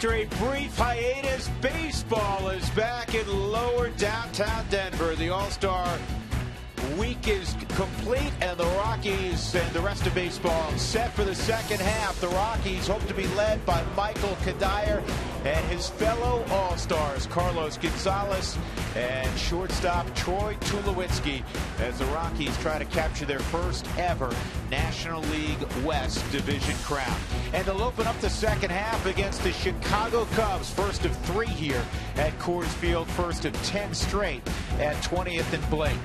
After a brief hiatus, baseball is back in lower downtown Denver. The All-Star week is complete, and the Rockies and the rest of baseball set for the second half. The Rockies hope to be led by Michael Kadire and his fellow All-Stars, Carlos Gonzalez and shortstop Troy Tulowitzki, as the Rockies try to capture their first ever National League West division crown. And they'll open up the second half against the Chicago Cubs, first of 3 here at Coors Field, first of 10 straight at 20th and Blake.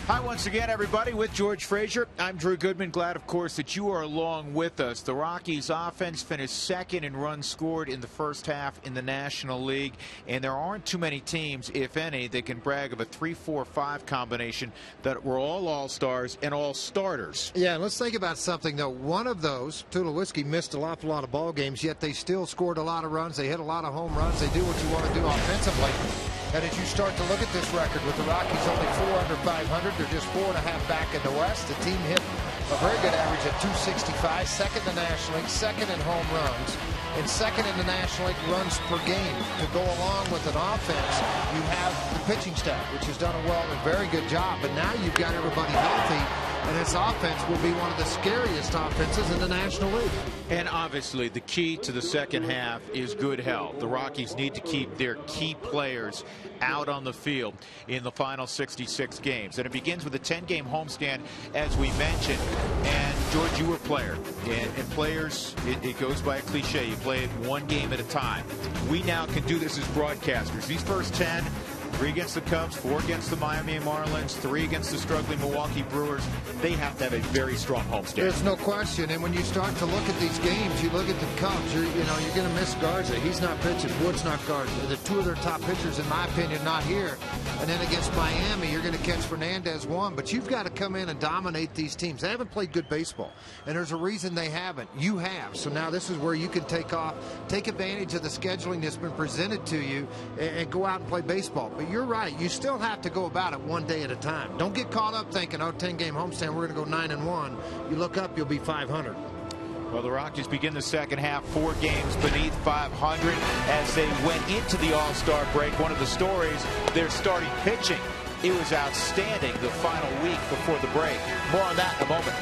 Hi once again, everybody, with George Frazier. I'm Drew Goodman. Glad, of course, that you are along with us. The Rockies offense finished second in runs scored in the first half in the National League, and there aren't too many teams, if any, that can brag of a 3-4-5 combination that were all All-Stars and all starters. Yeah, and let's think about something, though. One of those, Tulowitzki, missed an awful lot of ball games, yet they still scored a lot of runs. They hit a lot of home runs. They do what you want to do offensively. And as you start to look at this record with the Rockies only 4 under 500, they're just 4.5 back in the West. The team hit a very good average at 265, second in the National League, second in home runs, and second in the National League runs per game. To go along with an offense, you have the pitching staff, which has done a very good job. But now you've got everybody healthy, and this offense will be one of the scariest offenses in the National League. And obviously, the key to the second half is good health. The Rockies need to keep their key players out on the field in the final 66 games. And it begins with a 10-game homestand, as we mentioned. And, George, you were a player. And players, it goes by a cliche. You play it one game at a time. We now can do this as broadcasters. These first 10, 3 against the Cubs, 4 against the Miami Marlins, 3 against the struggling Milwaukee Brewers. They have to have a very strong homestand. There's no question. And when you start to look at these games, you look at the Cubs, you're going to miss Garza. He's not pitching. Wood's not Garza. The 2 of their top pitchers, in my opinion, not here. And then against Miami, you're going to catch Fernandez 1. But you've got to come in and dominate these teams. They haven't played good baseball. And there's a reason they haven't. You have. So now this is where you can take advantage of the scheduling that's been presented to you and go out and play baseball. But you're right. You still have to go about it one day at a time. Don't get caught up thinking, 10-game homestand, we're going to go 9-1. You look up, you'll be 500. Well, the Rockies begin the second half 4 games beneath 500 as they went into the All-Star break. One of the stories, their starting pitching. It was outstanding the final week before the break. More on that in a moment.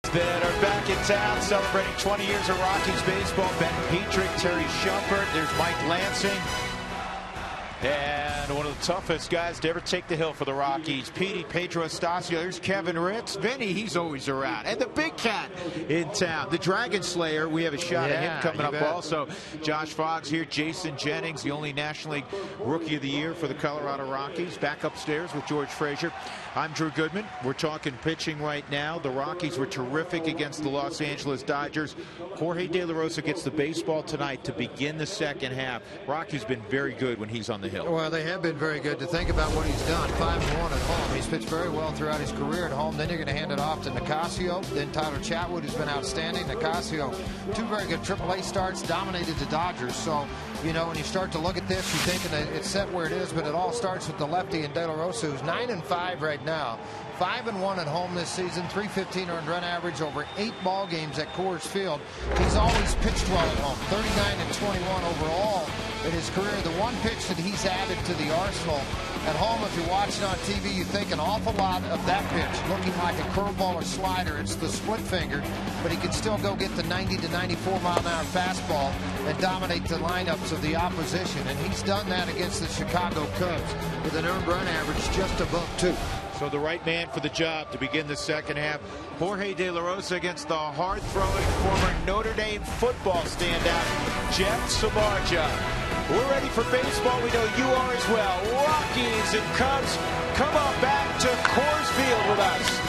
that are back in town celebrating 20 years of Rockies baseball. Ben Petrick, Terry Shumpert, there's Mike Lansing. And one of the toughest guys to ever take the hill for the Rockies, Petey, Pedro Estacio. There's Kevin Ritz. Vinny, he's always around. And the big cat in town, the Dragon Slayer. We have a shot at him coming up also. Josh Fogg's here. Jason Jennings, the only National League Rookie of the Year for the Colorado Rockies. Back upstairs with George Frazier. I'm Drew Goodman. We're talking pitching right now. The Rockies were terrific against the Los Angeles Dodgers. Jorge De La Rosa gets the baseball tonight to begin the second half. Rocky's been very good when he's on the hill. Well, they have been very good. To think about what he's done, 5-1 at home. He's pitched very well throughout his career at home. Then you're going to hand it off to Nicasio. Then Tyler Chatwood, who's been outstanding. Nicasio, 2 very good AAA starts, dominated the Dodgers. So, you know, when you start to look at this, you're thinking that it's set where it is, but it all starts with the lefty and De La Rosa, who's 9-5 right now. 5-1 at home this season, .315 earned run average over 8 ball games at Coors Field. He's always pitched well at home, 39-21 overall in his career. The one pitch that he's added to the arsenal at home, if you're watching on TV, you think an awful lot of that pitch, looking like a curveball or slider. It's the split finger, but he can still go get the 90 to 94 mile an hour fastball and dominate the lineups of the opposition. And he's done that against the Chicago Cubs with an earned run average just above 2. So the right man for the job to begin the second half. Jorge De La Rosa against the hard-throwing former Notre Dame football standout, Jeff Samardzija. We're ready for baseball. We know you are as well. Rockies and Cubs, come on back to Coors Field with us.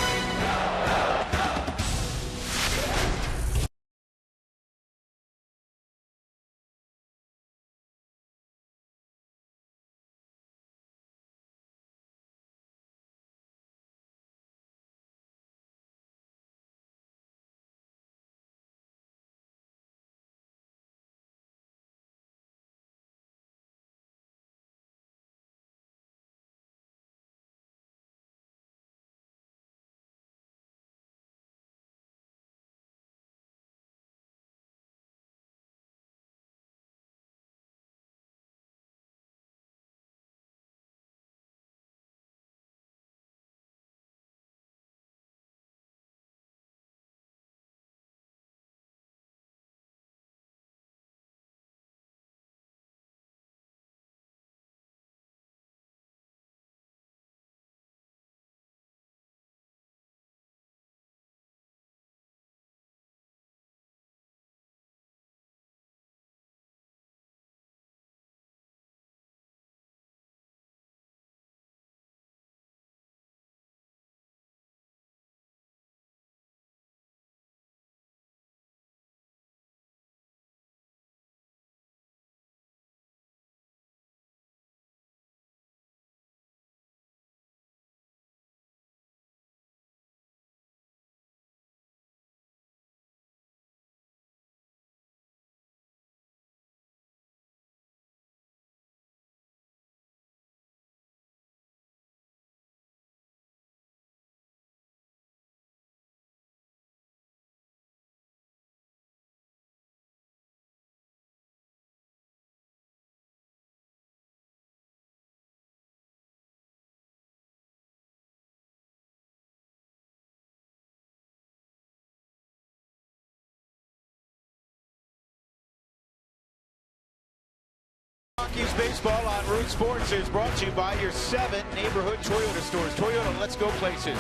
Rockies baseball on Root Sports is brought to you by your 7 neighborhood Toyota stores. Toyota, let's go places.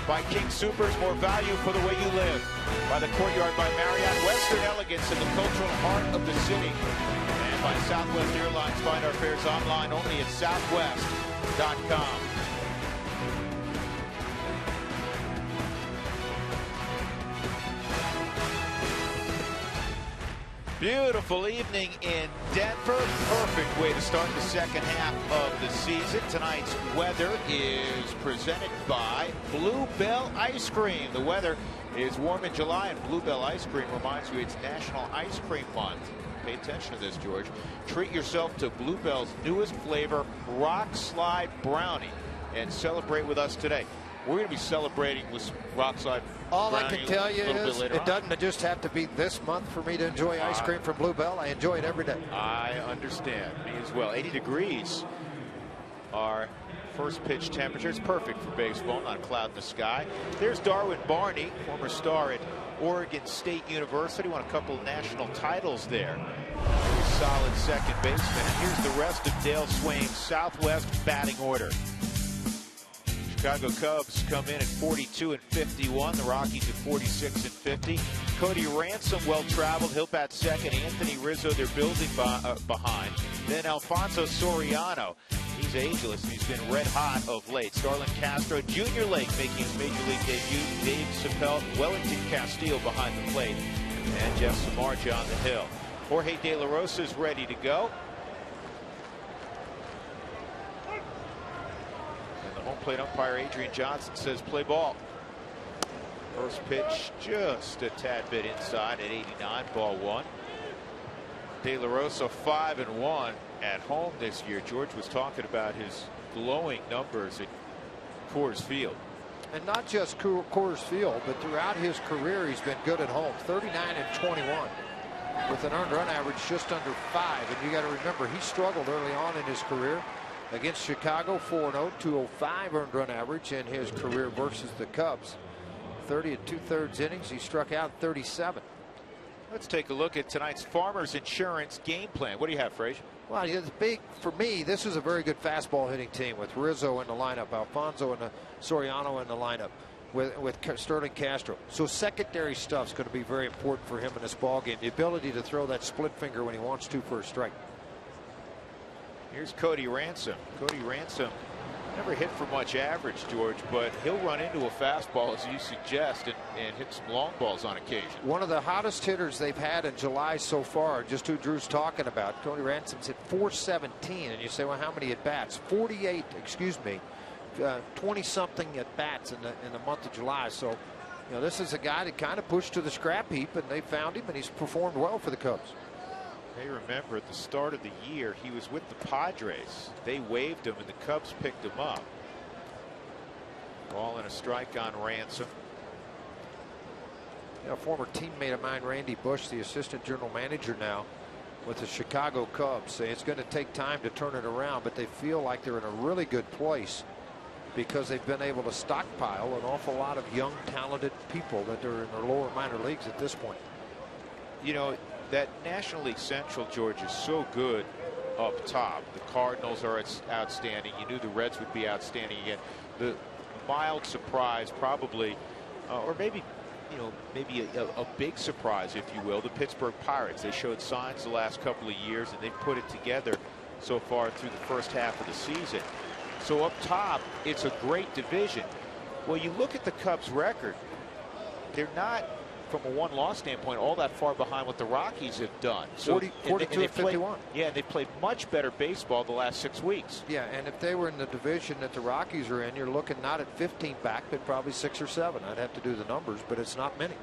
By King Soopers, more value for the way you live. By the Courtyard by Marriott, Western elegance in the cultural heart of the city. And by Southwest Airlines, find our fares online only at southwest.com. Beautiful evening in Denver. Perfect way to start the second half of the season. Tonight's weather is presented by Blue Bell Ice Cream. The weather is warm in July, and Blue Bell Ice Cream reminds you it's National Ice Cream Month. Pay attention to this, George. Treat yourself to Blue Bell's newest flavor, Rock Slide Brownie, and celebrate with us today. We're going to be celebrating with Rock Slide All Brownie I can tell you is it doesn't just have to be this month for me to enjoy ice cream from Blue Bell. I enjoy it every day. I understand. Me as well. 80 degrees. Our first pitch temperature. It's perfect for baseball, not a cloud in the sky. There's Darwin Barney, former star at Oregon State University, won a couple of national titles there. Solid second baseman. And here's the rest of Dale Swain's Southwest batting order. Chicago Cubs come in at 42 and 51. The Rockies at 46 and 50. Cody Ransom, well traveled. He'll bat second. Anthony Rizzo, they're building behind. Then Alfonso Soriano. He's ageless and he's been red hot of late. Starlin Castro, Junior Lake making his major league debut. Dave Chappelle, Wellington Castillo behind the plate. And Jeff Samardzija on the hill. Jorge De La Rosa is ready to go. And the home plate umpire Adrian Johnson says play ball. First pitch just a tad bit inside at 89, ball one. De La Rosa 5-1 at home this year. George was talking about his glowing numbers at Coors Field. And not just Coors Field, but throughout his career he's been good at home. 39 and 21 with an earned run average just under 5. And you got to remember, he struggled early on in his career against Chicago. 4-0, 205 earned run average in his career versus the Cubs. 30 and 2/3 innings. He struck out 37. Let's take a look at tonight's Farmers Insurance game plan. What do you have, Frazier? Well, it's big for me. This is a very good fastball hitting team with Rizzo in the lineup, Alfonso and Soriano in the lineup, with Starlin Castro. So secondary stuff's going to be very important for him in this ball game. The ability to throw that split finger when he wants to for a strike. Here's Cody Ransom. Cody Ransom never hit for much average, George, but he'll run into a fastball, as you suggest, and hit some long balls on occasion. One of the hottest hitters they've had in July so far, just who Drew's talking about. Cody Ransom's hit 417, and you say, well, how many at bats? 48, excuse me, 20-something at bats in the month of July. So, you know, this is a guy that kind of pushed to the scrap heap, and they found him, and he's performed well for the Cubs. They remember at the start of the year he was with the Padres. They waived him and the Cubs picked him up. Ball and a strike on Ransom. You know, a former teammate of mine, Randy Bush, the assistant general manager now with the Chicago Cubs, say it's going to take time to turn it around, but they feel like they're in a really good place because they've been able to stockpile an awful lot of young, talented people that are in their lower minor leagues at this point. You know, that National League Central, George, is so good up top. The Cardinals are outstanding. You knew the Reds would be outstanding again. The mild surprise, probably, or maybe, you know, maybe a big surprise, if you will, the Pittsburgh Pirates. They showed signs the last couple of years, and they've put it together so far through the first half of the season. So up top, it's a great division. Well, you look at the Cubs' record, they're not, from a one-loss standpoint, all that far behind what the Rockies have done. So 42 and 51. Yeah, they've played much better baseball the last 6 weeks. Yeah, and if they were in the division that the Rockies are in, you're looking not at 15 back, but probably 6 or 7. I'd have to do the numbers, but it's not many.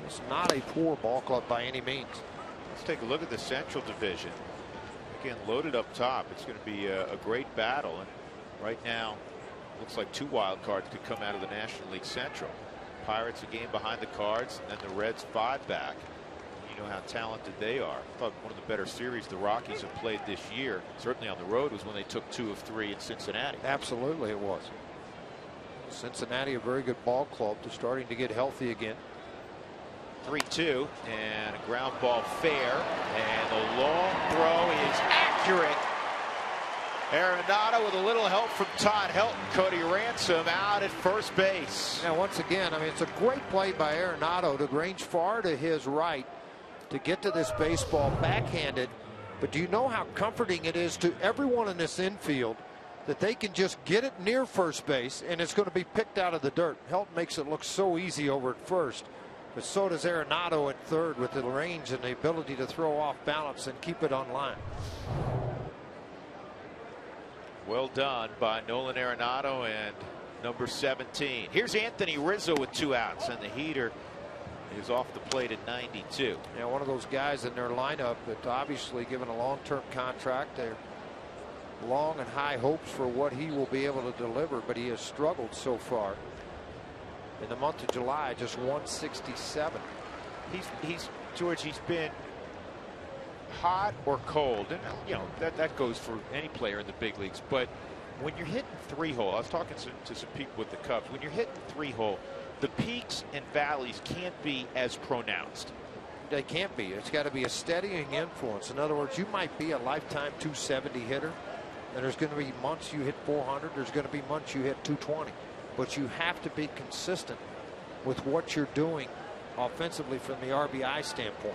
It's not a poor ball club by any means. Let's take a look at the Central Division. Again, loaded up top. It's going to be a great battle. And right now, looks like 2 wild cards could come out of the National League Central. Pirates a game behind the Cards, and then the Reds 5 back. You know how talented they are. I thought one of the better series the Rockies have played this year, certainly on the road, was when they took 2 of 3 in Cincinnati. Absolutely it was. Cincinnati, a very good ball club, to starting to get healthy again. 3-2 and a ground ball fair, and the long throw is accurate. Arenado with a little help from Todd Helton. Cody Ransom out at first base. Now, once again, I mean, it's a great play by Arenado to range far to his right to get to this baseball backhanded. But do you know how comforting it is to everyone in this infield that they can just get it near first base and it's going to be picked out of the dirt? Helton makes it look so easy over at first, but so does Arenado at third with the range and the ability to throw off balance and keep it on line. Well done by Nolan Arenado and number 17. Here's Anthony Rizzo with 2 outs, and the heater is off the plate at 92. Yeah, one of those guys in their lineup that obviously, given a long-term contract, they're long and high hopes for what he will be able to deliver, but he has struggled so far. In the month of July, just 167. George, he's been hot or cold, and you know that goes for any player in the big leagues, but when you're hitting 3-hole, I was talking to some people with the Cubs, when you're hitting 3-hole, the peaks and valleys can't be as pronounced. They can't be. It's got to be a steadying influence. In other words, you might be a lifetime 270 hitter, and there's going to be months you hit 400. There's going to be months you hit 220. But you have to be consistent with what you're doing offensively from the RBI standpoint.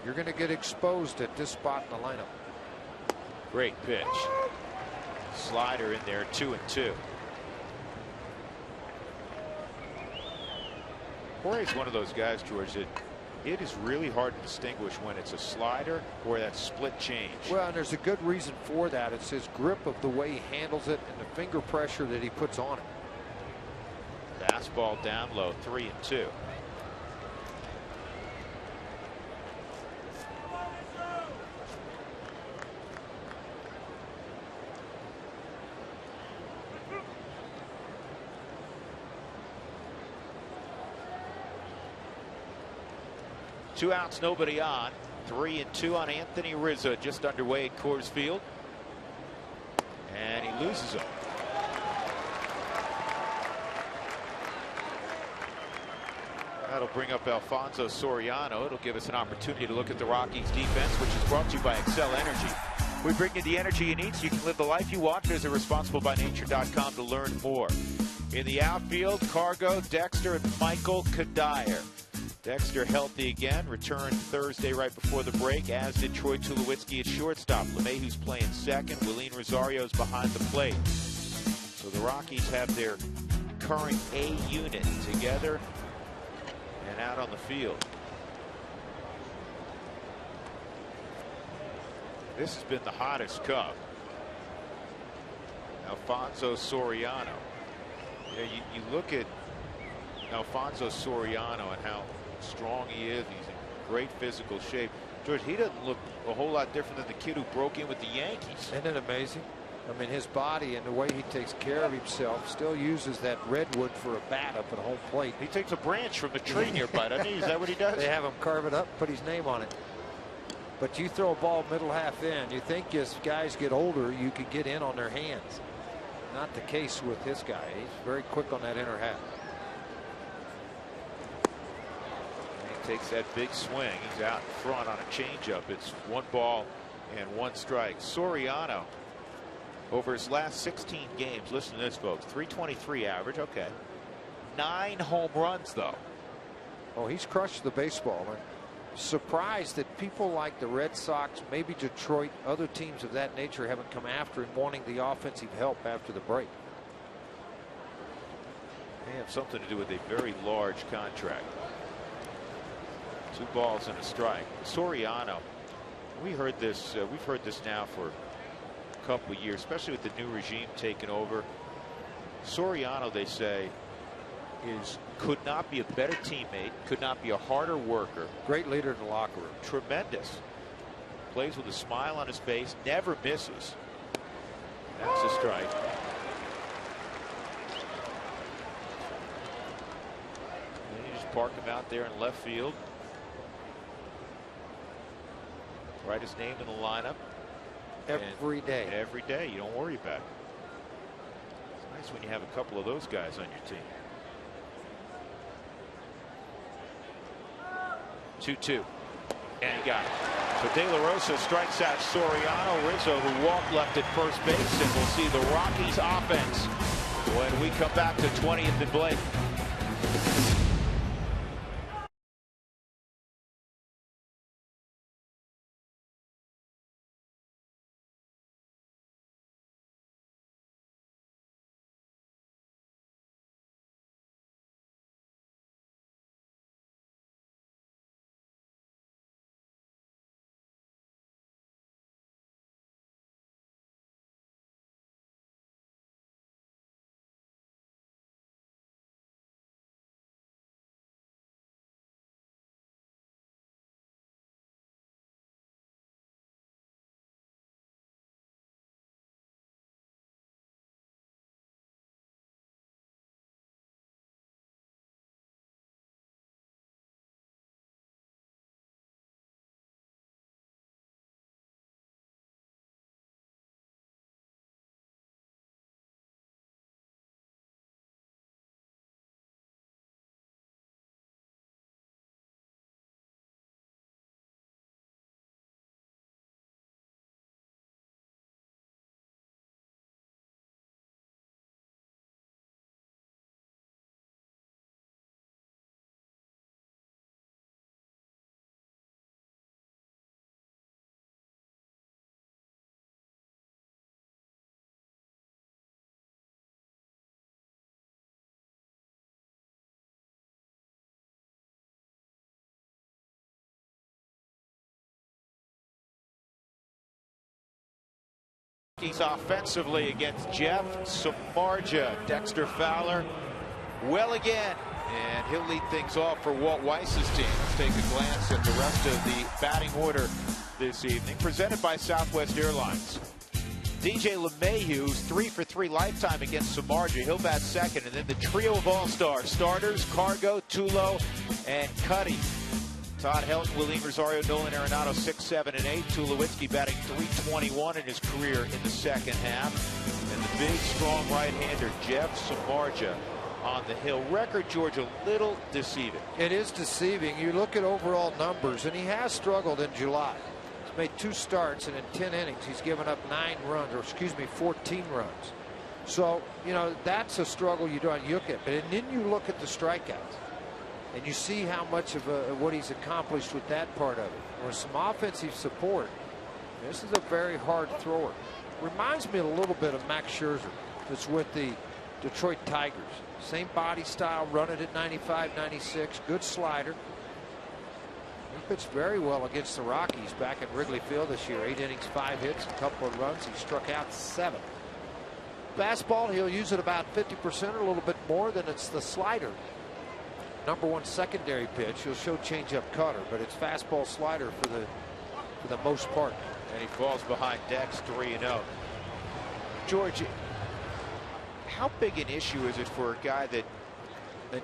You're going to get exposed at this spot in the lineup. Great pitch. Slider in there, 2-2. Jorge's one of those guys, George, that it is really hard to distinguish when it's a slider or that split change. Well, and there's a good reason for that. It's his grip of the way he handles it and the finger pressure that he puts on it. Fastball down low, 3-2. Two outs, nobody on. 3-2 on Anthony Rizzo, just underway at Coors Field. And he loses him. That'll bring up Alfonso Soriano. It'll give us an opportunity to look at the Rockies defense, which is brought to you by Excel Energy. We bring you the energy you need so you can live the life you want. Visit responsiblebynature.com to learn more. In the outfield, Cargo, Dexter, and Michael Kadire. Dexter healthy again, returned Thursday right before the break, as did Troy Tulowitzki at shortstop. LeMahieu's playing second. Willeen Rosario's behind the plate. So the Rockies have their current A unit together and out on the field. This has been the hottest Cub. Alfonso Soriano. You look at Alfonso Soriano and how strong he is. He's in great physical shape. George, he doesn't look a whole lot different than the kid who broke in with the Yankees. Isn't it amazing? I mean, his body and the way he takes care of himself, still uses that redwood for a bat up at home plate. He takes a branch from the tree nearby, doesn't he? Is that what he does? They have him carve it up, put his name on it. But you throw a ball middle half in, you think as guys get older, you could get in on their hands. Not the case with this guy. He's very quick on that inner half. Takes that big swing. He's out in front on a changeup. It's 1 ball and 1 strike. Soriano, over his last 16 games, listen to this, folks, 323 average. Okay. 9 home runs, though. Oh, he's crushed the baseball. And surprised that people like the Red Sox, maybe Detroit, other teams of that nature haven't come after him, wanting the offensive help after the break. May have something to do with a very large contract. 2 balls and a strike. Soriano, we've heard this now for a couple of years, especially with the new regime taking over. Soriano, they say, could not be a better teammate, could not be a harder worker. Great leader in the locker room. Tremendous. Plays with a smile on his face, never misses. That's a strike. And you just park him out there in left field. Write his name in the lineup. Every day. Every day. You don't worry about it. It's nice when you have a couple of those guys on your team. 2-2. And he got it. So De La Rosa strikes out Soriano. Rizzo, who walked left at first base, and we'll see the Rockies offense when we come back to 20th and Blake. Rockies offensively against Jeff Samardzija. Dexter Fowler well again, and he'll lead things off for Walt Weiss's team. Let's take a glance at the rest of the batting order this evening, presented by Southwest Airlines. DJ LeMahieu, 3 for 3 lifetime against Samardzija. He'll bat second, and then the trio of all-stars starters: Cargo, Tulo, and Cuddy. Todd Helton, William Rosario, Nolan Arenado, 6, 7, and 8. Tulowitzki batting .321 in his career in the second half. And the big, strong right-hander, Jeff Samardzija, on the hill. Record, George, a little deceiving. It is deceiving. You look at overall numbers, and he has struggled in July. He's made 2 starts, and in 10 innings, he's given up 14 runs. So, you know, that's a struggle you don't look at. But then you look at the strikeouts, and you see how much of what he's accomplished with that part of it. With some offensive support, this is a very hard thrower. Reminds me a little bit of Max Scherzer, that's with the Detroit Tigers. Same body style, running at 95, 96, good slider. He pitched very well against the Rockies back at Wrigley Field this year. 8 innings, 5 hits, a couple of runs. He struck out 7. Fastball, he'll use it about 50% or a little bit more than it's the slider. #1 secondary pitch. He'll show changeup cutter, but it's fastball slider for the most part. And he falls behind Dex 3-0. George, how big an issue is it for a guy that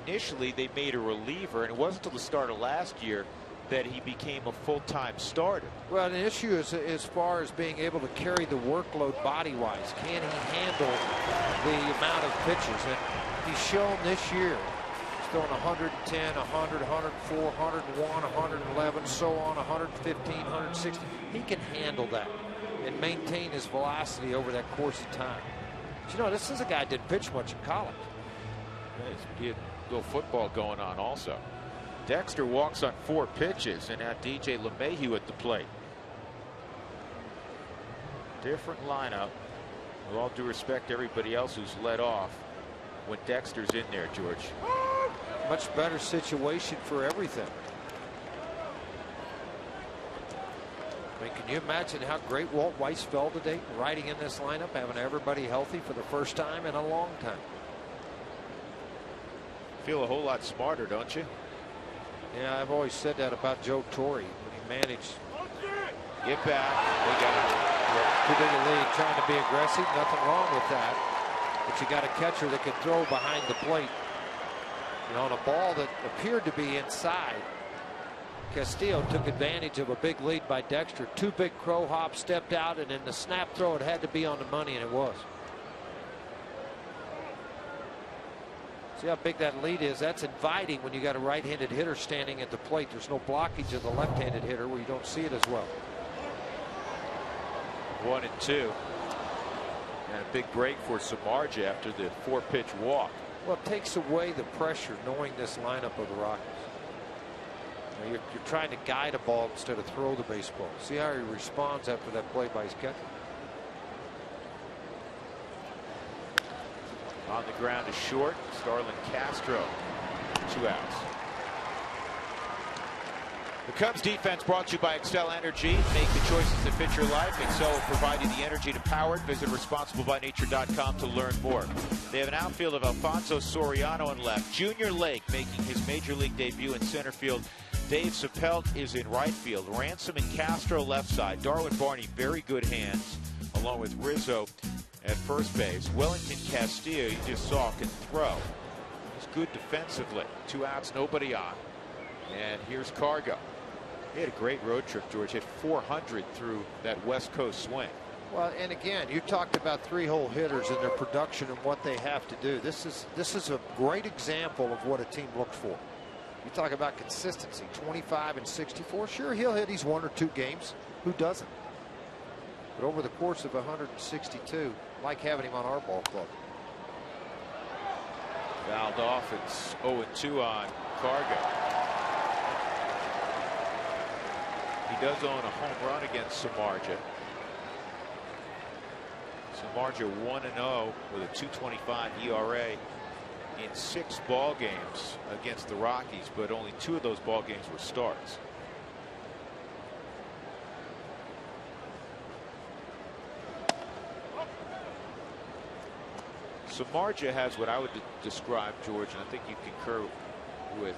initially they made a reliever, and it wasn't until the start of last year that he became a full-time starter? Well, an issue is as far as being able to carry the workload body-wise. Can he handle the amount of pitches? And he's shown this year he's throwing 110, 100, 104, 101, 111, so on, 115, 160. He can handle that and maintain his velocity over that course of time. But, you know, this is a guy that didn't pitch much in college. He had a little football going on also. Dexter walks on 4 pitches, and now DJ LeMahieu at the plate. Different lineup. With all due respect to everybody else who's led off when Dexter's in there, George. Much better situation for everything. I mean, can you imagine how great Walt Weiss felt today riding in this lineup, having everybody healthy for the first time in a long time? Feel a whole lot smarter, don't you? Yeah, I've always said that about Joe Torre when he managed. Get back. They got it. Too big a lead, trying to be aggressive. Nothing wrong with that. But you got a catcher that can throw behind the plate. You know, on a ball that appeared to be inside, Castillo took advantage of a big lead by Dexter. 2 big crow hops, stepped out, and in the snap throw, it had to be on the money, and it was. See how big that lead is? That's inviting when you got a right-handed hitter standing at the plate. There's no blockage of the left-handed hitter where you don't see it as well. 1-2. And a big break for Samardzija after the 4-pitch walk. Well, it takes away the pressure knowing this lineup of the Rockies. You know, you're trying to guide a ball instead of throw the baseball. See how he responds after that play by his catcher. On the ground is short. Starlin Castro, 2 outs. The Cubs defense brought to you by Excel Energy. Make the choices that fit your life. Excel will provide you the energy to power it. Visit responsiblebynature.com to learn more. They have an outfield of Alfonso Soriano in left. Junior Lake making his major league debut in center field. Dave Sapelt is in right field. Ransom and Castro left side. Darwin Barney, very good hands, along with Rizzo at first base. Wellington Castillo, you just saw, can throw. He's good defensively. 2 outs, nobody on. And here's Cargo. He had a great road trip, George. Hit 400 through that West Coast swing. Well, and again, you talked about 3-hole hitters and their production and what they have to do. This is a great example of what a team looks for. You talk about consistency. 25 and 64. Sure, he'll hit these 1 or 2 games. Who doesn't? But over the course of 162, like having him on our ball club. Fouled off. It's 0-2 on Cargo. He does own a home run against Samardzija. Samardzija 1-0 with a 2.25 ERA in 6 ball games against the Rockies, but only 2 of those ball games were starts. Samardzija has what I would describe, George, and I think you concur with,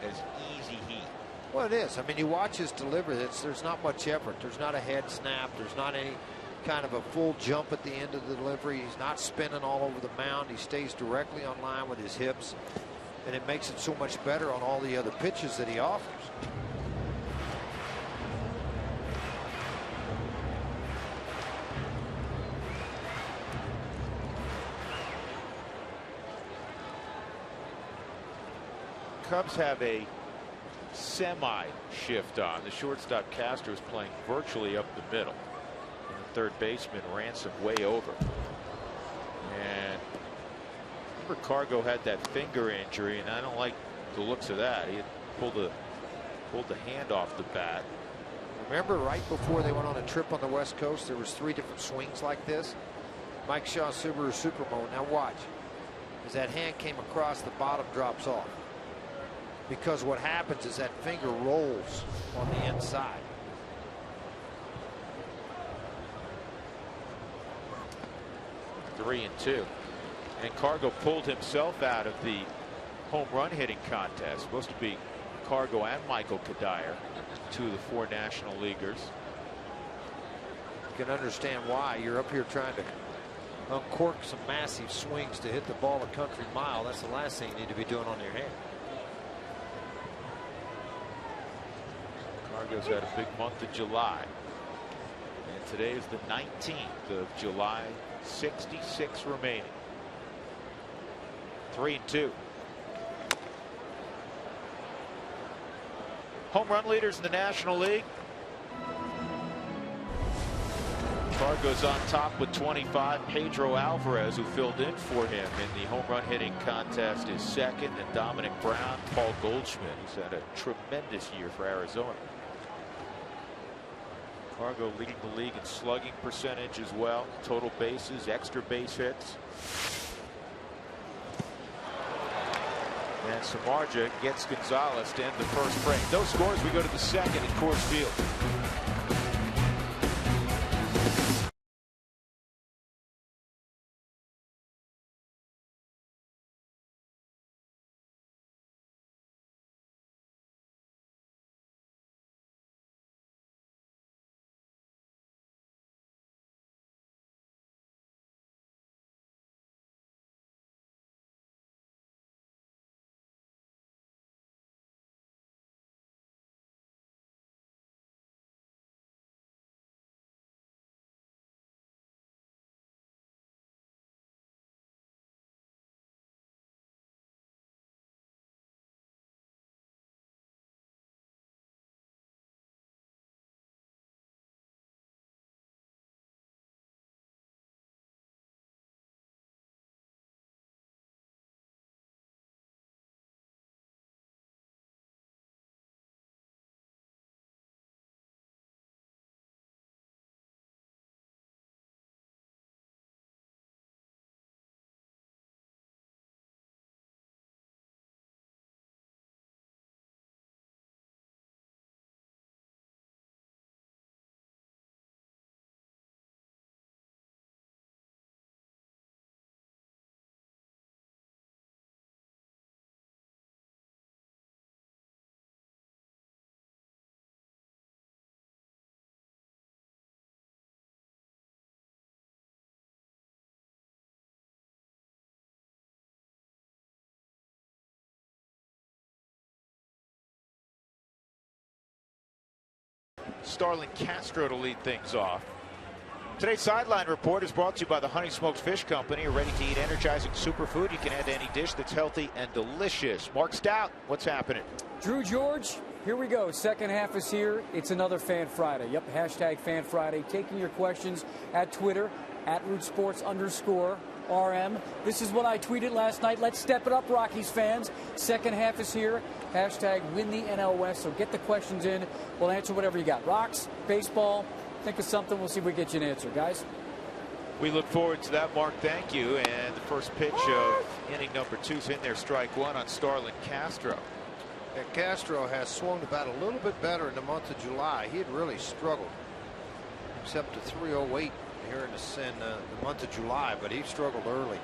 as easy heat. Well, it is. I mean, you watch his delivery. There's not much effort. There's not a head snap. There's not any kind of a full jump at the end of the delivery. He's not spinning all over the mound. He stays directly on line with his hips, and it makes it so much better on all the other pitches that he offers. Cubs have a semi shift on. The shortstop Castro is playing virtually up the middle. And the third baseman Ransom way over. And remember, Cargo had that finger injury, and I don't like the looks of that. He had pulled the hand off the bat. Remember, right before they went on a trip on the West Coast, there was 3 different swings like this. Mike Shaw, Subaru Supermo. Now watch. As that hand came across, the bottom drops off. Because what happens is that finger rolls on the inside. Three and two. And Cargo pulled himself out of the home run hitting contest. Supposed to be Cargo and Michael Kadire, 2 of the 4 National Leaguers. You can understand why. You're up here trying to uncork some massive swings to hit the ball a country mile. That's the last thing you need to be doing on your hand. Cargo's had a big month of July. And today is the 19th of July. 66 remaining. 3 and 2. Home run leaders in the National League. Cargo's on top with 25. Pedro Alvarez, who filled in for him in the home run hitting contest, is second. And Dominic Brown, Paul Goldschmidt, who's had a tremendous year for Arizona. Cargo leading the league in slugging percentage as well. Total bases, extra base hits. And Samardzija gets Gonzalez to end the first frame. Those scores, we go to the second at Coors Field. Starlin Castro to lead things off. Today's sideline report is brought to you by the Honey Smoked Fish Company, a ready-to-eat, energizing superfood you can add to any dish that's healthy and delicious. Mark Stout, what's happening? Drew, George, here we go. Second half is here. It's another Fan Friday. Yep, hashtag Fan Friday. Taking your questions at Twitter, at @RootSports_RM. This is what I tweeted last night. Let's step it up, Rockies fans. Second half is here. Hashtag win the NL West. So get the questions in. We'll answer whatever you got. Rocks, baseball, think of something. We'll see if we get you an answer, guys. We look forward to that, Mark. Thank you. And the first pitch of inning number 2 is in there. Strike 1 on Starlin Castro. Yeah, Castro has swung the bat a little bit better in the month of July. He had really struggled, except to 308 here in the month of July, but he struggled early.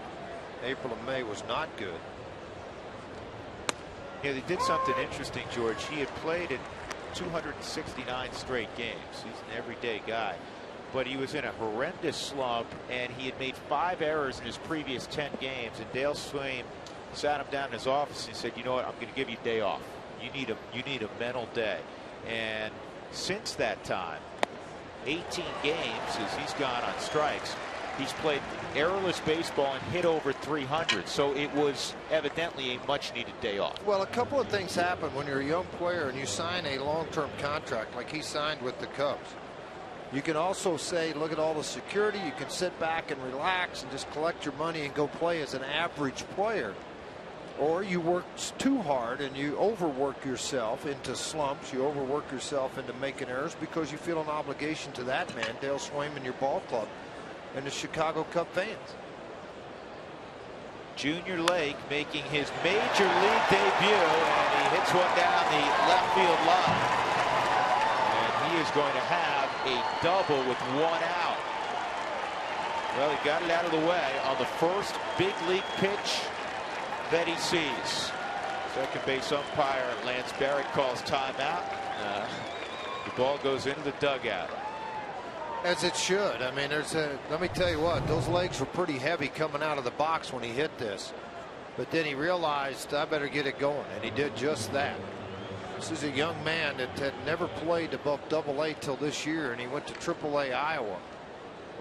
April and May was not good. Yeah, they did something interesting, George. He had played in 269 straight games. He's an everyday guy. But he was in a horrendous slump, and he had made 5 errors in his previous 10 games. And Dale Swaim sat him down in his office and said, you know what, I'm going to give you a day off. You need a mental day. And since that time, 18 games as he's gone on strikes, he's played errorless baseball and hit over 300. So it was evidently a much needed day off. Well, a couple of things happen when you're a young player and you sign a long-term contract like he signed with the Cubs. You can also say, look at all the security. You can sit back and relax and just collect your money and go play as an average player. Or you work too hard and you overwork yourself into slumps. You overwork yourself into making errors because you feel an obligation to that man, Dale Swaim, and your ball club and the Chicago Cub fans. Junior Lake making his major league debut, and he hits one down the left field line. And he is going to have a double with 1 out. Well, he got it out of the way on the first big league pitch that he sees. Second base umpire Lance Barrett calls timeout. The ball goes into the dugout. As it should. I mean, let me tell you what, those legs were pretty heavy coming out of the box when he hit this. But then he realized, I better get it going, and he did just that. This is a young man that had never played above Double-A till this year, and he went to Triple-A Iowa.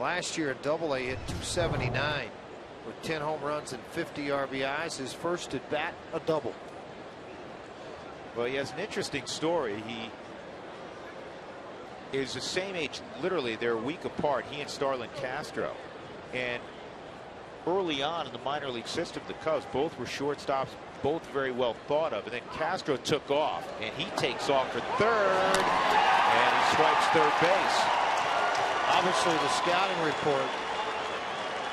Last year at Double-A, he hit 279 with 10 home runs and 50 RBIs. His first at bat, a double. Well, he has an interesting story. He is the same age, literally they're a week apart, he and Starlin Castro. And early on in the minor league system, the Cubs both were shortstops, both very well thought of. And then Castro took off, and he takes off for third, and he strikes third base. Obviously, the scouting report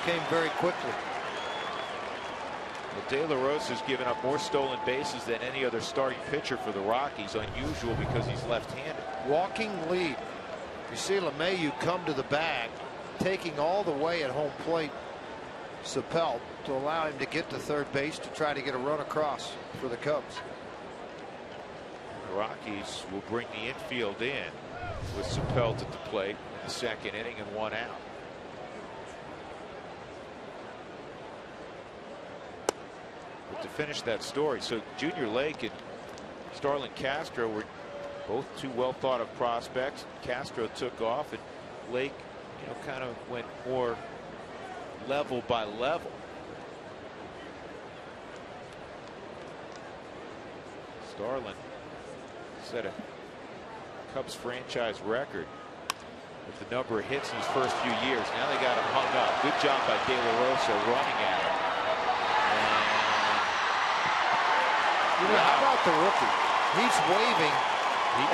came very quickly. Well, De La Rosa's given up more stolen bases than any other starting pitcher for the Rockies. Unusual because he's left-handed. Walking lead. You see LeMahieu come to the bag, taking all the way at home plate Sapelt to allow him to get to third base to try to get a run across for the Cubs. The Rockies will bring the infield in with Sapelt at the plate in the second inning and 1 out. But to finish that story, so Junior Lake and Starlin Castro were both 2 well thought of prospects. Castro took off, and Lake, kind of went more level by level. Starlin set a Cubs franchise record with the number of hits in his first few years. Now they got him hung up. Good job by De La Rosa running at him. And how about the rookie? He's waving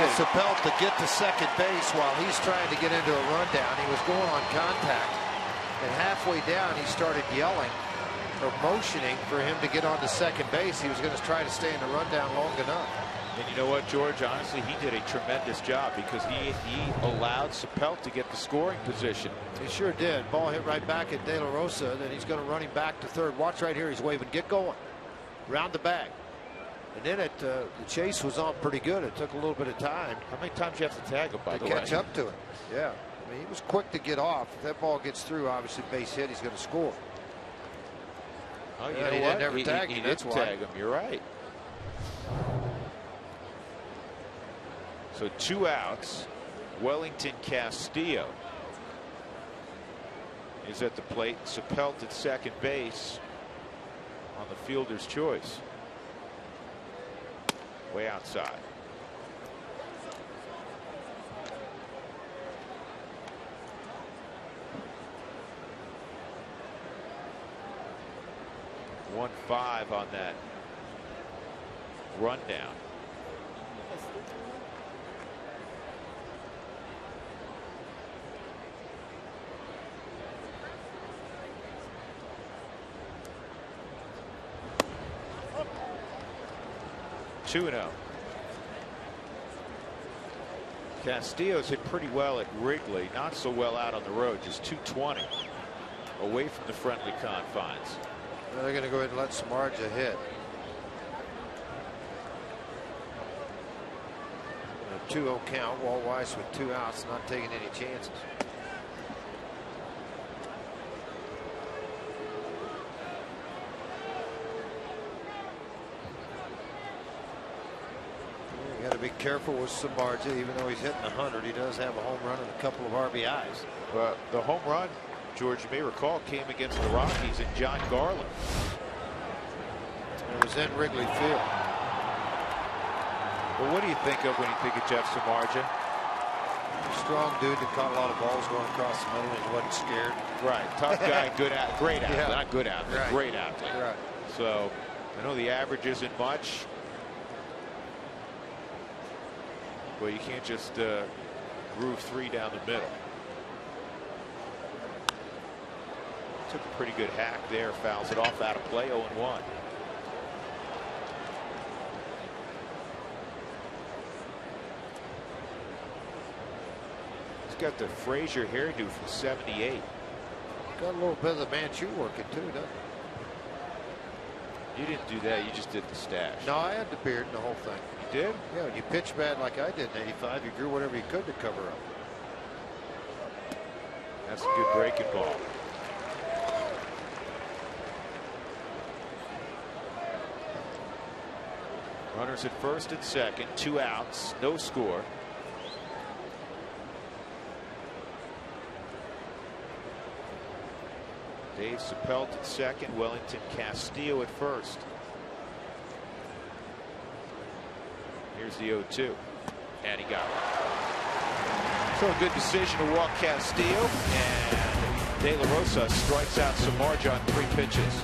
at Sapelt to get to second base while he's trying to get into a rundown. He was going on contact, and halfway down he started yelling or motioning for him to get onto second base. He was going to try to stay in the rundown long enough. And you know what, George? Honestly, he did a tremendous job because he allowed Sapelt to get the scoring position. He sure did. Ball hit right back at De La Rosa. Then he's going to run him back to third. Watch right here. He's waving. Get going. Round the bag. And then the chase was on pretty good. It took a little bit of time. How many times you have to tag him, by the way? To catch up to it. Yeah. I mean, he was quick to get off. If that ball gets through, obviously base hit, he's going to score. Oh, you know he what? didn't ever tag him. He That's didn't why. tag him. You're right. So 2 outs. Wellington Castillo is at the plate. Sapelt at second base on the fielder's choice. Way outside. One 5 on that rundown. Two 2-0. Castillo's hit pretty well at Wrigley, not so well out on the road, just 220 away from the friendly confines. Well, they're going to go ahead and let Samardzija hit. A 2-0 count. Walt Weiss with 2 outs, not taking any chances. You got to be careful with Samardzija. Even though he's hitting 100, he does have a home run and a couple of RBIs. The home run, George, you may recall, came against the Rockies and John Garland. It was in Wrigley Field. Well, what do you think of when you think of Jeff Samardzija? Strong dude that caught a lot of balls going across the middle. He wasn't scared. Right, tough guy, good out, great out, not good out, right. Great out. Right. So I know the average isn't much, but you can't just groove 3 down the middle. Took a pretty good hack there, fouls it off out of play, 0-1. He's got the Frazier hairdo from '78. Got a little bit of the Manchu working too, doesn't You didn't do that, you just did the stash. he? No, I had the beard and the whole thing. You did? Yeah, when you pitch bad like I did in '85, you grew whatever you could to cover up. That's a good breaking ball. Runners at first and second, 2 outs, no score. Dave Sapelt at second, Wellington Castillo at first. Here's the 0-2, and he got it. So a good decision to walk Castillo, and De La Rosa strikes out Samardzija on 3 pitches.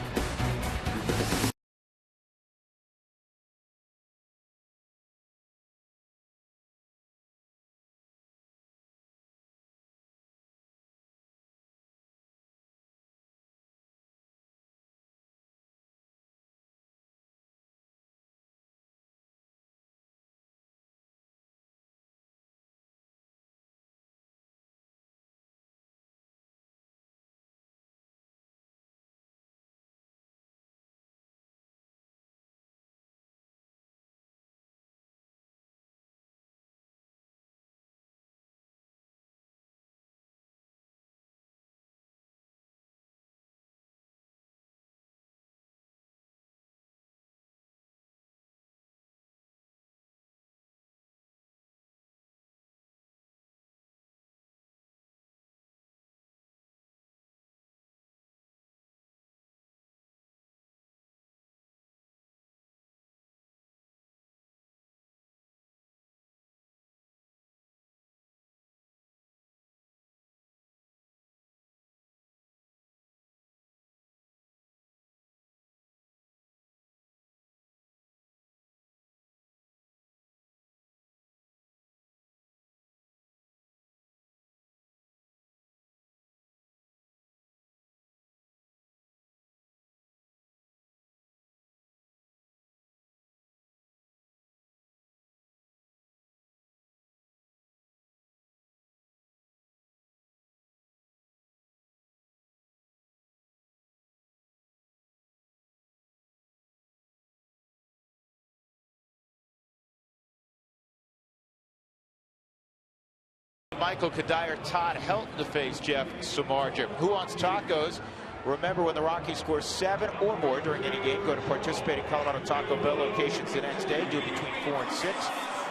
Michael Kadire, Todd Helton to face Jeff Samardzija. Who wants tacos? Remember, when the Rockies score 7 or more during any game, go to participating Colorado Taco Bell locations the next day. Do between 4 and 6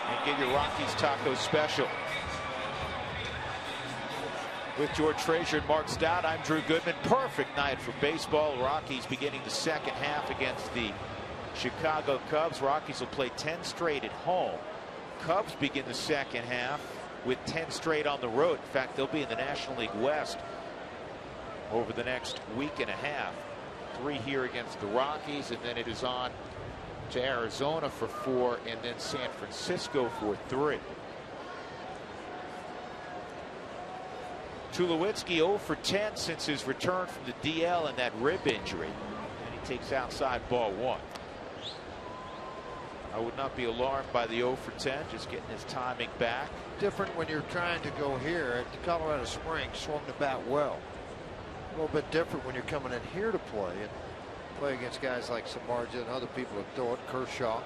and get your Rockies taco special. With George Frazier and Mark Stout, I'm Drew Goodman. Perfect night for baseball. Rockies beginning the second half against the Chicago Cubs. Rockies will play 10 straight at home. Cubs begin the second half with 10 straight on the road. In fact, they'll be in the National League West over the next week and a half. 3 here against the Rockies, and then it is on to Arizona for 4, and then San Francisco for 3. Tulowitzki 0 for 10 since his return from the DL and that rib injury, and he takes outside ball 1. I would not be alarmed by the 0 for 10, just getting his timing back. Different when you're trying to go here at the Colorado Springs, swung the bat well. A little bit different when you're coming in here to play. And Play against guys like Samardzija and other people that throw it. Kershaw.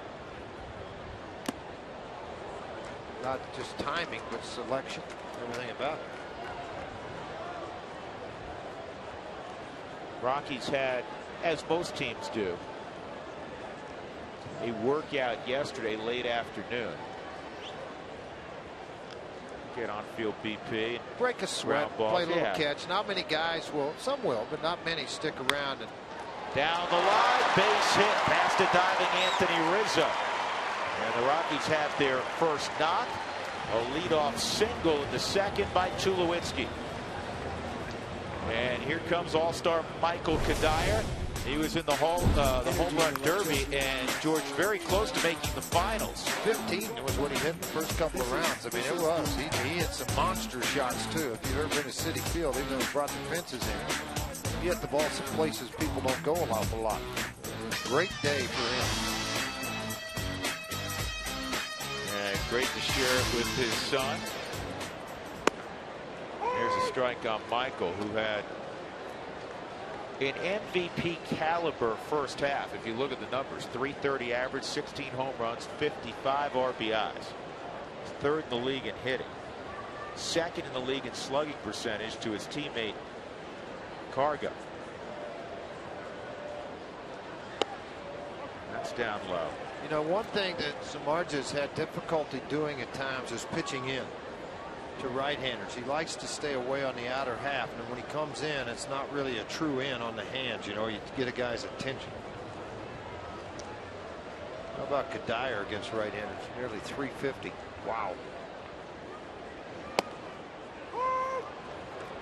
Not just timing, but selection. Everything about it. Rockies had, as most teams do, a workout yesterday late afternoon. Get on field BP. Break a sweat, play a little catch. Not many guys will, some will, but not many stick around. And down the line, base hit past a diving Anthony Rizzo. And the Rockies have their first knock. A leadoff single in the second by Tulowitzki. And here comes All-Star Michael Kadire. He was in the home run derby, and George very close to making the finals. 15 was what he hit in the first couple of rounds. I mean, it was. He hit some monster shots, too. If you've ever been to City Field, even though he brought the fences in, he hit the ball some places people don't go an awful lot. It was a great day for him. And great to share it with his son. Here's a strike on Michael, who had an MVP caliber first half. If you look at the numbers, 330 average, 16 home runs, 55 RBIs. Third in the league in hitting. Second in the league in slugging percentage to his teammate Cargo. That's down low. You know, one thing that Samardzija's had difficulty doing at times is pitching in to right-handers. He likes to stay away on the outer half, and when he comes in, it's not really a true in on the hands. You know, you get a guy's attention. How about Kadire against right-handers? Nearly 350. Wow.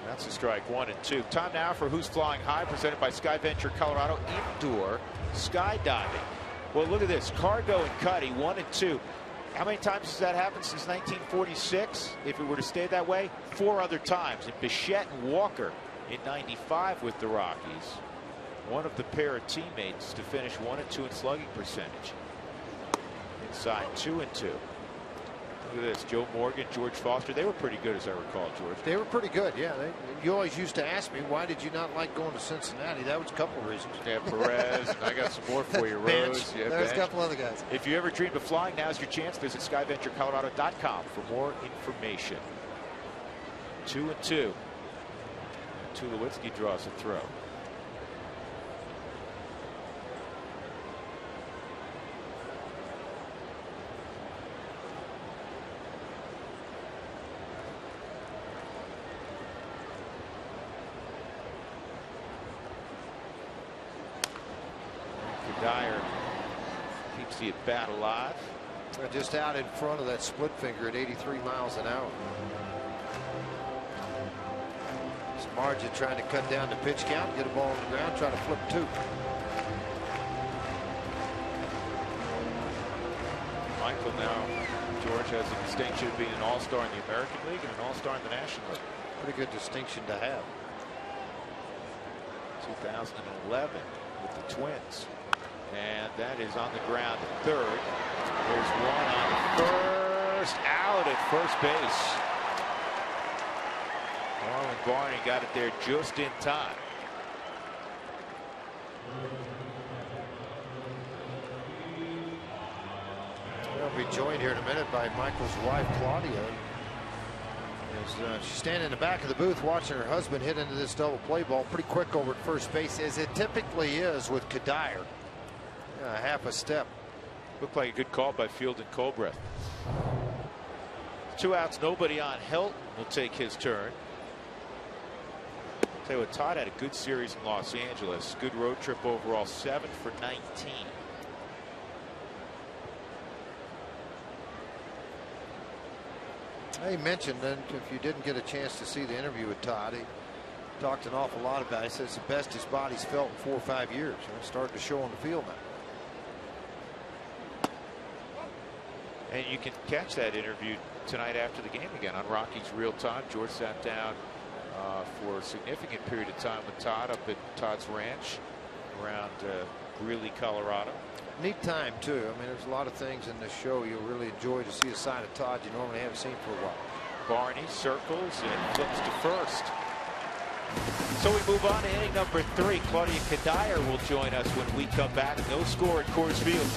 That's a strike, 1-2. Time now for Who's Flying High, presented by Sky Venture Colorado Indoor Skydiving. Well, look at this. Cargo and Cuddy, 1-2. How many times has that happened since 1946? If it were to stay that way, 4 other times. And Bichette and Walker in '95 with the Rockies. One of the pair of teammates to finish 1-2 in slugging percentage. Inside, 2-2. Look at this. Joe Morgan, George Foster. They were pretty good, as I recall, George. They were pretty good, yeah. You always used to ask me, why did you not like going to Cincinnati? That was a couple of reasons. Yeah, Perez. I got some more for you, Rose. Yeah, there's a couple other guys. If you ever dreamed of flying, now's your chance. Visit SkyVentureColorado.com for more information. 2-2. Tulowitzki draws a throw. Dyer keeps the at bat alive. Just out in front of that split finger at 83 miles an hour. Samardzija trying to cut down the pitch count, get a ball on the ground, try to flip 2. Michael now, George, has the distinction of being an all-star in the American League and an all-star in the National League. Pretty good distinction to have. 2011 with the Twins. And that is on the ground at third. There's one on first, out at first base. Marlon Barney got it there just in time. We'll be joined here in a minute by Michael's wife, Claudia. She's standing in the back of the booth watching her husband hit into this double play ball pretty quick over at first base, as it typically is with Kadire. Half a step. Looked like a good call by Field and Colbreth. 2 outs, nobody on. Helton will take his turn. Tell you what, Todd had a good series in Los Angeles. Good road trip overall, 7 for 19. He mentioned that if you didn't get a chance to see the interview with Todd, he talked an awful lot about it. He says it's the best his body's felt in 4 or 5 years. It's starting to show on the field now. And you can catch that interview tonight after the game again on Rockies Real Time. George sat down for a significant period of time with Todd up at Todd's Ranch around Greeley, Colorado. Neat time, too. I mean, there's a lot of things in this show you'll really enjoy to see a side of Todd you normally haven't seen for a while. Barney circles and flips to first. So we move on to inning number 3. Claudia Kadir will join us when we come back. No score at Coors Field.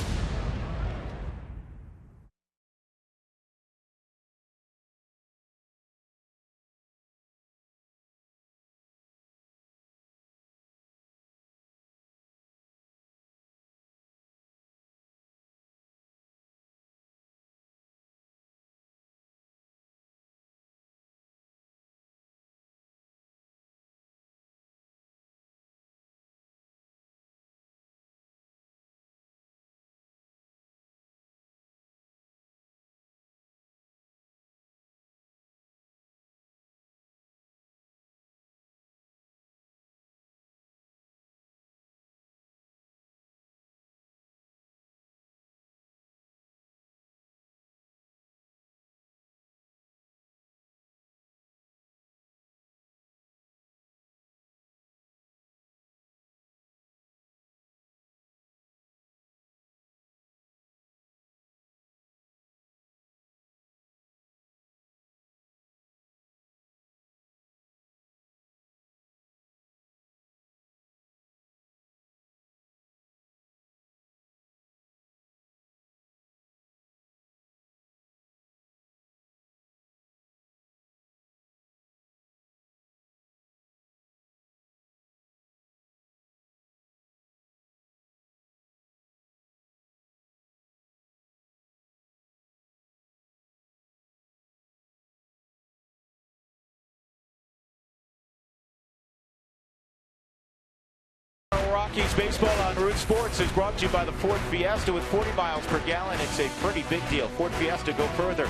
Rockies baseball on Root Sports is brought to you by the Ford Fiesta with 40 miles per gallon. It's a pretty big deal. Ford Fiesta, go further.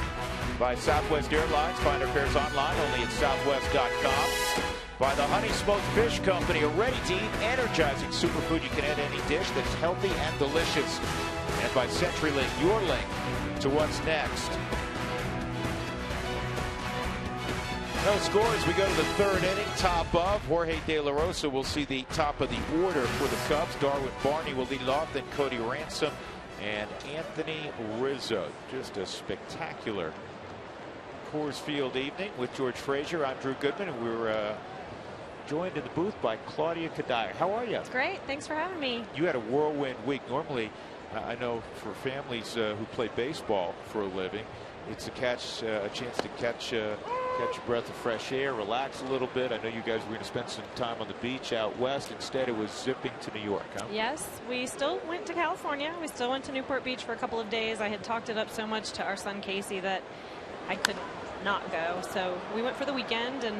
By Southwest Airlines. Find our fares online only at southwest.com. By the Honey Smoked Fish Company, a ready-to-eat, energizing superfood you can add to any dish that's healthy and delicious. And by CenturyLink, your link to what's next. No scores. We go to the 3rd inning. Top of Jorge De La Rosa will see the top of the order for the Cubs. Darwin Barney will lead off, then Cody Ransom and Anthony Rizzo. Just a spectacular Coors Field evening with George Frazier. I'm Drew Goodman, and we're joined in the booth by Claudia Kadir. How are you? Great. Thanks for having me. You had a whirlwind week. Normally, I know for families who play baseball for a living, it's a chance to catch a breath of fresh air, relax a little bit. I know you guys were going to spend some time on the beach out west. Instead, it was zipping to New York, huh? Yes, we still went to California. We still went to Newport Beach for a couple of days. I had talked it up so much to our son Casey that I could not go. So we went for the weekend, and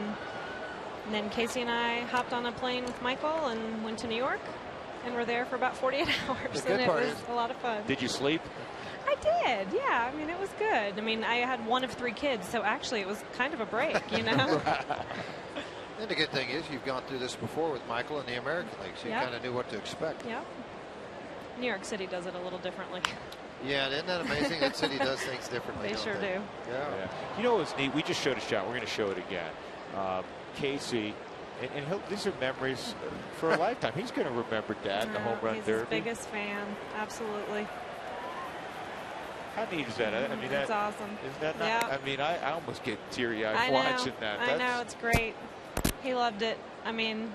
then Casey and I hopped on a plane with Michael and went to New York, and we're there for about 48 hours. And it was a lot of fun. Did you sleep? I did, yeah. I mean, it was good. I mean, I had one of 3 kids, so actually it was kind of a break, you know? And the good thing is you've gone through this before with Michael in the American League, so you kind of knew what to expect. Yep. New York City does it a little differently. Yeah, isn't that amazing? That city does things differently. They sure do. Yeah. You know what's neat? We just showed a shot. We're going to show it again. Casey, and these are memories for a lifetime. He's going to remember Dad in the home run derby. He's his biggest fan. Absolutely. How neat is that? I mean, that's awesome. Isn't that not? Yeah. I mean, I almost get teary-eyed watching that. I know, it's great. He loved it. I mean,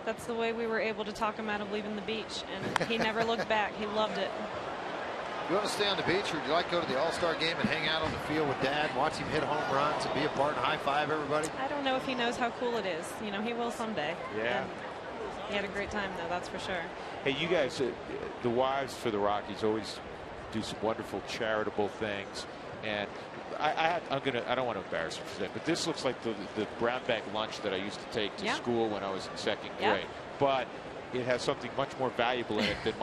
that's the way we were able to talk him out of leaving the beach, and he never looked back. He loved it. You want to stay on the beach, or would you like to go to the All-Star game and hang out on the field with Dad, watch him hit home runs, and be a part and high-five everybody? I don't know if he knows how cool it is. You know, he will someday. Yeah. And he had a great time, though, that's for sure. Hey, you guys, the wives for the Rockies always do some wonderful charitable things, and I don't want to embarrass you for that, but this looks like the brown bag lunch that I used to take to school when I was in 2nd grade, but it has something much more valuable in it than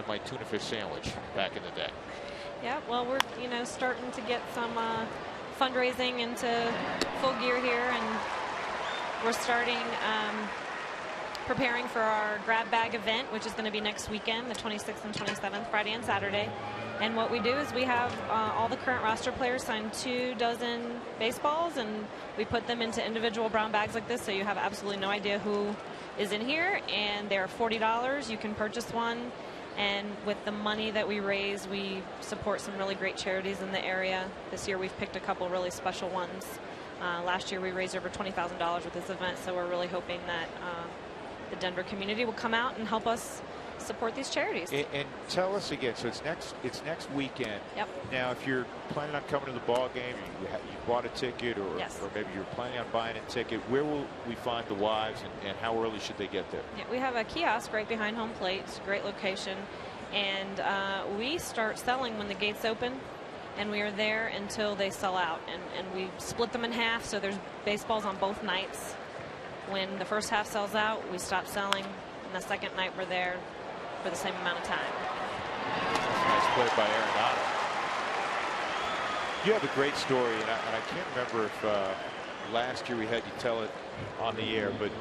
my tuna fish sandwich back in the day. Yeah, well, we're starting to get some fundraising into full gear here, and we're starting preparing for our grab bag event, which is going to be next weekend, the 26th and 27th, Friday and Saturday. And what we do is we have all the current roster players sign 2 dozen baseballs, and we put them into individual brown bags like this, so you have absolutely no idea who is in here. And they're $40. You can purchase one, and with the money that we raise, we support some really great charities in the area. This year we've picked a couple really special ones Last year we raised over $20,000 with this event, so we're really hoping that the Denver community will come out and help us support these charities. And tell us again, so it's next weekend. Yep. Now, if you're planning on coming to the ball game, you bought a ticket, or, yes. or maybe you're planning on buying a ticket, where will we find the wives, and how early should they get there? Yeah, we have a kiosk right behind home plate. It's a great location. And we start selling when the gates open, and we are there until they sell out. And we split them in half, so there's baseballs on both nights. When the first half sells out, we stop selling, and the second night we're there for the same amount of time. Nice play by Arenado. You have a great story, and I can't remember if last year we had you tell it on the air, but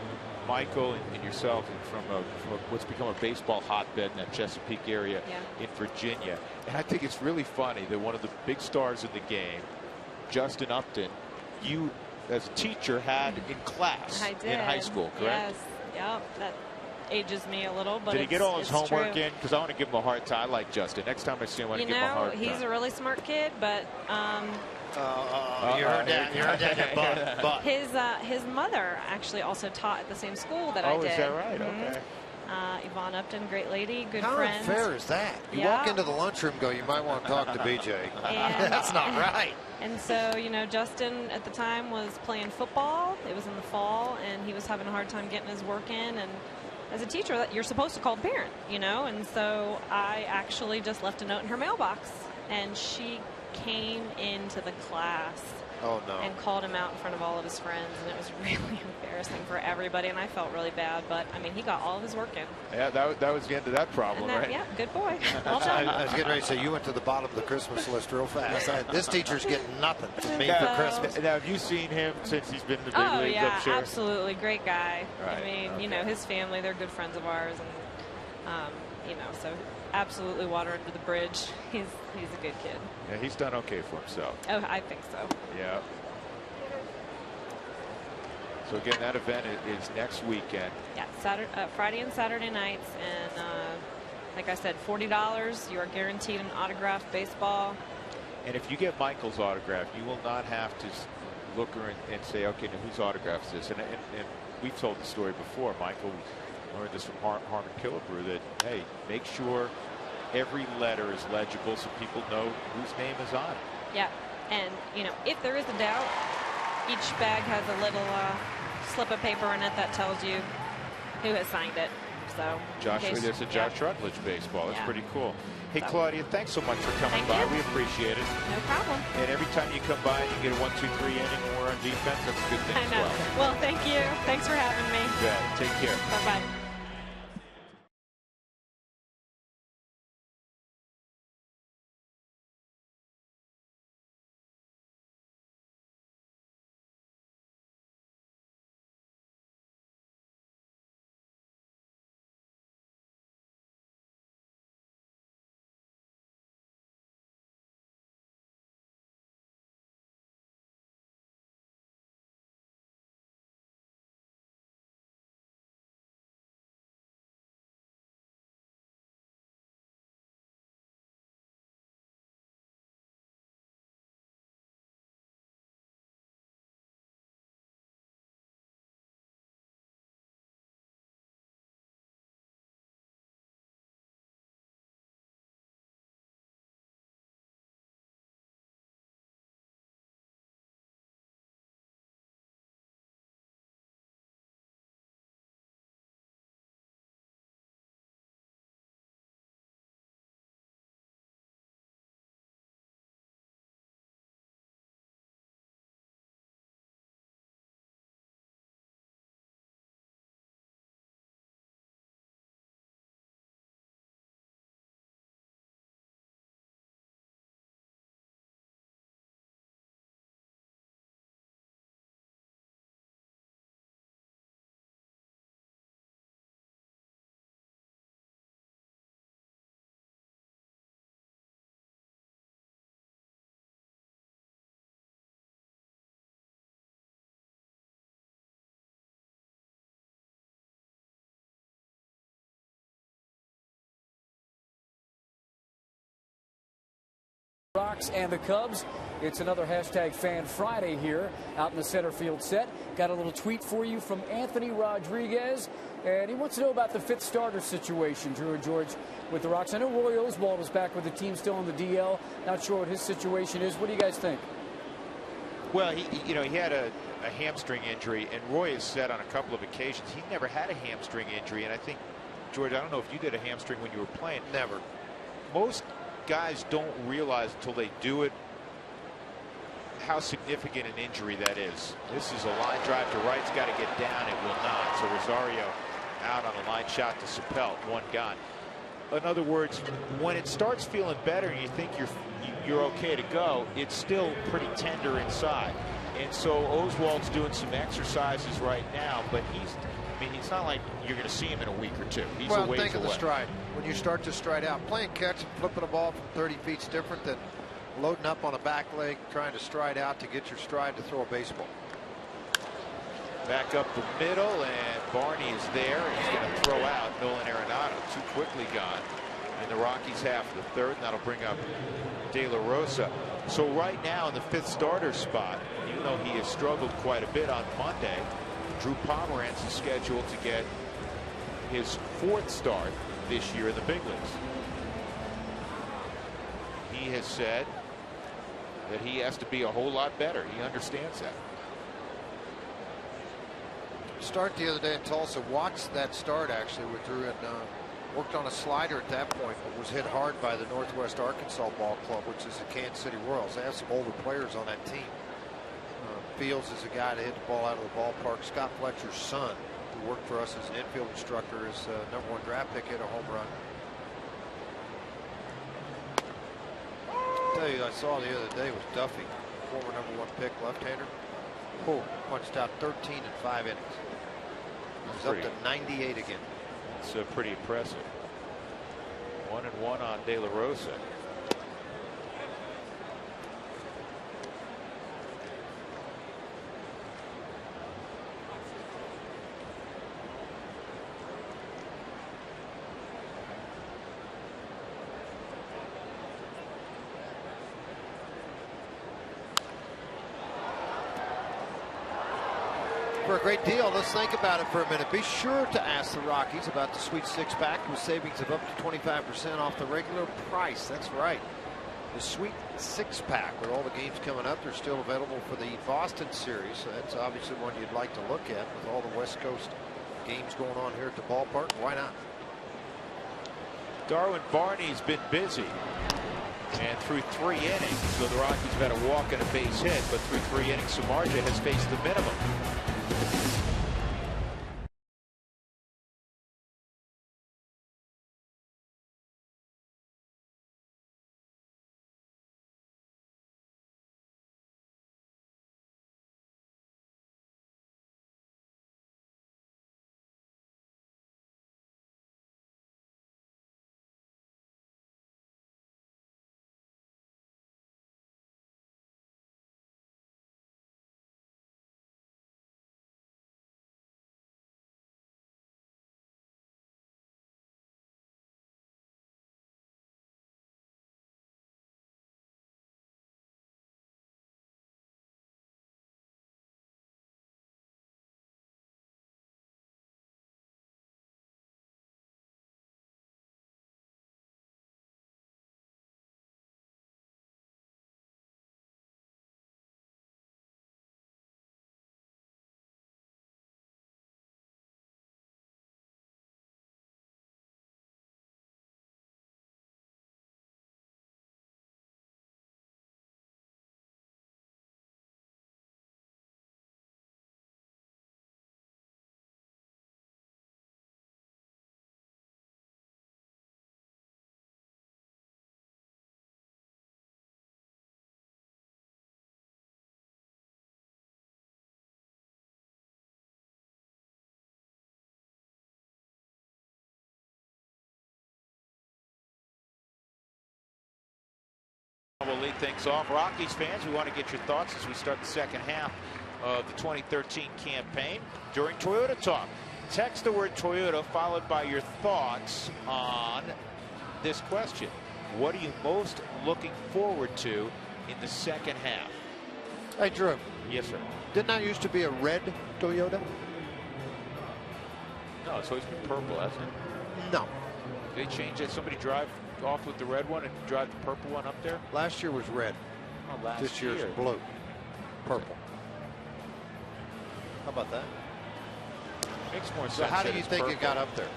Michael and yourself from what's become a baseball hotbed in that Chesapeake area in Virginia. And I think it's really funny that one of the big stars in the game, Justin Upton, you as a teacher had in class in high school, correct? Yes. Yep. That ages me a little, but did he get all his homework true. in? Because I want to give him a hard time. I like Justin. Next time I see him, I want to give him a hard time. He's a really smart kid, but you heard that, but his mother actually also taught at the same school that I did. Oh, is that right? Okay. Yvonne Upton, great lady, good How friend. How unfair is that? You walk into the lunchroom and go, you might want to talk to BJ. That's not right. And so, Justin at the time was playing football. It was in the fall, and he was having a hard time getting his work in. And as a teacher, you're supposed to call the parent, And so I actually just left a note in her mailbox, and she came into the class and called him out in front of all of his friends, and it was really embarrassing for everybody, and I felt really bad, but I mean, he got all of his work in. Yeah, that was the end of that problem, right? Yeah, good boy. Well done. I was getting ready to say, you went to the bottom of the Christmas list real fast. This teacher's getting nothing from me for Christmas. Now, have you seen him since he's been in the big leagues? Yeah, I'm sure? absolutely. Great guy. Right. I mean, his family, they're good friends of ours, and, so absolutely water under the bridge. He's a good kid. Yeah, he's done okay for himself. Oh, I think so. Yeah. So again, that event is next weekend. Yeah, Friday and Saturday nights, and like I said, $40. You are guaranteed an autographed baseball. And if you get Michael's autograph, you will not have to look and say, okay, now whose autograph is this? And we've told the story before. Michael learned this from Harmon Killebrew, that hey, make sure every letter is legible so people know whose name is on it. Yeah, and if there is a doubt, each bag has a little slip of paper in it that tells you who has signed it. So there's a Josh Rutledge baseball. That's pretty cool. Hey, so, Claudia, thanks so much for coming by. We appreciate it. No problem. And every time you come by and you get a 1-2-3 inning and we're on defense, that's a good thing as well. Well, thank you. Thanks for having me. You bet. Take care. Bye-bye. Rocks and the Cubs It's another hashtag Fan Friday here out in the center field set. Got a little tweet for you from Anthony Rodriguez, and he wants to know about the fifth starter situation, Drew and George, with the Rocks. I know Roy Oswalt is back with the team, still on the DL. Not sure what his situation is. What do you guys think? Well, he had a hamstring injury, and Roy has said on a couple of occasions he never had a hamstring injury. And I think, George, I don't know if you did a hamstring when you were playing. Never. Most guys don't realize until they do it how significant an injury that is. This is a line drive to right. It's got to get down. It will not. So Rosario out on a line shot to Sapelt. One gone. In other words, when it starts feeling better and you think you're okay to go, it's still pretty tender inside. And so Oswalt's doing some exercises right now, but it's not like you're going to see him in a week or two. He's a ways think of away. the stride. When you start to stride out, playing catch and flipping a ball from 30 feet is different than loading up on a back leg, trying to stride out to get your stride to throw a baseball. Back up the middle, and Barney is there. He's going to throw out Nolan Arenado. Too quickly gone in the Rockies half of the third, and that'll bring up De La Rosa. So right now in the fifth starter spot, even though he has struggled quite a bit on Monday, Drew Pomeranz is scheduled to get his fourth start this year in the big leagues. He has said that he has to be a whole lot better. He understands that. Start the other day in Tulsa. Watched that start actually with Drew, and worked on a slider at that point, but was hit hard by the Northwest Arkansas Ball Club, which is the Kansas City Royals. They have some older players on that team. Fields is a guy to hit the ball out of the ballpark. Scott Fletcher's son, who worked for us as an infield instructor, is #1 draft pick, hit a home run. I tell you, I saw the other day was Duffy, former #1 pick, left-hander. Punched out 13 in 5 innings. He's up to 98 again. It's pretty impressive. 1-1 on De La Rosa. For a great deal, let's think about it for a minute. Be sure to ask the Rockies about the Sweet Six-Pack with savings of up to 25% off the regular price. That's right. The Sweet Six-Pack with all the games coming up, they're still available for the Boston series. So that's obviously one you'd like to look at with all the West Coast games going on here at the ballpark. Why not? Darwin Barney's been busy. And through 3 innings, so the Rockies have had a walk and a base hit, but through 3 innings, Samardzija has faced the minimum. We'll lead things off. Rockies fans, we want to get your thoughts as we start the second half of the 2013 campaign during Toyota Talk. Text the word Toyota followed by your thoughts on this question. What are you most looking forward to in the second half. Hey, Drew. Yes, sir. Didn't that used to be a red Toyota? No, it's always been purple, hasn't it? No. They changed it. Somebody drive off with the red one and drive the purple one up there? Last year was red. Oh, last this year's year. blue. Purple. How about that? Makes more sense. So how do that you it's think purple. it got up there?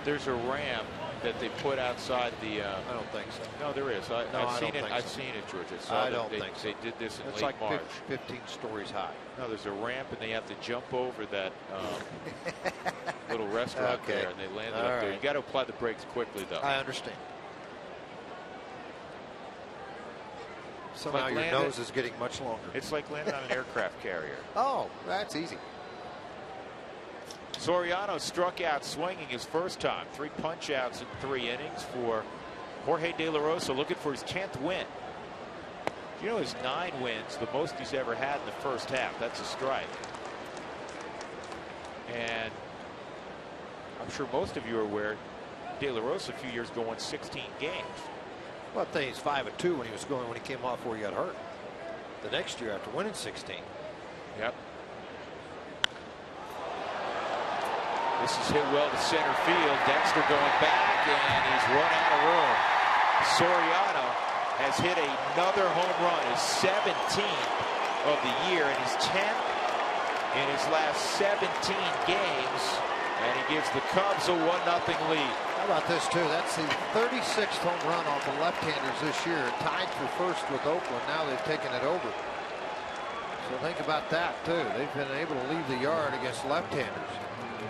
There's a ramp that they put outside the. I don't think so. No, there is. I've seen it. I've seen it, George. I don't think so. They did this in It's late like March. 15 stories high. No, there's a ramp, and they have to jump over that little restaurant Okay. there, and they landed All up there. right. You got to apply the brakes quickly, though. I understand. Somehow Like your landed- nose is getting much longer. It's like landing on an aircraft carrier. Oh, that's easy. Soriano struck out swinging his first time. 3 punch-outs in 3 innings for Jorge De La Rosa, looking for his 10th win. You know, his 9 wins, the most he's ever had in the first half. That's a strike. And I'm sure most of you are aware, De La Rosa a few years ago won 16 games. Well, I think he's 5-2 when he came off where he got hurt. The next year after winning 16. Yep. This is hit well to center field. Dexter going back, and he's run out of room. Soriano has hit another home run, his 17th of the year, and his 10th in his last 17 games. And he gives the Cubs a 1-0 lead. How about this, too? That's the 36th home run off the left-handers this year. Tied for first with Oakland. Now they've taken it over. So think about that, too. They've been able to leave the yard against left-handers.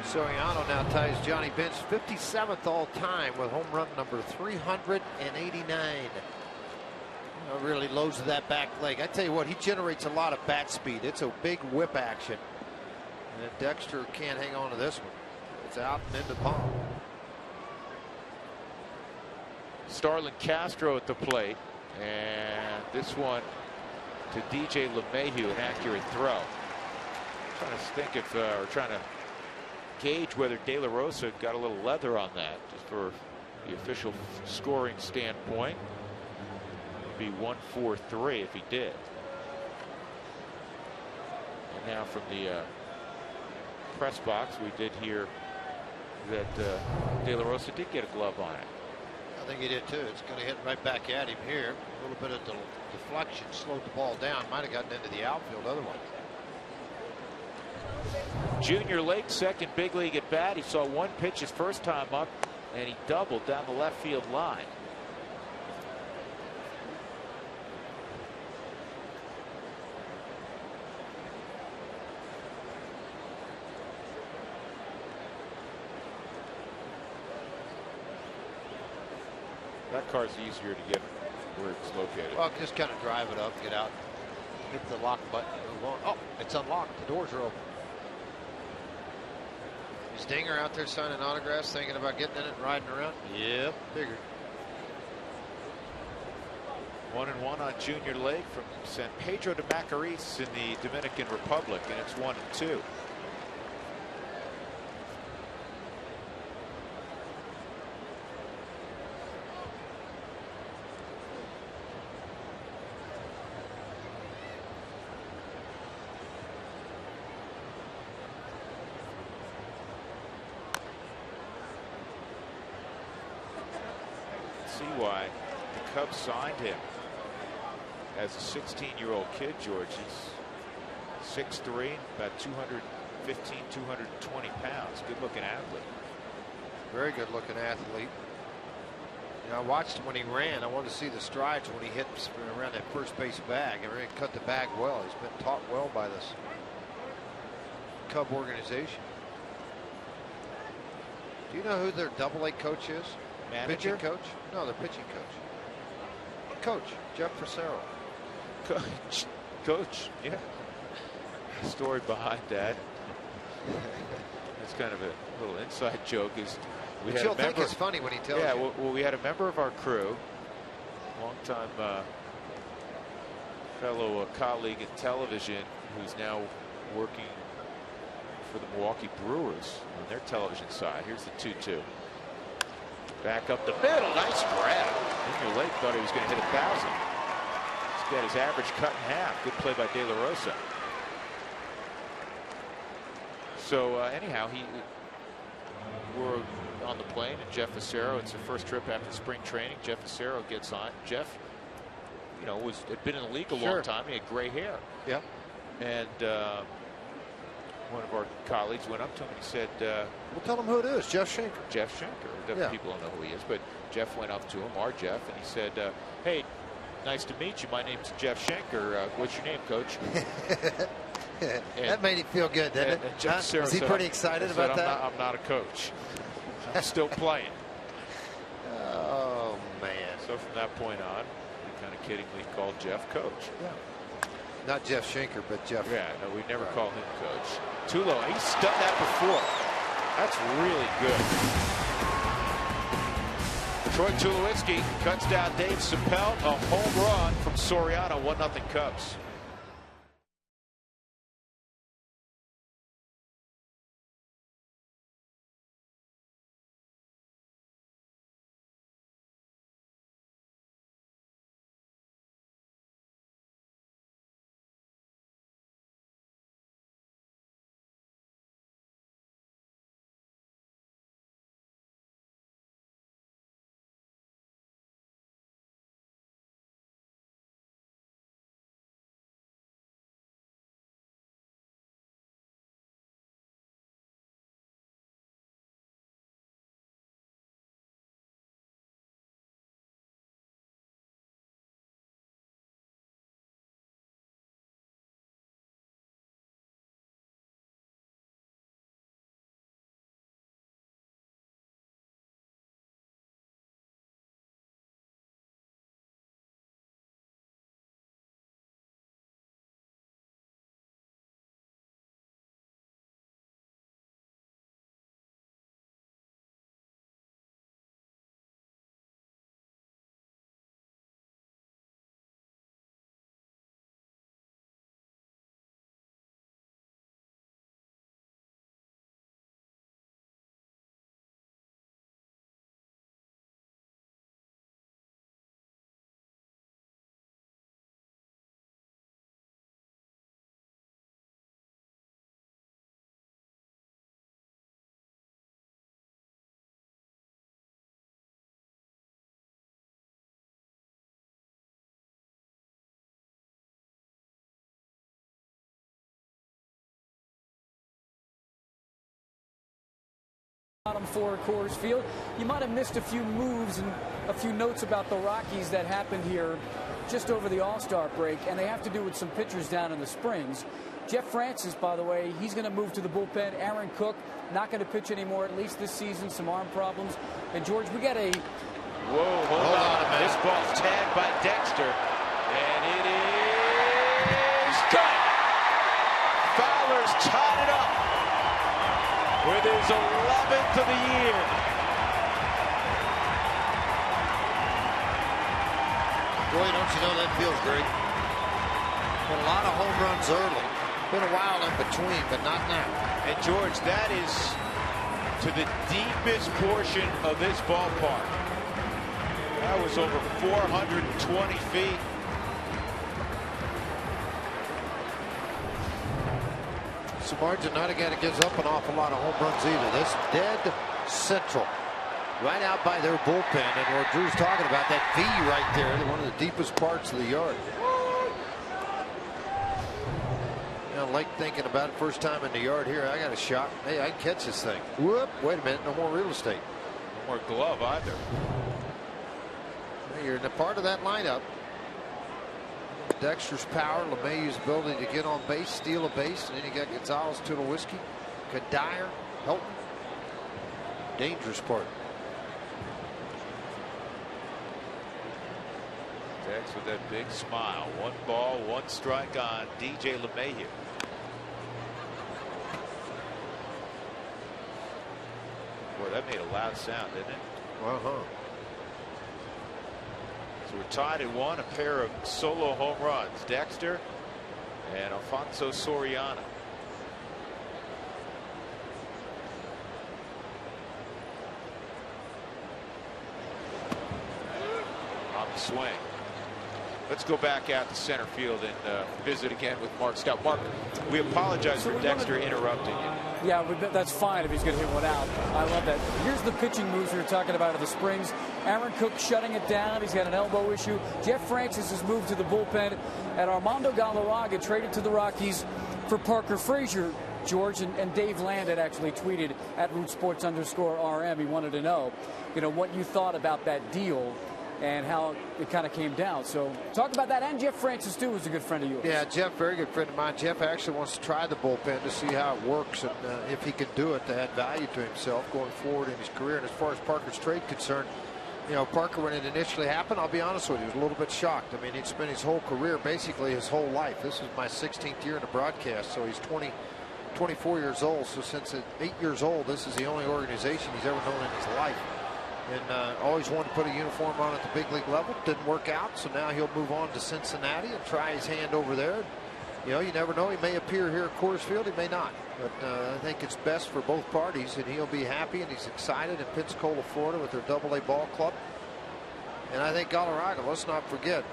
Soriano now ties Johnny Bench 57th all-time with home run number 389. Really loads that back leg. I tell you what, he generates a lot of bat speed. It's a big whip action. And Dexter can't hang on to this one. It's out and into palm. Starlin Castro at the plate, and this one to DJ LeMahieu, an accurate throw. Trying to think if, or trying to gauge whether De La Rosa got a little leather on that, just for the official scoring standpoint. It'd be 1-4-3 if he did. And now from the press box, we did hear that De La Rosa did get a glove on it. I think he did too. It's going to hit right back at him here. A little bit of deflection slowed the ball down. Might have gotten into the outfield otherwise. Junior Lake, second big league at bat. He saw one pitch his first time up, and he doubled down the left field line. That car's easier to get where it's located. Well, just kind of drive it up, get out, hit the lock button, move on. Oh, it's unlocked. The doors are open. Is Dinger out there signing autographs, thinking about getting in it and riding around? Yep, figured. 1-1 on Junior Lake from San Pedro de Macorís in the Dominican Republic, and it's 1-2. See why the Cubs signed him as a 16-year-old kid, George. He's 6'3", about 215, 220 pounds. Good-looking athlete. Very good-looking athlete. You know, I watched him when he ran. I wanted to see the strides when he hit around that first base bag. And really cut the bag well. He's been taught well by this Cub organization. Do you know who their Double-A coach is? Manager? Pitching coach? No, their pitching coach. Coach Jeff Frasero. Coach, yeah. Story behind that. It's kind of a little inside joke. Is we But had you'll a member, think it's funny when he tells yeah, you. well, we had a member of our crew, longtime fellow colleague in television, who's now working for the Milwaukee Brewers on their television side. Here's the 2-2. Back up the middle. Nice grab. Junior Lake thought he was going to hit 1,000. Got his average cut in half. Good play by De La Rosa. So anyhow, we're on the plane, and Jeff Facero, it's their first trip after spring training. Jeff Facero gets on. Jeff, had been in the league a long time. He had gray hair. Yeah. And one of our colleagues went up to him and he said, "We'll tell him who it is. Jeff Schenker." Jeff Schenker. People don't know who he is, but Jeff went up to him, our Jeff, and he said, "Hey, nice to meet you. My name's Jeff Schenker. What's your name, Coach?" That made him feel good, didn't it? Was he pretty excited about that? I'm not a coach. I'm still playing. Oh, man. So from that point on, we kind of kiddingly called Jeff Coach. Yeah. Not Jeff Schenker, but Jeff. Yeah, no, we never call him Coach. Tulo, he's done that before. That's really good. Troy Tulowitzki cuts down Dave Chappelle. A home run from Soriano. 1-0 Cubs. Bottom four at Coors Field. You might have missed a few moves and a few notes about the Rockies that happened here just over the All-Star break, and they have to do with some pitchers down in the Springs. Jeff Francis, by the way, he's going to move to the bullpen. Aaron Cook not going to pitch anymore, at least this season. Some arm problems. And George, we got a hold on a minute. This ball's tagged by Dexter, and it is done. Fowler's tied it up with his 11th of the year. Boy, don't you know that feels great. Got a lot of home runs early. Been a while in between, but not now. And George, that is to the deepest portion of this ballpark. That was over 420 feet. Samardzija not a guy that gives up an awful lot of home runs either. This dead central, right out by their bullpen, and what Drew's talking about, that V right there, one of the deepest parts of the yard. I like thinking about it. First time in the yard here, I got a shot. Hey, I can catch this thing. Whoop! Wait a minute, no more real estate. No more glove either. Hey, you're in a part of that lineup. Dexter's power, LeMahieu's ability to get on base, steal a base, and then you got Gonzalez, Tulowitzki, Kadire, Helton. Dangerous part. Dex with that big smile. 1 ball, 1 strike on DJ LeMahieu. Boy, that made a loud sound, didn't it? So we're tied at 1, a pair of solo home runs. Dexter and Alfonso Soriano. On the swing. Let's go back out to center field and visit again with Mark Stout. Mark, we apologize for Dexter interrupting you. Yeah, that's fine if he's going to hit one out. I love that. Here's the pitching moves we were talking about at the Springs. Aaron Cook shutting it down. He's got an elbow issue. Jeff Francis has moved to the bullpen. And Armando Galarraga traded to the Rockies for Parker Frazier. George and Dave Land had actually tweeted at @RootSports_RM. He wanted to know, what you thought about that deal and how it kind of came down. So talk about that. And Jeff Francis, too, who's a good friend of yours. Yeah, Jeff, very good friend of mine. Jeff actually wants to try the bullpen to see how it works and if he can do it to add value to himself going forward in his career. And as far as Parker's trade concerned, Parker, when it initially happened, I'll be honest with you, was a little bit shocked. I mean, he'd spent his whole career, basically his whole life. This is my 16th year in the broadcast, so he's 24 years old. So since 8 years old, this is the only organization he's ever known in his life. And always wanted to put a uniform on at the big league level. Didn't work out, so now he'll move on to Cincinnati and try his hand over there. You never know. He may appear here at Coors Field. He may not. But I think it's best for both parties, and he'll be happy, and he's excited in Pensacola, Florida with their AA ball club. And I think Galarraga, let's not forget,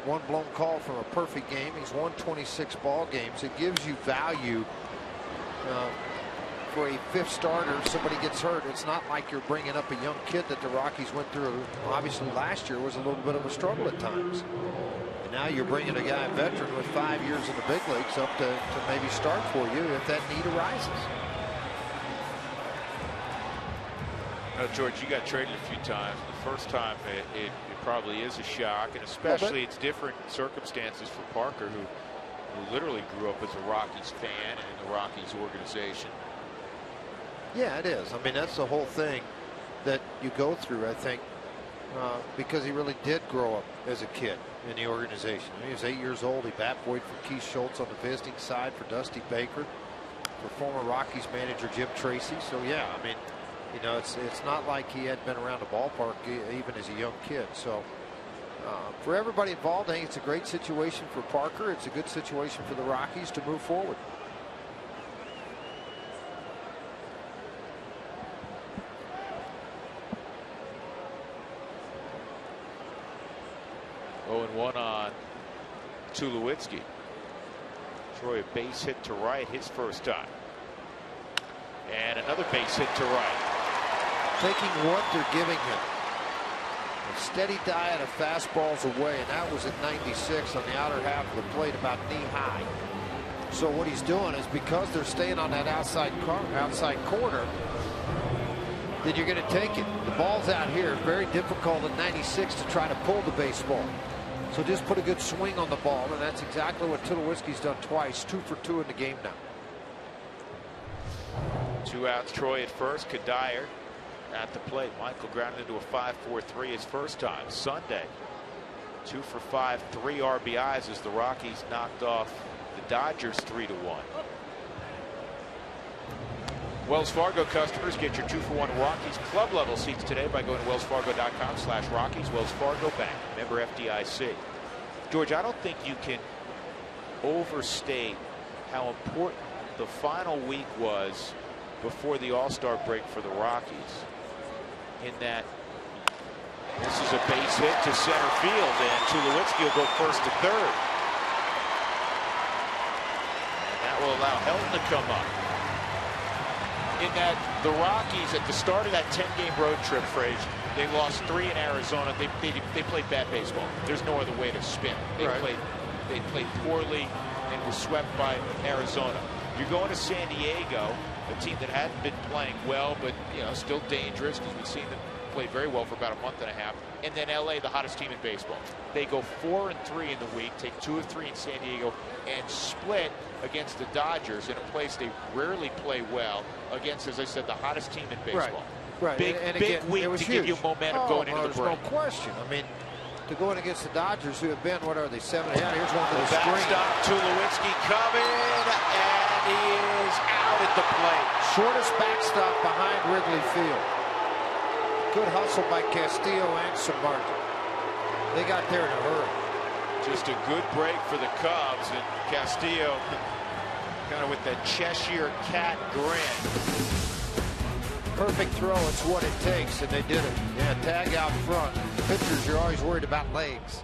one blown call from a perfect game. He's won 26 ball games. It gives you value for a fifth starter. If somebody gets hurt, it's not like you're bringing up a young kid that the Rockies went through. Obviously, last year was a little bit of a struggle at times. And now you're bringing a guy, a veteran with 5 years in the big leagues, up to maybe start for you if that need arises. George, you got traded a few times. The first time it probably is a shock, and especially it's different circumstances for Parker, who literally grew up as a Rockies fan and in the Rockies organization. Yeah, it is. I mean, that's the whole thing that you go through, I think, because he really did grow up as a kid in the organization. He was 8 years old. He bat boyed for Keith Schultz on the visiting side for Dusty Baker, for former Rockies manager Jim Tracy. So, yeah, I mean, it's not like he had been around the ballpark even as a young kid. So, for everybody involved, I think it's a great situation for Parker. It's a good situation for the Rockies to move forward. One on Tulowitzki. Troy, a base hit to right, his first time. And another base hit to right. Taking what they're giving him. A steady diet of fastballs away, and that was at 96 on the outer half of the plate, about knee high. So what he's doing is, because they're staying on that outside corner, then you're going to take it. The ball's out here. Very difficult at 96 to try to pull the baseball. So just put a good swing on the ball, and that's exactly what Tulowitzki's done twice. 2 for 2 in the game now. 2 outs, Troy at first. Kadire at the plate. Michael grounded into a 5-4-3 his first time. Sunday, 2 for 5, 3 RBIs as the Rockies knocked off the Dodgers 3-1. Wells Fargo customers, get your 2-for-1 Rockies club level seats today by going to wellsfargo.com/Rockies. Wells Fargo Bank, member FDIC. George, I don't think you can overstate how important the final week was before the All-Star break for the Rockies, in that this is a base hit to center field, and Tulowitzki will go first to third. And that will allow Helton to come up. In that the Rockies, at the start of that 10-game road trip, Frazier, they lost 3 in Arizona. They played bad baseball. There's no other way to spin. They played poorly and were swept by Arizona. You're going to San Diego, a team that hadn't been playing well, but still dangerous, because we've seen them play very well for about a month and a half. And then LA, the hottest team in baseball. They go 4-3 in the week, take 2 of 3 in San Diego, and split against the Dodgers in a place they rarely play well against, as I said, the hottest team in baseball. Right. Big week to give you momentum going into the break. No question. I mean, to go in against the Dodgers, who have been, what are they, 7-1? Yeah, here's one for the spring. Backstop, Tulowitzki coming, and he is out at the plate. Shortest backstop behind Wrigley Field. Good hustle by Castillo and Samardzija. They got there in a hurry. Just a good break for the Cubs, and Castillo kind of with that Cheshire Cat grin. Perfect throw, it's what it takes, and they did it. Yeah, tag out front. Pitchers, you're always worried about legs.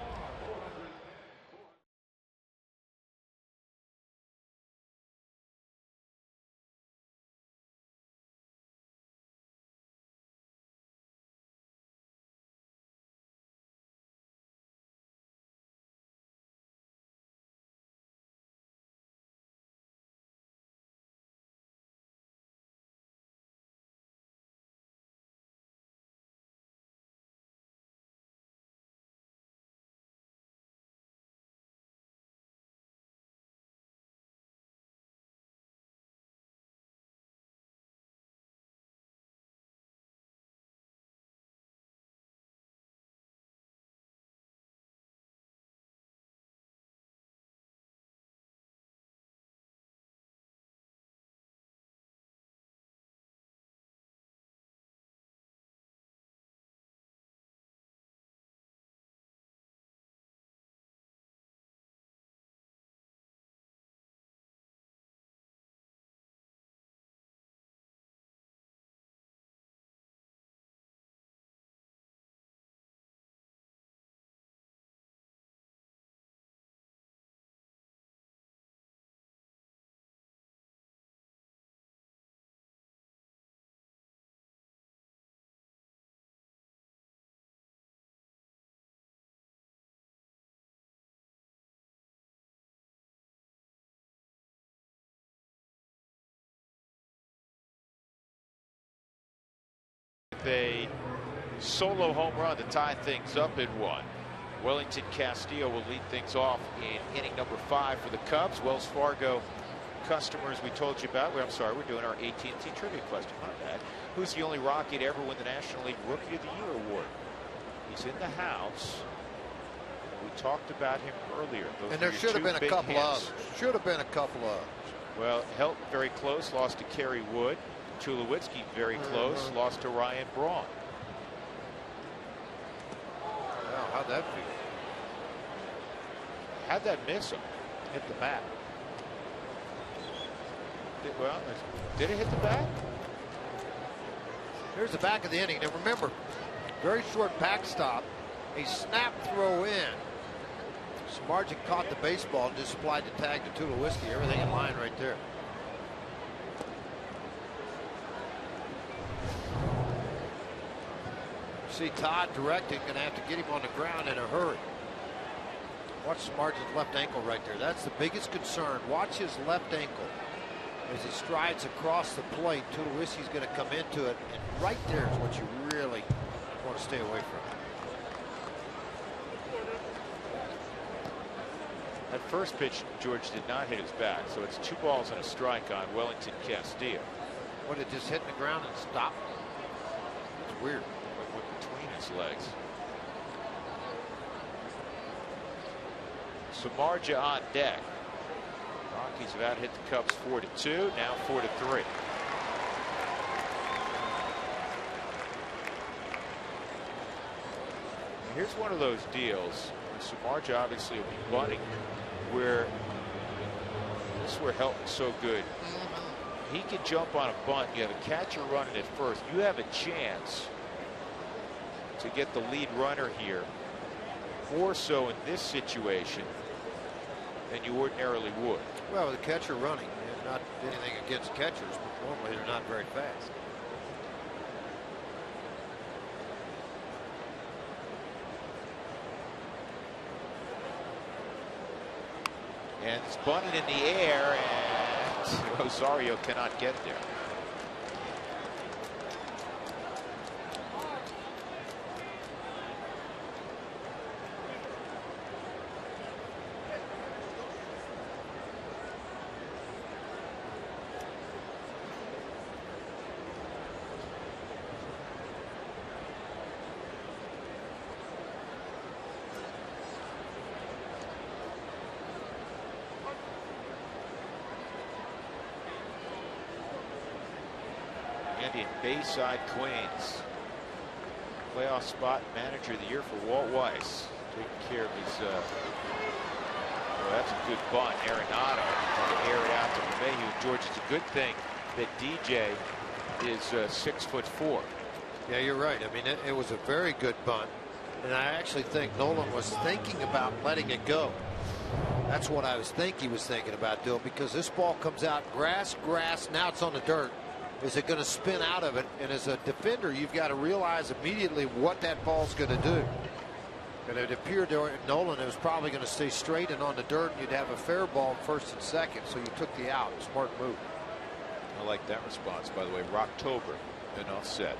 a solo home run to tie things up in one. Wellington Castillo will lead things off in inning number 5 for the Cubs. Wells Fargo customers we told you about. Well, I'm sorry, we're doing our AT&T trivia question. My bad. Who's the only Rocky to ever win the National League Rookie of the Year award? He's in the house. We talked about him earlier. And there should have been a couple others. Should have been a couple others. Well, Helton very close, lost to Kerry Wood. Tulowitzki very close, lost to Ryan Braun. Wow, how'd that feel? How'd that miss him? Hit the bat. Did it hit the bat? Here's the back of the inning. Now remember, very short backstop. A snap throw in. Samardzija caught the baseball and just applied the tag to Tulowitzki. Everything in line right there. See Todd directing, going to have to get him on the ground in a hurry. Watch Samardzija's left ankle right there. That's the biggest concern. Watch his left ankle as he strides across the plate. Tulowitzki's going to come into it, and right there is what you really want to stay away from. That first pitch, George, did not hit his back, so it's 2 balls and a strike on Wellington Castillo. What, it just hit the ground and stopped? It's weird. It went between his legs. Samardzija on deck. Rockies have out hit the Cubs 4-2, now 4-3. Here's one of those deals. Samardzija obviously will be bunting, where this is where Helton's so good. He can jump on a bunt. You have a catcher running at first. You have a chance to get the lead runner here, more so in this situation than you ordinarily would. Well, with the catcher running, not anything against catchers, but normally they're not very fast. And it's bunted in the air, and Rosario cannot get there. In Bayside, Queens. Playoff spot, manager of the year for Walt Weiss. Taking care of his. Well, that's a good bunt. Arenado to air it out to LeMahieu. George, it's a good thing that DJ is 6'4". Yeah, you're right. I mean, it was a very good bunt. And I actually think Nolan was thinking about letting it go. That's what I think he was thinking about doing, because this ball comes out grass, now it's on the dirt. Is it going to spin out of it? And as a defender, you've got to realize immediately what that ball's going to do. And it appeared to Nolan it was probably going to stay straight and on the dirt, and you'd have a fair ball first and second, so you took the out. Smart move. I like that response, by the way. Rocktober and offset.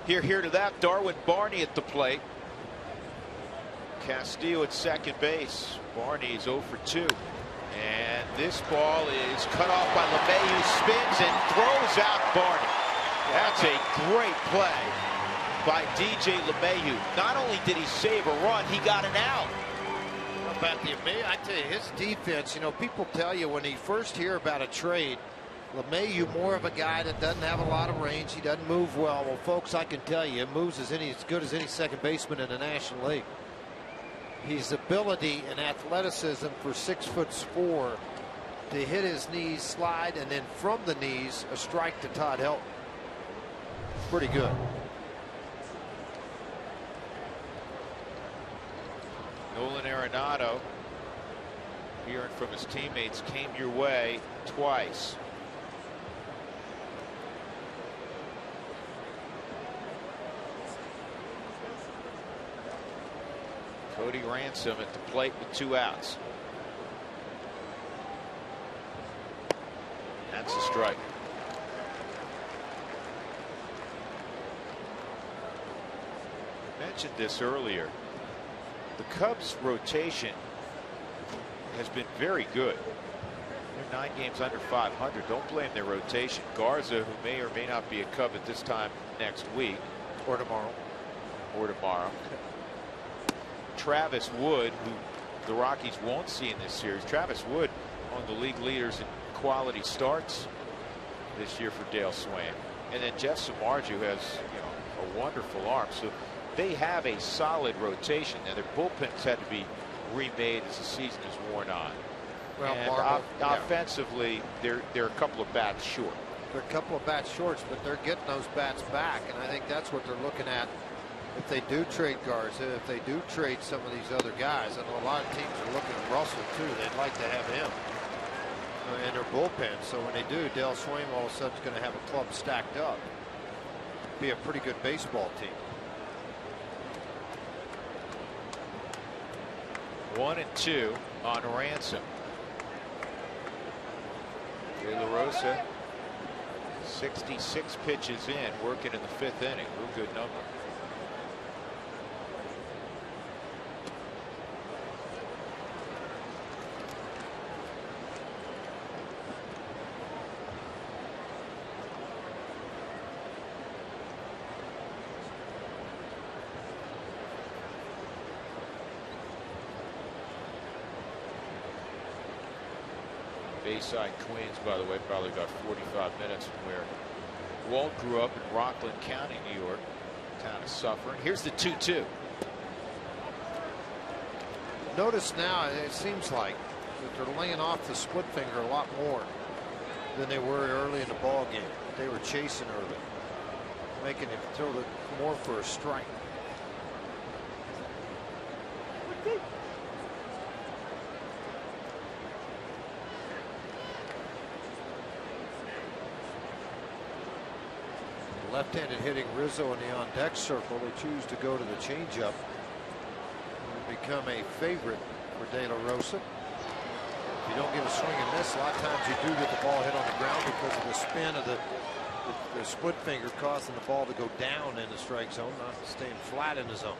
Here to that, Darwin Barney at the plate. Castillo at second base. Barney is 0 for 2. And this ball is cut off by LeMahieu, spins and throws out Barney. That's a great play by DJ LeMahieu. Not only did he save a run, he got an out. How about I tell you, his defense, you know, people tell you when you first hear about a trade, LeMahieu more of a guy that doesn't have a lot of range. He doesn't move well. Well, folks, I can tell you, it moves as good as any second baseman in the National League. His ability and athleticism for 6'4" to hit his knees, slide, and then from the knees a strike to Todd Helton. Pretty good. Nolan Arenado, hearing from his teammates, came your way twice. Cody Ransom at the plate with 2 outs. That's a strike. mentioned this earlier. The Cubs rotation has been very good. They're 9 games under 500. Don't blame their rotation. Garza, who may or may not be a Cub at this time next week. Or tomorrow. Or tomorrow. Travis Wood, who the Rockies won't see in this series. Travis Wood, one of the league leaders in quality starts this year for Dale Swain. And then Jeff Samardzija, who has, you know, a wonderful arm. So they have a solid rotation. Now their bullpens had to be remade as the season is worn on. Well, and offensively, they're a couple of bats short. They're a couple of bats short, but they're getting those bats back, and I think that's what they're looking at. If they do trade Garza, if they do trade some of these other guys, I know a lot of teams are looking at Russell too. They'd like to have him in their bullpen. So when they do, Dale Swain all of a sudden is going to have a club stacked up. Be a pretty good baseball team. 1-2 on Ransom. De La Rosa, 66 pitches in, working in the 5th inning. Real good number. Bayside, Queens, by the way, probably about 45 minutes from where Walt grew up in Rockland County, New York. Town is suffering. Here's the 2-2. Notice now, it seems like that they're laying off the split finger a lot more than they were early in the ball game. They were chasing early, making it throw it more for a strike. Left-handed hitting Rizzo in the on-deck circle. They choose to go to the changeup. It will become a favorite for De La Rosa. If you don't get a swing and miss, a lot of times you do get the ball hit on the ground because of the spin of the split finger causing the ball to go down in the strike zone, not staying flat in the zone.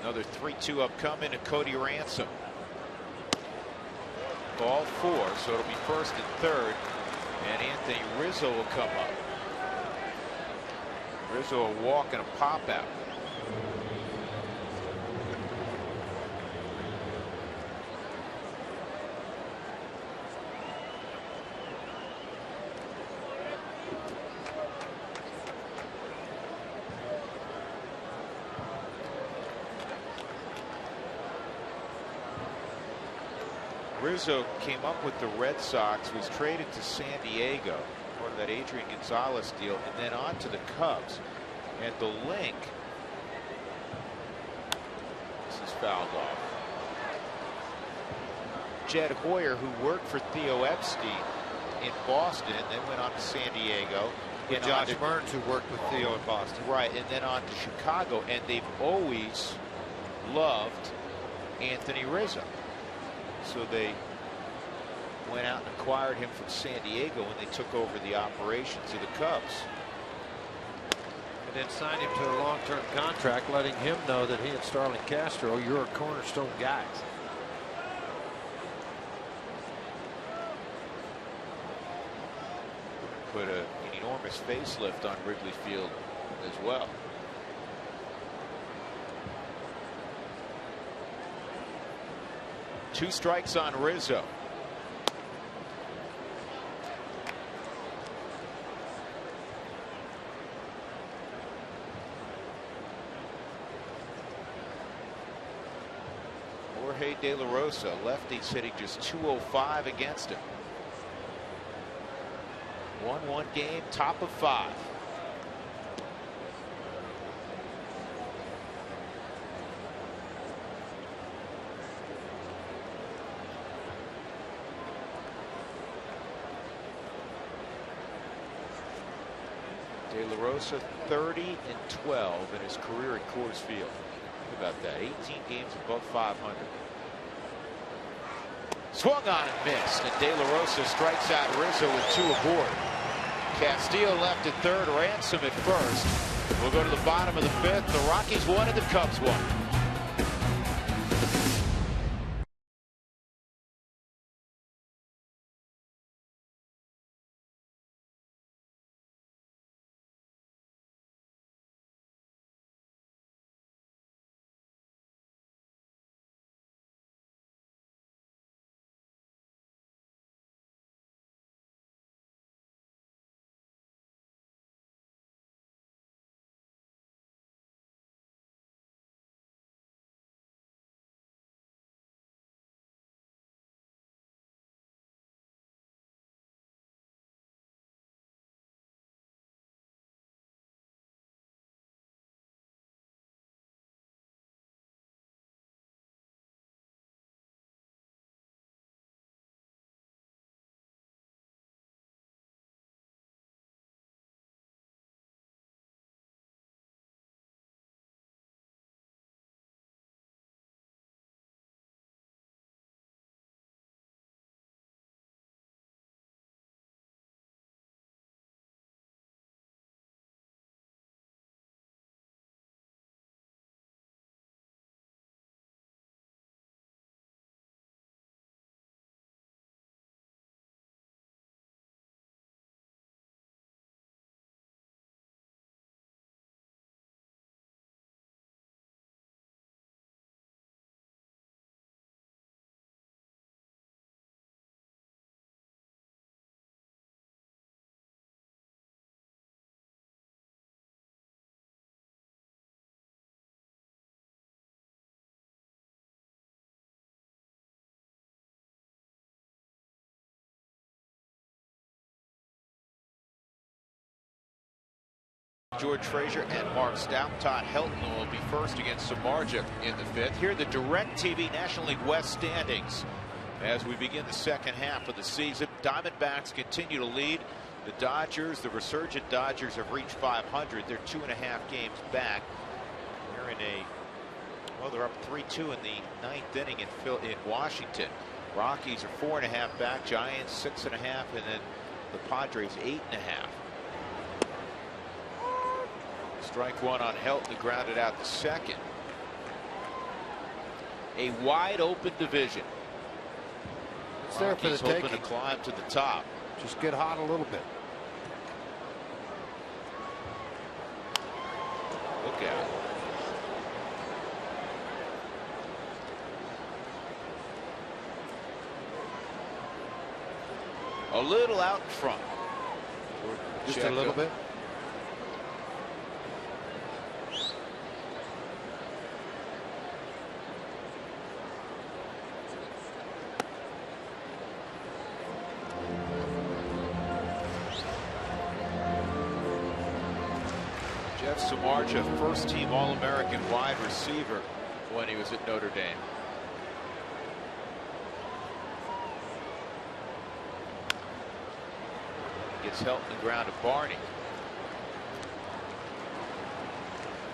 Another 3-2 upcoming to Cody Ransom. Ball 4, so it'll be first and third, and Anthony Rizzo will come up. Rizzo a walk and a pop out. Rizzo came up with the Red Sox, was traded to San Diego, part of that Adrian Gonzalez deal, and then on to the Cubs. And the link, this is fouled off. Jed Hoyer, who worked for Theo Epstein in Boston, then went on to San Diego. And Josh Burns, who worked with Theo in Boston. Right, and then on to Chicago. And they've always loved Anthony Rizzo. So they went out and acquired him from San Diego when they took over the operations of the Cubs. And then signed him to a long-term contract, letting him know that he and Starlin Castro, you're a cornerstone guys. Put an enormous facelift on Wrigley Field as well. Two strikes on Rizzo. Jorge De La Rosa, lefties hitting just .205 against him. 1-1 game, top of 5. De La Rosa 30-12 in his career at Coors Field. Think about that. 18 games above 500. Swung on and missed, and De La Rosa strikes out Rizzo with 2 aboard. Castillo left at third, Ransom at first. We'll go to the bottom of the 5th. The Rockies won and the Cubs won. George Frazier and Mark Stout. Todd Helton will be first against Samardzija in the 5th. Here are the DirecTV National League West standings as we begin the second half of the season. Diamondbacks continue to lead. The Dodgers, the resurgent Dodgers, have reached 500. They're 2.5 games back. They're in they're up 3-2 in the 9th inning in Washington. Rockies are 4.5 back. Giants 6.5, and then the Padres 8.5. Strike one on Helton, to ground it out to second. A wide open division. It's there for the hoping taking. to climb to the top. Just get hot a little bit. Look out. A little out in front. Just a little bit. Samardzija, first-team All-American wide receiver when he was at Notre Dame. Gets Helton to ground to Barney.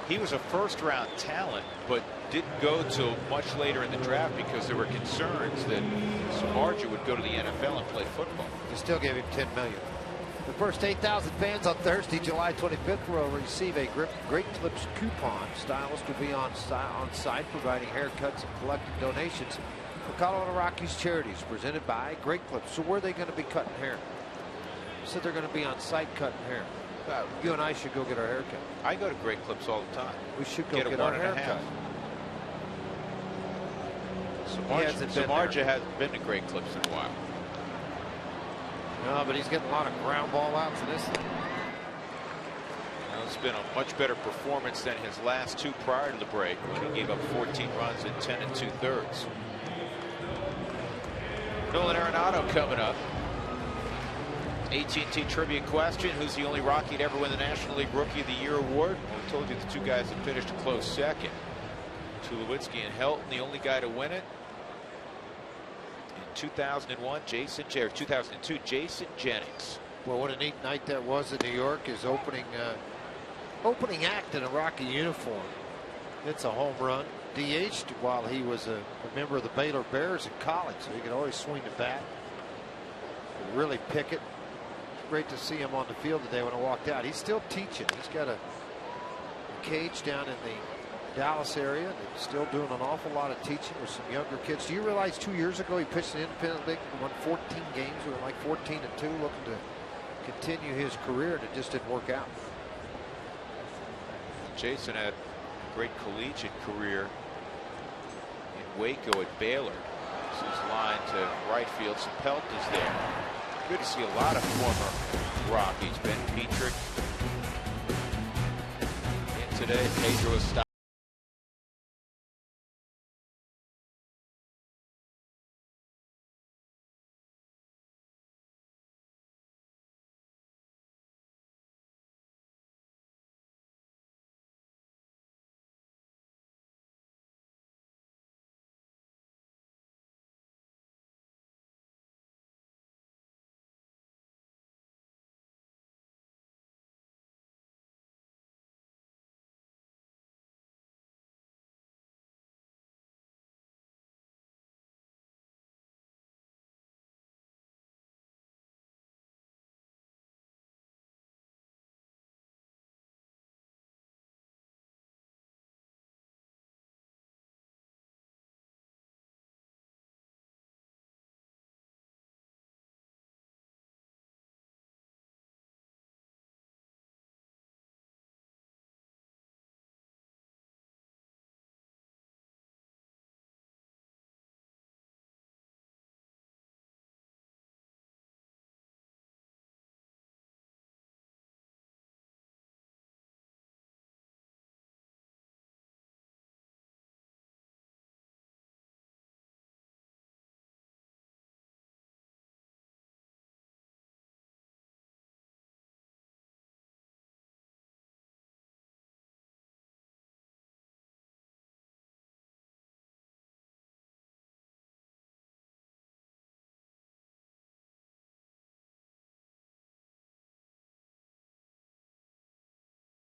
He was a first-round talent, but didn't go till much later in the draft because there were concerns that Samardzija would go to the NFL and play football. They still gave him $10 million. The first 8,000 fans on Thursday, July 25th, will receive a Great Clips coupon. Stylists will be on site providing haircuts and collecting donations for Colorado Rockies charities presented by Great Clips. So where are they going to be cutting hair? Said they're going to be on site cutting hair. You and I should go get our haircut. I go to Great Clips all the time. We should go get our haircut. Samardzija hasn't been to Great Clips in a while. No, but he's getting a lot of ground ball outs in this thing. Well, it's been a much better performance than his last 2 prior to the break, when he gave up 14 runs in 10 2/3. Nolan Arenado coming up. AT&T trivia question: who's the only Rocky to ever win the National League Rookie of the Year award? Well, we told you the 2 guys that finished a close second. Tulowitzki and Helton, the only guy to win it. 2001, 2002, Jason Jennings. Well, what a neat night that was in New York. His opening act in a Rocky uniform. It's a home run. DH'd while he was a member of the Baylor Bears in college, so he could always swing the bat. Could really pick it. Great to see him on the field today when I walked out. He's still teaching. He's got a cage down in the Dallas area. And still doing an awful lot of teaching with some younger kids. Do you realize 2 years ago he pitched an independent league and won 14 games? We were like 14-2, looking to continue his career, and it just didn't work out. Jason had a great collegiate career in Waco at Baylor. This is line to right field. Sapelt is there. Good to see a lot of former Rockies. Ben Petrick in today. Pedro Estrada.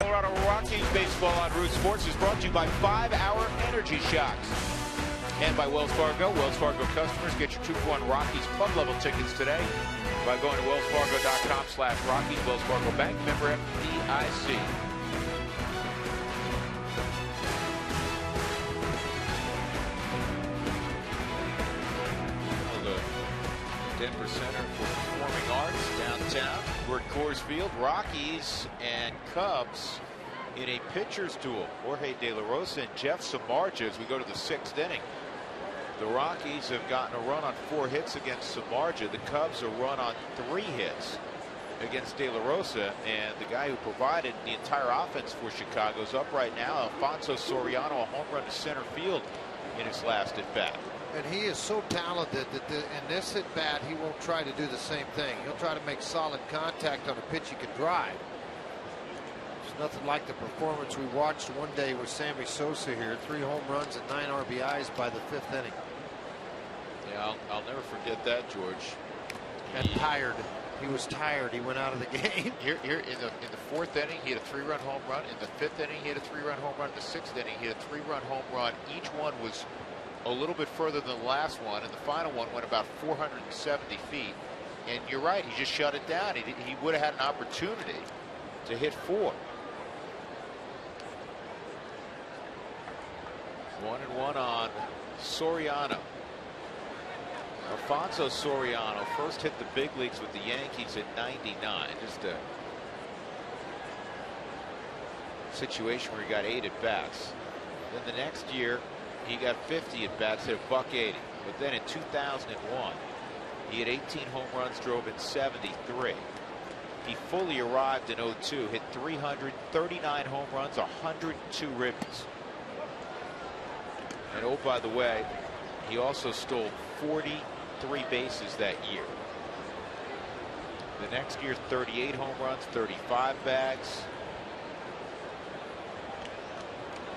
Colorado Rockies baseball on Root Sports is brought to you by 5-Hour Energy Shocks and by Wells Fargo. Wells Fargo customers get your 2-for-1 Rockies club level tickets today by going to wellsfargo.com/Rockies. Wells Fargo Bank, member FDIC. Denver Center for Performing Arts downtown. We're at Coors Field. Rockies and Cubs in a pitcher's duel. Jorge De La Rosa and Jeff Samardzija as we go to the 6th inning. The Rockies have gotten a run on 4 hits against Samardzija. The Cubs a run on 3 hits against De La Rosa, and the guy who provided the entire offense for Chicago is up right now. Alfonso Soriano, a home run to center field in his last at bat. And he is so talented that in this at bat, he won't try to do the same thing. He'll try to make solid contact on a pitch he can drive. It's nothing like the performance we watched one day with Sammy Sosa here. 3 home runs and 9 RBIs by the 5th inning. Yeah, I'll never forget that, George. And tired. He was tired. He went out of the game. Here in the 4th inning, he had a 3-run home run. In the 5th inning, he had a 3-run home run. In the 6th inning, he had a 3-run home run. Each one was a little bit further than the last one, and the final one went about 470 feet. And you're right, he just shut it down. He would have had an opportunity to hit 4. 1-1 on Soriano. Alfonso Soriano first hit the big leagues with the Yankees at 99. Just a situation where he got 8 at bats. Then the next year, he got 50 at bats, hit a .180. But then in 2001, he had 18 home runs, drove in 73. He fully arrived in 02, hit 339 home runs, 102 ribbies. And oh, by the way, he also stole 43 bases that year. The next year, 38 home runs, 35 bags.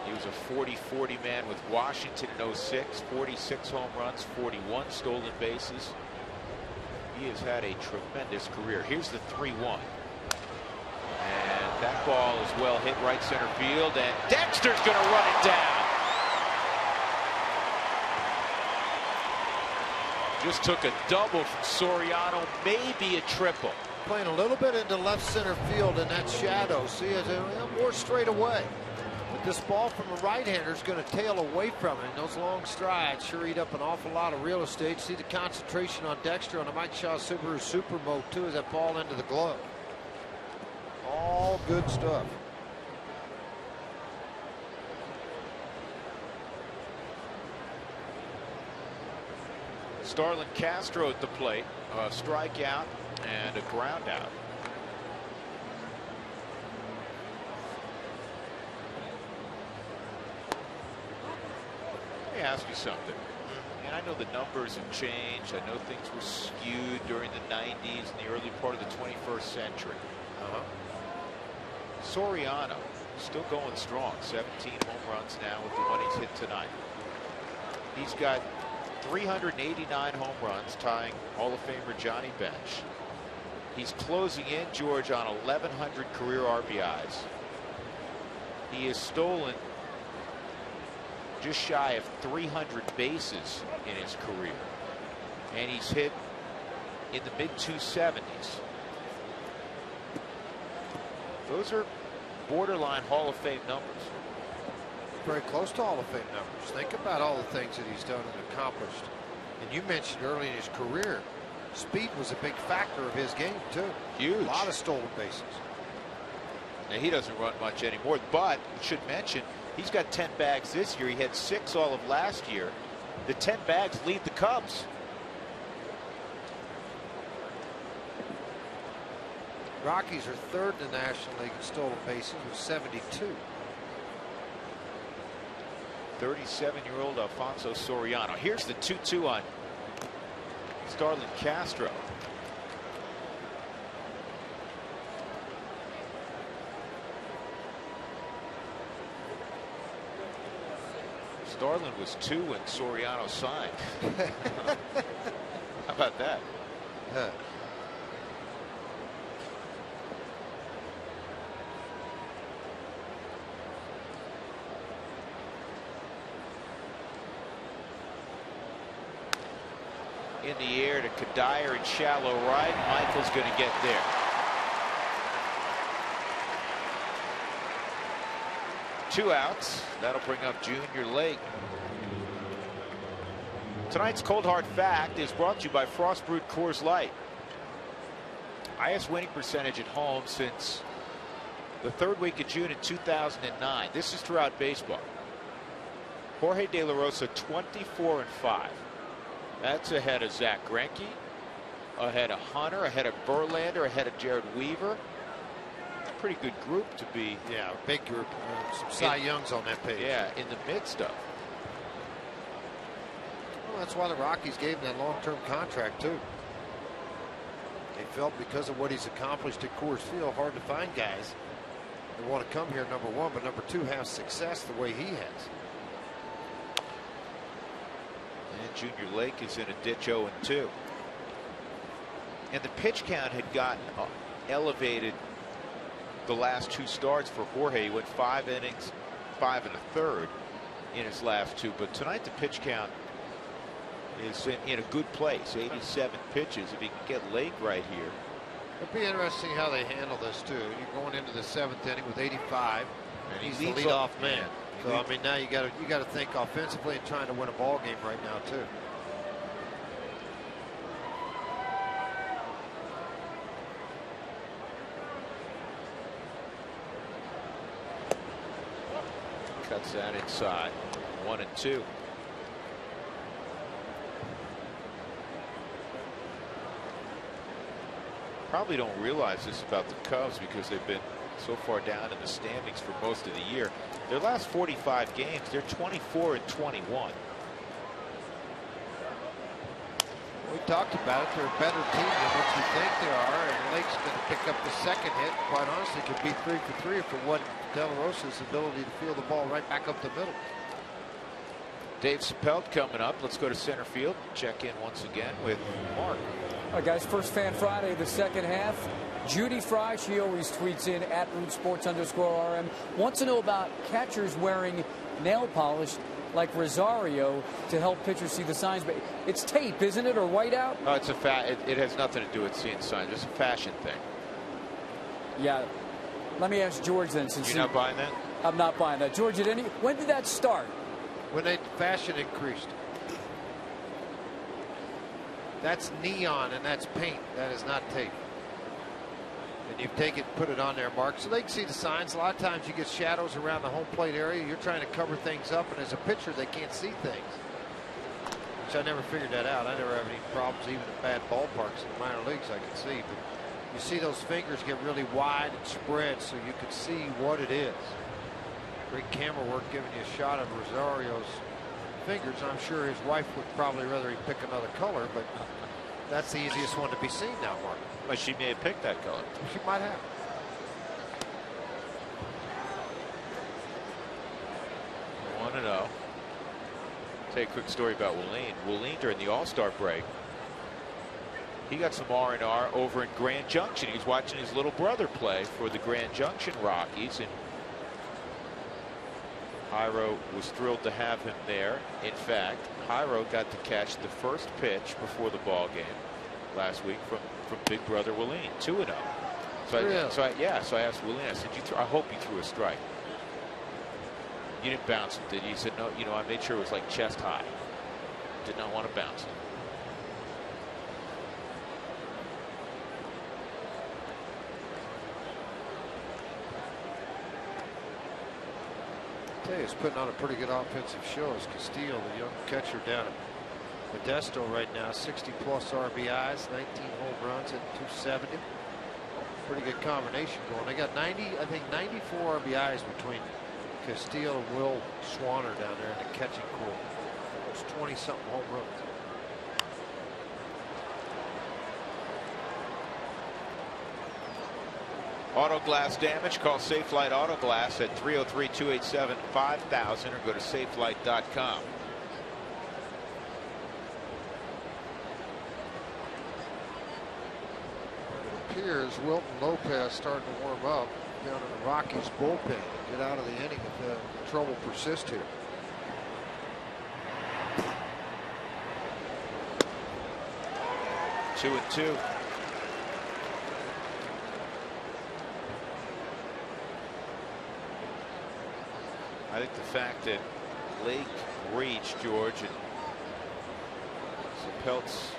He was a 40-40 man with Washington in 06, 46 home runs, 41 stolen bases. He has had a tremendous career. Here's the 3-1. And that ball is well hit right center field, and Dexter's going to run it down. Just took a double from Soriano, maybe a triple. Playing a little bit into left center field in that shadow. See, it's more straight away. But this ball from the right-hander is going to tail away from it. And those long strides sure eat up an awful lot of real estate. See the concentration on Dexter on the Mike Shaw Subaru Super Mode, too, as that ball into the glove. All good stuff. Starlin Castro at the plate. A strikeout and a ground out. Let me ask you something. And I know the numbers have changed. I know things were skewed during the 90s and the early part of the 21st century. Soriano still going strong. 17 home runs now with the one he's hit tonight. He's got 389 home runs, tying Hall of Famer Johnny Bench. He's closing in, George, on 1,100 career RBIs. He has stolen just shy of 300 bases in his career. And he's hit in the mid-270s. Those are borderline Hall of Fame numbers. Very close to Hall of Fame numbers. Think about all the things that he's done and accomplished. And you mentioned early in his career, speed was a big factor of his game, too. Huge. A lot of stolen bases. Now, he doesn't run much anymore, but should mention, he's got 10 bags this year. He had 6 all of last year. The 10 bags lead the Cubs. Rockies are third in the National League in stolen bases with 72. 37-year-old Alfonso Soriano. Here's the 2-2 on Starlin Castro. Starlin was 2 when Soriano signed. How about that? Huh. In the air to Kadire in shallow right. Michael's going to get there. Two outs. That'll bring up Junior Lake. Tonight's Cold Hard Fact is brought to you by Frost Brewed Coors Light. Highest winning percentage at home since the third week of June in 2009. This is throughout baseball. Jorge De La Rosa 24-5. That's ahead of Zach Greinke, ahead of Hunter, ahead of Verlander, ahead of Jared Weaver. Pretty good group to be. Yeah, a big group. Some Cy Youngs on that page. Yeah, in the midst of. Well, that's why the Rockies gave him that long-term contract, too. They felt because of what he's accomplished at Coors Field, hard to find guys that want to come here, number one, but number two, have success the way he has. And Junior Lake is in a ditch 0-2. And the pitch count had gotten elevated the last 2 starts for Jorge. He went 5 innings, 5 1/3 in his last 2. But tonight the pitch count is in a good place. 87 pitches. If he can get Lake right here. It'll be interesting how they handle this, too. You're going into the 7th inning with 85, and he's the leadoff man. So I mean, now you got to think offensively and trying to win a ball game right now too. Cuts that inside. 1-2. Probably don't realize this about the Cubs because they've been so far down in the standings for most of the year. Their last 45 games, they're 24-21. We talked about it. They're a better team than what you think they are, and Lake's going to pick up the second hit. Quite honestly, could be 3 for 3 if it wasn't De La Rosa's ability to feel the ball right back up the middle. Dave Chappelle coming up. Let's go to center field. Check in once again with Mark. All right, guys, first Fan Friday, the second half. Judy Fry, she always tweets in at @rootsports_RM. Wants to know about catchers wearing nail polish like Rosario to help pitchers see the signs. But it's tape, isn't it, or whiteout? Oh, it's it has nothing to do with seeing signs. It's a fashion thing. Yeah. Let me ask George then. Since you're not buying that? I'm not buying that. George, when did that start? When fashion increased. That's neon and that's paint. That is not tape. And you take it, put it on there, Mark, so they can see the signs. A lot of times you get shadows around the home plate area. You're trying to cover things up, and as a pitcher, they can't see things. Which I never figured that out. I never have any problems, even in bad ballparks in the minor leagues. I can see, but you see those fingers get really wide and spread, so you can see what it is. Great camera work giving you a shot of Rosario's fingers. I'm sure his wife would probably rather he pick another color, but that's the easiest one to be seen now, Mark. Well, she may have picked that color. She might have. Want to know? Tell you a quick story about Willeen. Willeen during the All-Star break, he got some R&R over in Grand Junction. He was watching his little brother play for the Grand Junction Rockies, and Jairo was thrilled to have him there. In fact, Jairo got to catch the first pitch before the ball game last week from big brother Willeen, 2-0. So I asked Willeen, I said, I hope you threw a strike. You didn't bounce it, did you? He said, no, I made sure it was like chest high. Did not want to bounce it. He's putting on a pretty good offensive show as Castillo, the young catcher down at Modesto right now. 60+ RBIs, 19 home runs at 270. Pretty good combination going. They got 94 RBIs between Castillo and Will Swanner down there in the catching corps. Almost 20-something home runs. Auto glass damage, call Safelite Auto Glass at 303-287-5000 or go to safelite.com. It appears Wilton Lopez starting to warm up down in the Rockies bullpen. Get out of the inning if the trouble persists here. Two and two. I think the fact that Lake reached George and Pelt's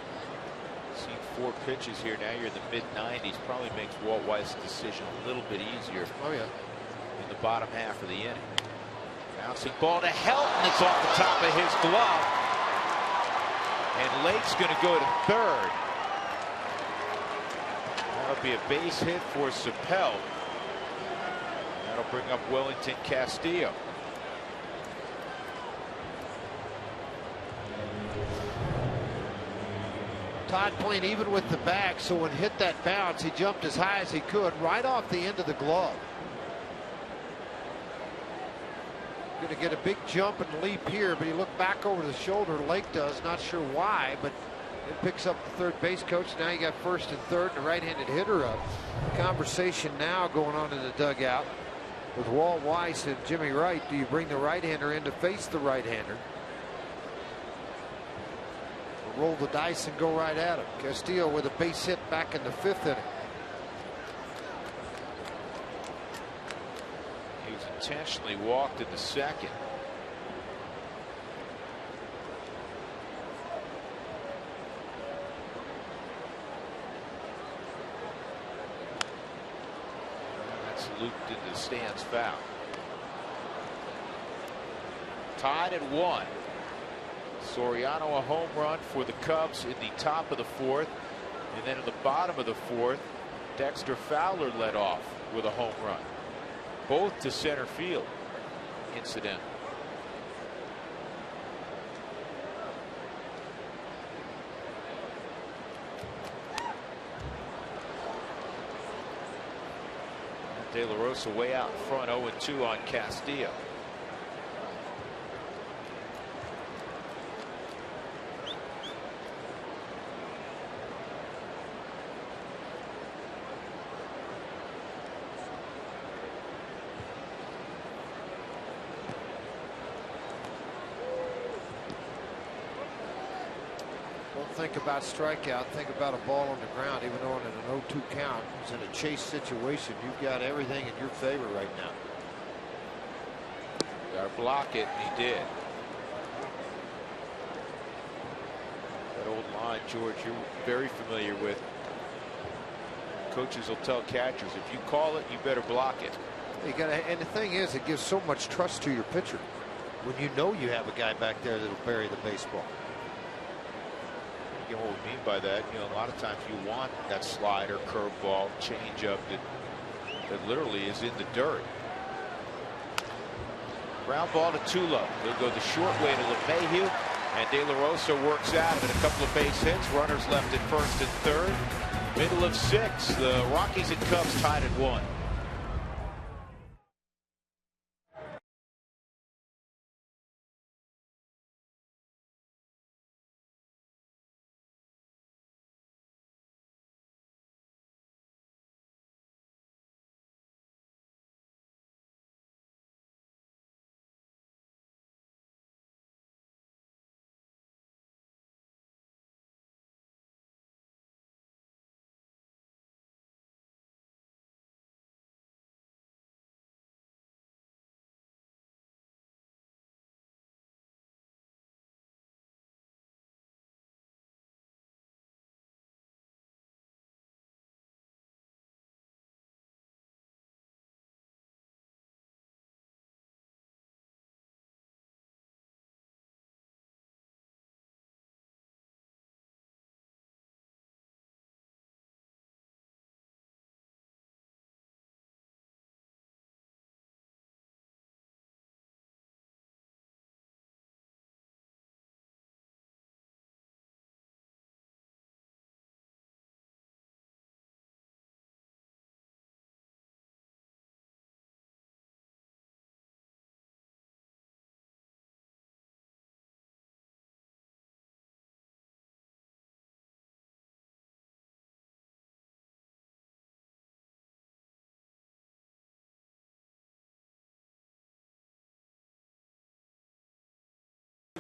seen 4 pitches here. Now you're in the mid-90s. Probably makes Walt Weiss's decision a little bit easier. Oh yeah. In the bottom half of the inning. Bouncing ball to Helton. It's off the top of his glove. And Lake's going to go to third. That'll be a base hit for Sapelt. That'll bring up Wellington Castillo. Todd playing even with the back, so when hit that bounce, he jumped as high as he could, right off the end of the glove. Going to get a big jump and leap here, but he looked back over the shoulder. Lake does, not sure why, but it picks up the third base coach. Now you got first and third, and the right-handed hitter up. Conversation now going on in the dugout with Walt Weiss and Jimmy Wright. Do you bring the right-hander in to face the right-hander? Roll the dice and go right at him. Castillo with a base hit back in the 5th inning. He was intentionally walked in the 2nd. That's looped into the stands foul. Tied at 1. Soriano a home run for the Cubs in the top of the 4th, and then in the bottom of the 4th, Dexter Fowler led off with a home run, both to center field, incident. De La Rosa way out in front, 0-2 on Castillo. think about strikeout, think about a ball on the ground, even though in an 0-2 count, it's in a chase situation. You've got everything in your favor right now. Got to block it, and he did. That old line, George, you're very familiar with. Coaches will tell catchers, if you call it, you better block it. You got to, and the thing is, it gives so much trust to your pitcher when you know you have a guy back there that'll bury the baseball. You know what we mean by that? You know, a lot of times you want that slider, curveball, changeup that literally is in the dirt. Ground ball to Tulo. He'll go the short way to LeMahieu, and De La Rosa works out of it. A couple of base hits. Runners left at first and third. Middle of 6. The Rockies and Cubs tied at 1.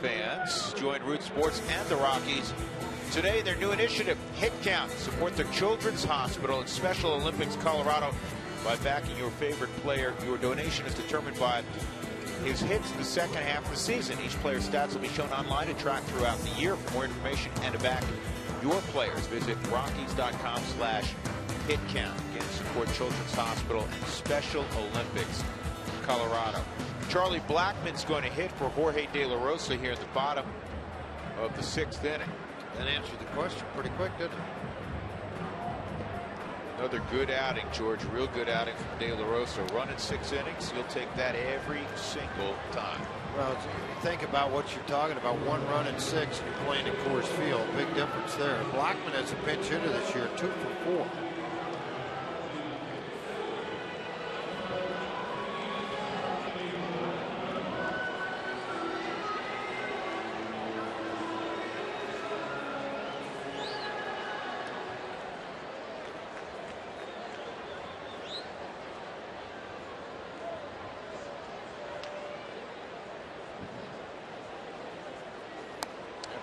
Fans join Root Sports and the Rockies today. Their new initiative, Hit Count, support the Children's Hospital at Special Olympics Colorado by backing your favorite player. Your donation is determined by his hits in the second half of the season. Each player's stats will be shown online and tracked throughout the year. For more information and to back your players, visit Rockies.com/HitCount. Again, support Children's Hospital and Special Olympics Colorado. Charlie Blackmon's going to hit for Jorge De La Rosa here in the bottom of the 6th inning. That answered the question pretty quick, didn't it? Another good outing, George. Real good outing from De La Rosa. Running 6 innings. He'll take that every single time. Well, you think about what you're talking about. 1 run in 6, and you're playing at Coors Field. Big difference there. Blackmon as a pinch hitter this year, 2 for 4.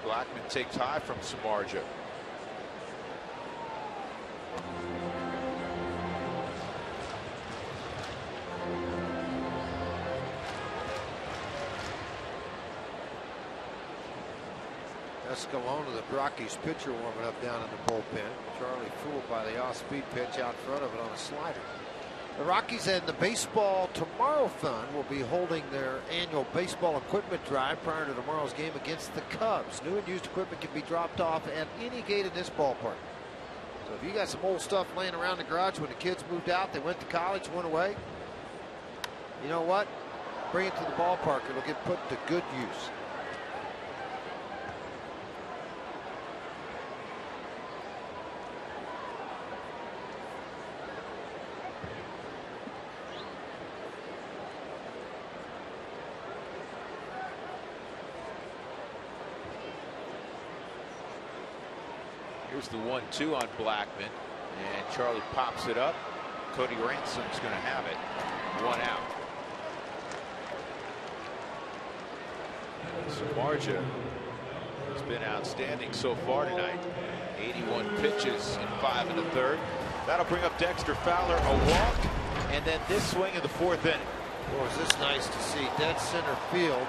Blackmon takes high from Samardzija. Escalona, the Rockies pitcher, warming up down in the bullpen. Charlie fooled by the off-speed pitch out front of it on a slider. The Rockies and the Baseball Tomorrow Fund will be holding their annual baseball equipment drive prior to tomorrow's game against the Cubs. New and used equipment can be dropped off at any gate in this ballpark. So if you got some old stuff laying around the garage when the kids moved out, they went to college, went away, you know what? Bring it to the ballpark. It'll get put to good use. Here's the 1-2 on Blackmon, and Charlie pops it up. Cody Ransom's going to have it. 1 out. Samardzija He's been outstanding so far tonight. 81 pitches in 5 1/3. That'll bring up Dexter Fowler, a walk, and then this swing in the 4th inning. Boy, is this nice to see. Dead center field,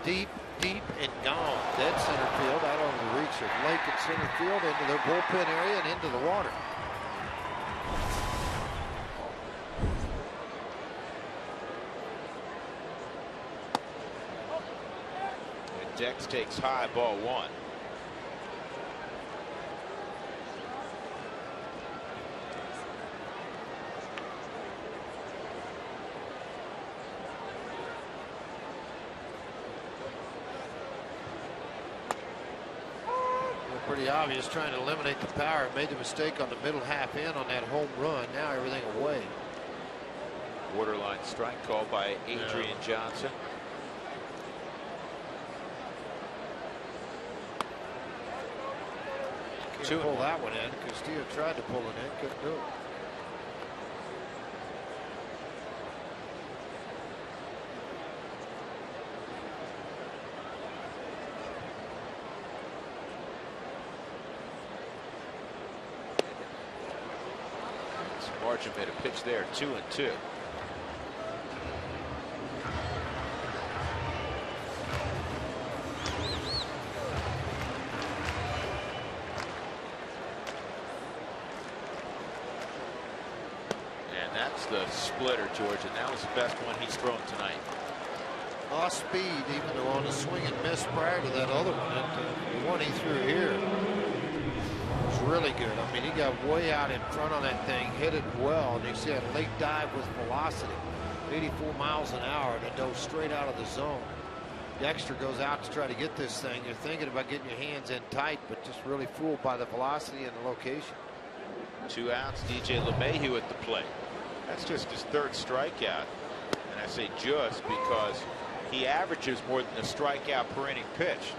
deep, and gone. Dead center field out on the reach of Lake and center field into their bullpen area and into the water. And Dex takes high, ball 1. Pretty obvious, trying to eliminate the power. Made the mistake on the middle half in on that home run. Now everything away. Borderline strike called by Adrian Johnson. Can't pull that one in. Castillo tried to pull it in, couldn't do it. Marchand made a pitch there, 2-2. And that's the splitter, George, and that was the best one he's thrown tonight. Lost speed, even though on a swing and miss prior to that other one. The one he threw here was really good. I mean, he got way out in front on that thing, hit it well, and you see a late dive with velocity, 84 miles an hour, and it dove straight out of the zone. Dexter goes out to try to get this thing. You're thinking about getting your hands in tight, but just really fooled by the velocity and the location. 2 outs, DJ LeMahieu at the plate. That's just his 3rd strikeout. And I say just because he averages more than a strikeout per inning pitch.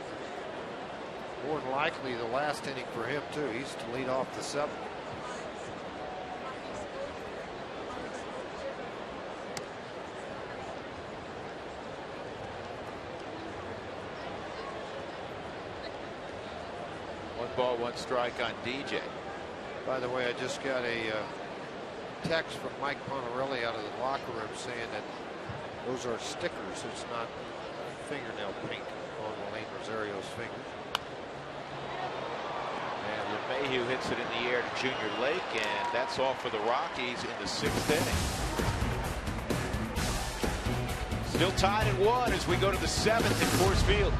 More than likely the last inning for him, too. He used to lead off the 7th. One ball, 1 strike on DJ. By the way, I just got a text from Mike Ponarelli out of the locker room saying that those are stickers. It's not fingernail paint on Wayne Rosario's fingers. And LeMahieu hits it in the air to Junior Lake, and that's all for the Rockies in the 6th inning. Still tied at 1 as we go to the 7th at Coors Field.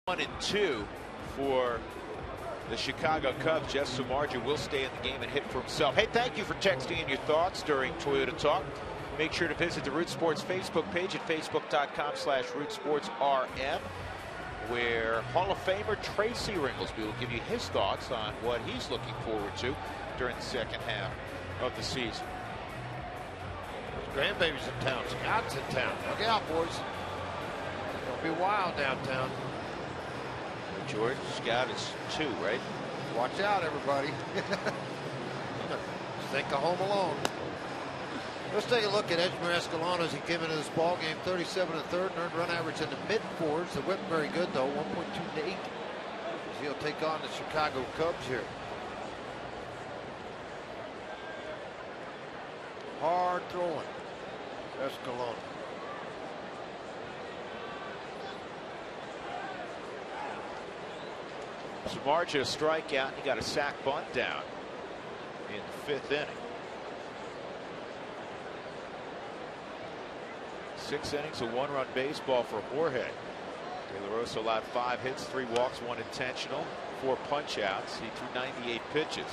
One and 2 for the Chicago Cubs. Jeff Samardzija will stay in the game and hit for himself. Hey, thank you for texting in your thoughts during Toyota Talk. Make sure to visit the Root Sports Facebook page at facebook.com/RootSportsRM. where Hall of Famer Tracy Ringolsby will give you his thoughts on what he's looking forward to during the second half of the season. Grandbaby's in town. Scott's in town. Look out, boys. Don't be wild downtown. George, Scott is 2, right? Watch out, everybody. Think of Home Alone. Let's take a look at Edgemere Escalon as he came into this ball game. 37 1/3, earned run average in the mid-4s. The whip very good though, 1.28. He'll take on the Chicago Cubs here. Hard throwing, Escalon. Samardzija strikeout, and he got a sac bunt down in the 5th inning. 6 innings of 1-run baseball for Jorge. De La Rosa allowed 5 hits, 3 walks, 1 intentional, 4 punch outs. He threw 98 pitches.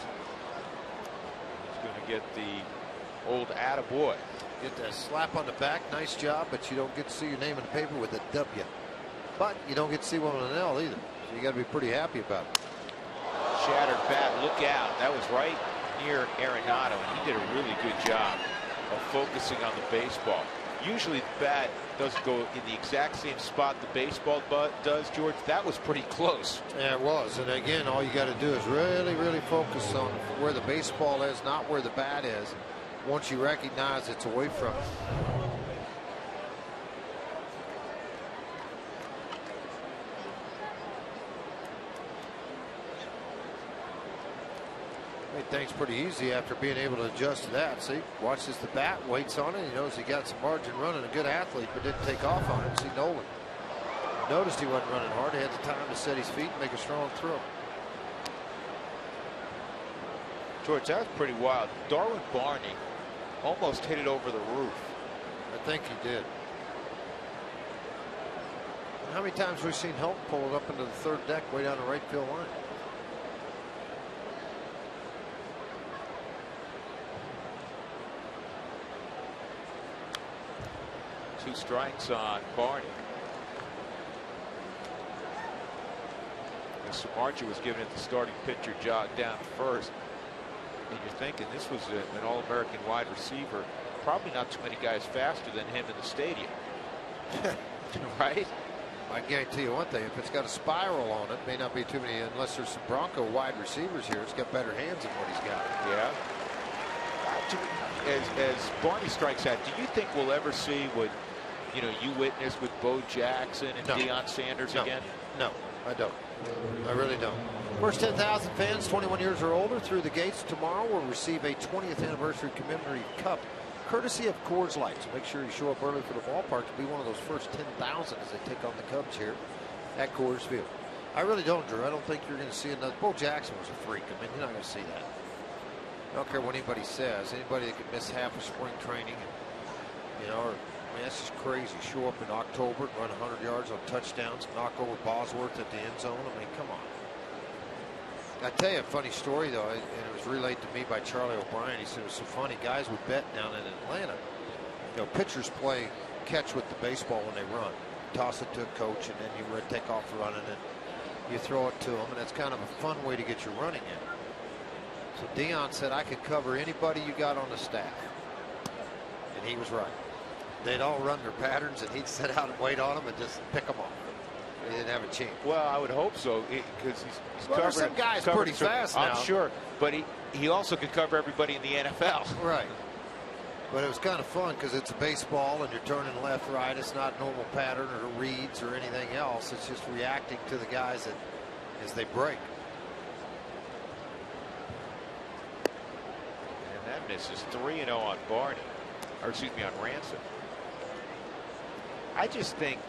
He's going to get the old attaboy. Get that slap on the back, nice job, but you don't get to see your name in the paper with a W. But you don't get to see one with an L either. So you got to be pretty happy about it. Shattered bat, look out. That was right near Arenado, and he did a really good job of focusing on the baseball. Usually the bat doesn't go in the exact same spot the baseball does, George. That was pretty close. Yeah, it was. And again, all you got to do is really focus on where the baseball is, not where the bat is. Once you recognize it's away from it. Made things pretty easy after being able to adjust to that. See, watches the bat, waits on it. He knows he got some margin running, a good athlete, but didn't take off on it. See, Nolan noticed he wasn't running hard. He had the time to set his feet and make a strong throw. George, that was pretty wild. Darwin Barney almost hit it over the roof. I think he did. How many times we've seen Helton pull it up into the 3rd deck way down the right field line? Two strikes on Barney. Samardzija was given it the starting pitcher jog down first. And you're thinking this was an All-American wide receiver. Probably not too many guys faster than him in the stadium. Right? I guarantee you one thing, if it's got a spiral on it, may not be too many, unless there's some Bronco wide receivers here. It's got better hands than what he's got. Yeah. As Barney strikes out, do you think we'll ever see what you witnessed with Bo Jackson and Deion Sanders again? No, I don't. I really don't. First 10,000 fans 21 years or older through the gates tomorrow will receive a 20th anniversary commemorative cup courtesy of Coors Light. So make sure you show up early for the ballpark to be one of those first 10,000 as they take on the Cubs here at Coors Field. I really don't, Drew. I don't think you're going to see another. Bo Jackson was a freak. I mean, you're not going to see that. I don't care what anybody says. Anybody that could miss half of spring training, or I mean, that's just crazy. Show up in October and run 100 yards on touchdowns, knock over Bosworth at the end zone. I mean, come on. I tell you a funny story, though, and it was relayed to me by Charlie O'Brien. He said it was so funny. Guys would bet down in Atlanta. Pitchers play catch with the baseball when they run. Toss it to a coach, and then you take off running, and you throw it to them, and it's kind of a fun way to get your running in. So Deion said, I could cover anybody you got on the staff. And he was right. They'd all run their patterns, and he'd sit out and wait on them and just pick them off. He didn't have a chance. Well, I would hope so, because he's covering some guys pretty fast now. I'm sure, but he also could cover everybody in the NFL. Right. But it was kind of fun because it's a baseball and you're turning left, right. It's not normal pattern or reads or anything else. It's just reacting to the guys as they break. And that misses 3-0 on Barney, or excuse me, on Ransom. I just think,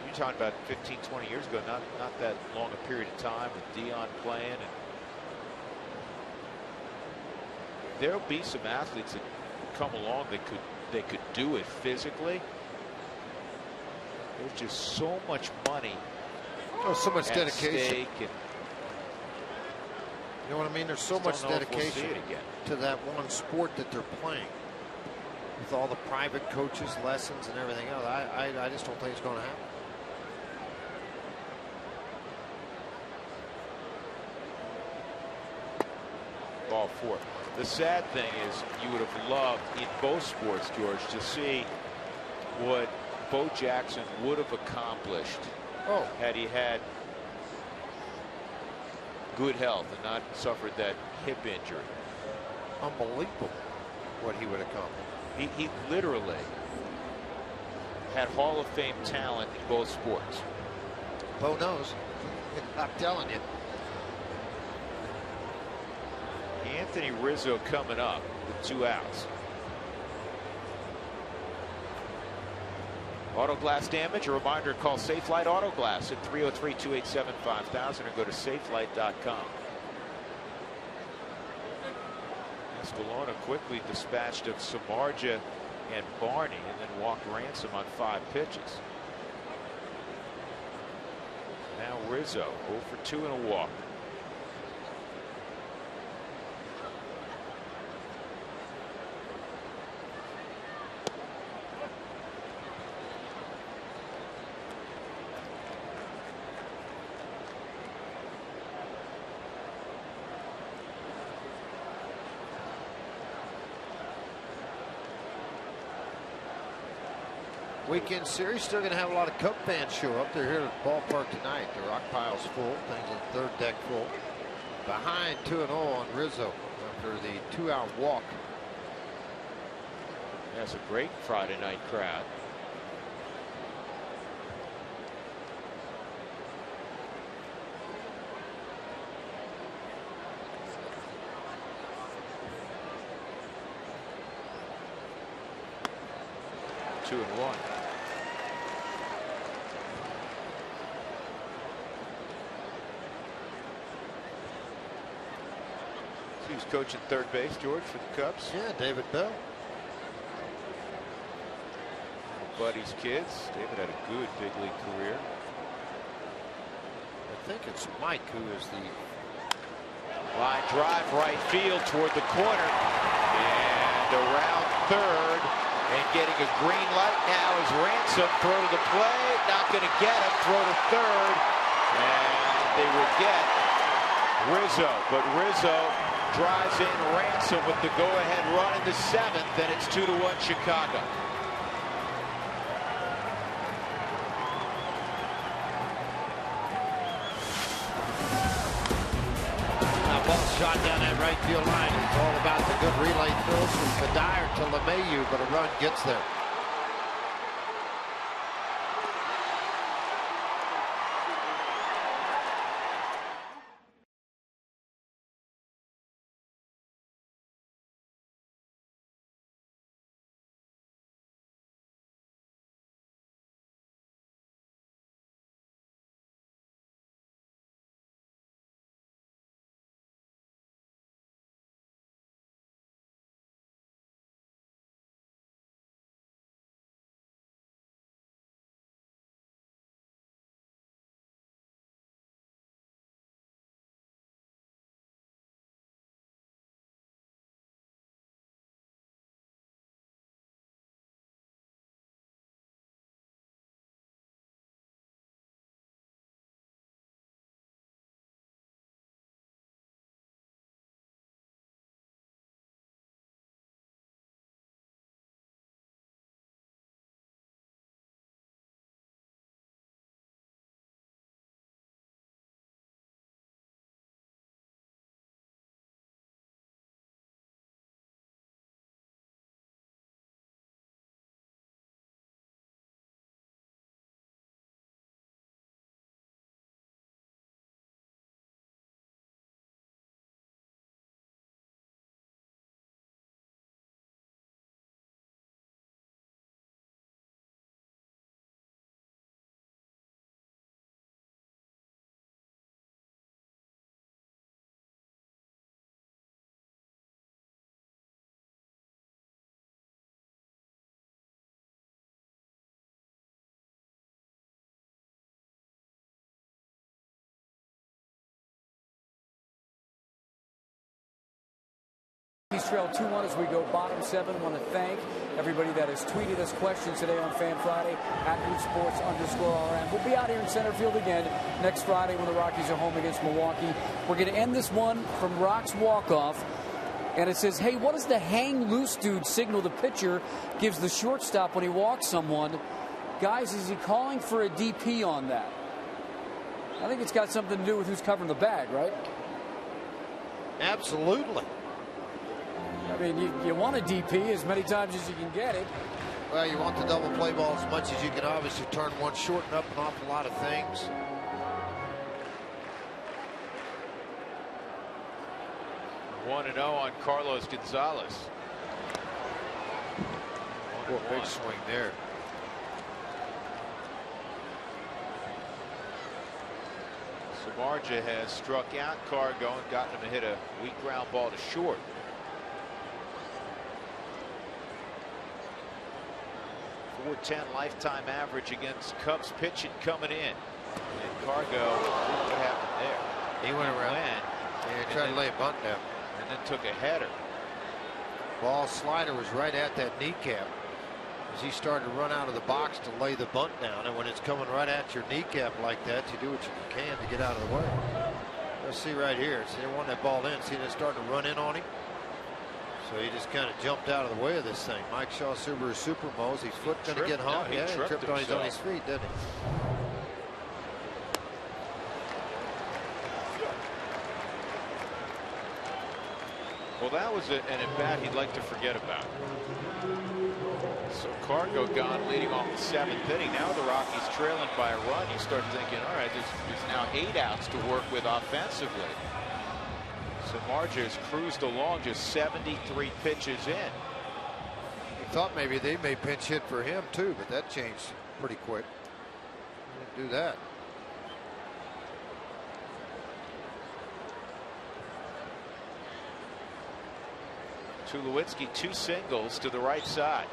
you're talking about 15, 20 years ago, not that long a period of time with Deion playing, and there'll be some athletes that come along that could do it physically. There's just so much money. Oh, so much dedication. And you know what I mean? There's so much dedication to that one sport that they're playing. with all the private coaches, lessons, and everything else. I just don't think it's going to happen. Ball 4. The sad thing is you would have loved in both sports, George, to see what Bo Jackson would have accomplished had he had good health and not suffered that hip injury. Unbelievable what he would accomplish. He literally had Hall of Fame talent in both sports. Bo knows. I'm telling you. Anthony Rizzo coming up with 2 outs. Auto glass damage. A reminder, call Safelite Auto Glass at 303-287-5000 or go to safelight.com. Escalona quickly dispatched of Samardzija and Barney and then walked Ransom on 5 pitches. Now Rizzo 0 for 2 and a walk. Weekend series, still going to have a lot of Cub fans show up. They're here at the ballpark tonight. The rock pile's full. Things on the third deck full. Behind 2-0 on Rizzo after the 2-out walk. That's a great Friday night crowd. Two and 1. He was coaching third base, George, for the Cubs. Yeah, David Bell. Buddy's kids. David had a good big league career. I think it's Mike who is the line drive right field toward the corner and around third, and getting a green light now is Ransom. Throw to the plate, not going to get him. Throw to third, and they will get Rizzo, but Rizzo drives in Ransom with the go-ahead run in the 7th, and it's 2-1 Chicago. shot down that right field line. It's all about the good relay throws from Kadire to LeMahieu, but a run gets there. Trail 2-1 as we go bottom 7. Want to thank everybody that has tweeted us questions today on Fan Friday at @RootSports_RN. We'll be out here in center field again next Friday when the Rockies are home against Milwaukee. We're going to end this one from Rock's walk-off. And it says, hey, what does the hang loose dude signal the pitcher gives the shortstop when he walks someone? Guys, is he calling for a DP on that? I think it's got something to do with who's covering the bag, right? Absolutely. I mean, you want a DP as many times as you can get it. Well, you want the double play ball as much as you can obviously turn one, shorten up an awful lot of things. 1-0 on Carlos Gonzalez. Oh, big swing there. Samardzija has struck out Cargo and gotten him to hit a weak ground ball to short. .410 lifetime average against Cubs pitching coming in. And Cargo, what happened there? He went around and tried to lay a bunt down. And then took a header. Ball slider was right at that kneecap as he started to run out of the box to lay the bunt down. And when it's coming right at your kneecap like that, you do what you can to get out of the way. Let's see right here. See, they want that ball in. See, they're starting to run in on him. So he just kind of jumped out of the way of this thing. Mike Shaw Subaru Supermos. His foot going to get hung. No, he tripped on his feet, didn't he? Well, that was an at-bat he'd like to forget about. So Cargo gone leading off the 7th inning. Now the Rockies trailing by a run. You start thinking, all right, there's now 8 outs to work with offensively. Samardzija has cruised along, just 73 pitches in. He thought maybe they may pinch hit for him too, but that changed pretty quick. Didn't do that. Tulowitzki 2 singles to the right side.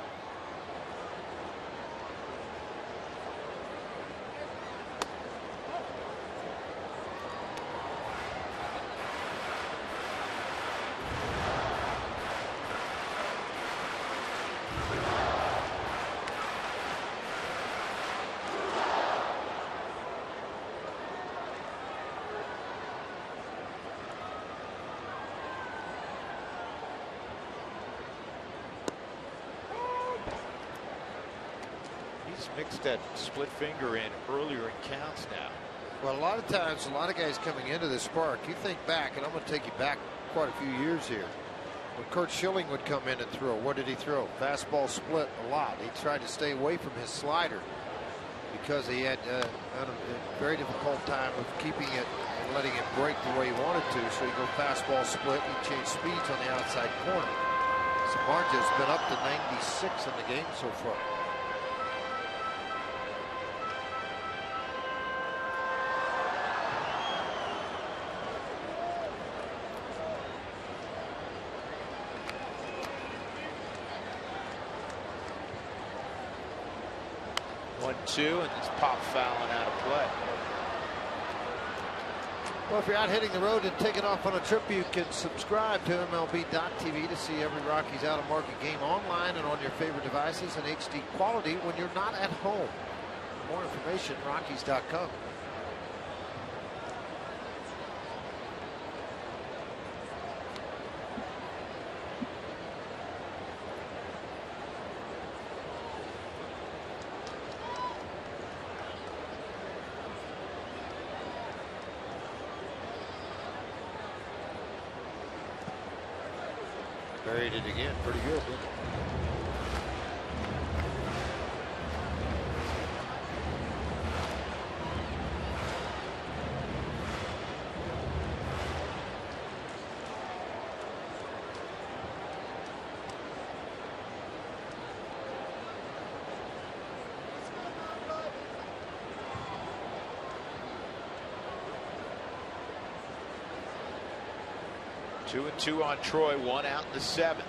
Mixed that split finger in earlier in counts now. Well, a lot of times, a lot of guys coming into this park, you think back, and I'm going to take you back quite a few years here. When Curt Schilling would come in and throw, what did he throw? Fastball split a lot. He tried to stay away from his slider because he had a very difficult time of keeping it and letting it break the way he wanted to. So he go fastball split, he changed speeds on the outside corner. Samardzija's been up to 96 in the game so far. Two, and it's pop fouling out of play. Well, if you're out hitting the road and taking off on a trip, you can subscribe to MLB.tv to see every Rockies out of market game online and on your favorite devices in HD quality when you're not at home. For more information, Rockies.com. Buried it again. Pretty good, didn't it? Two and two on Troy, 1 out in the 7th.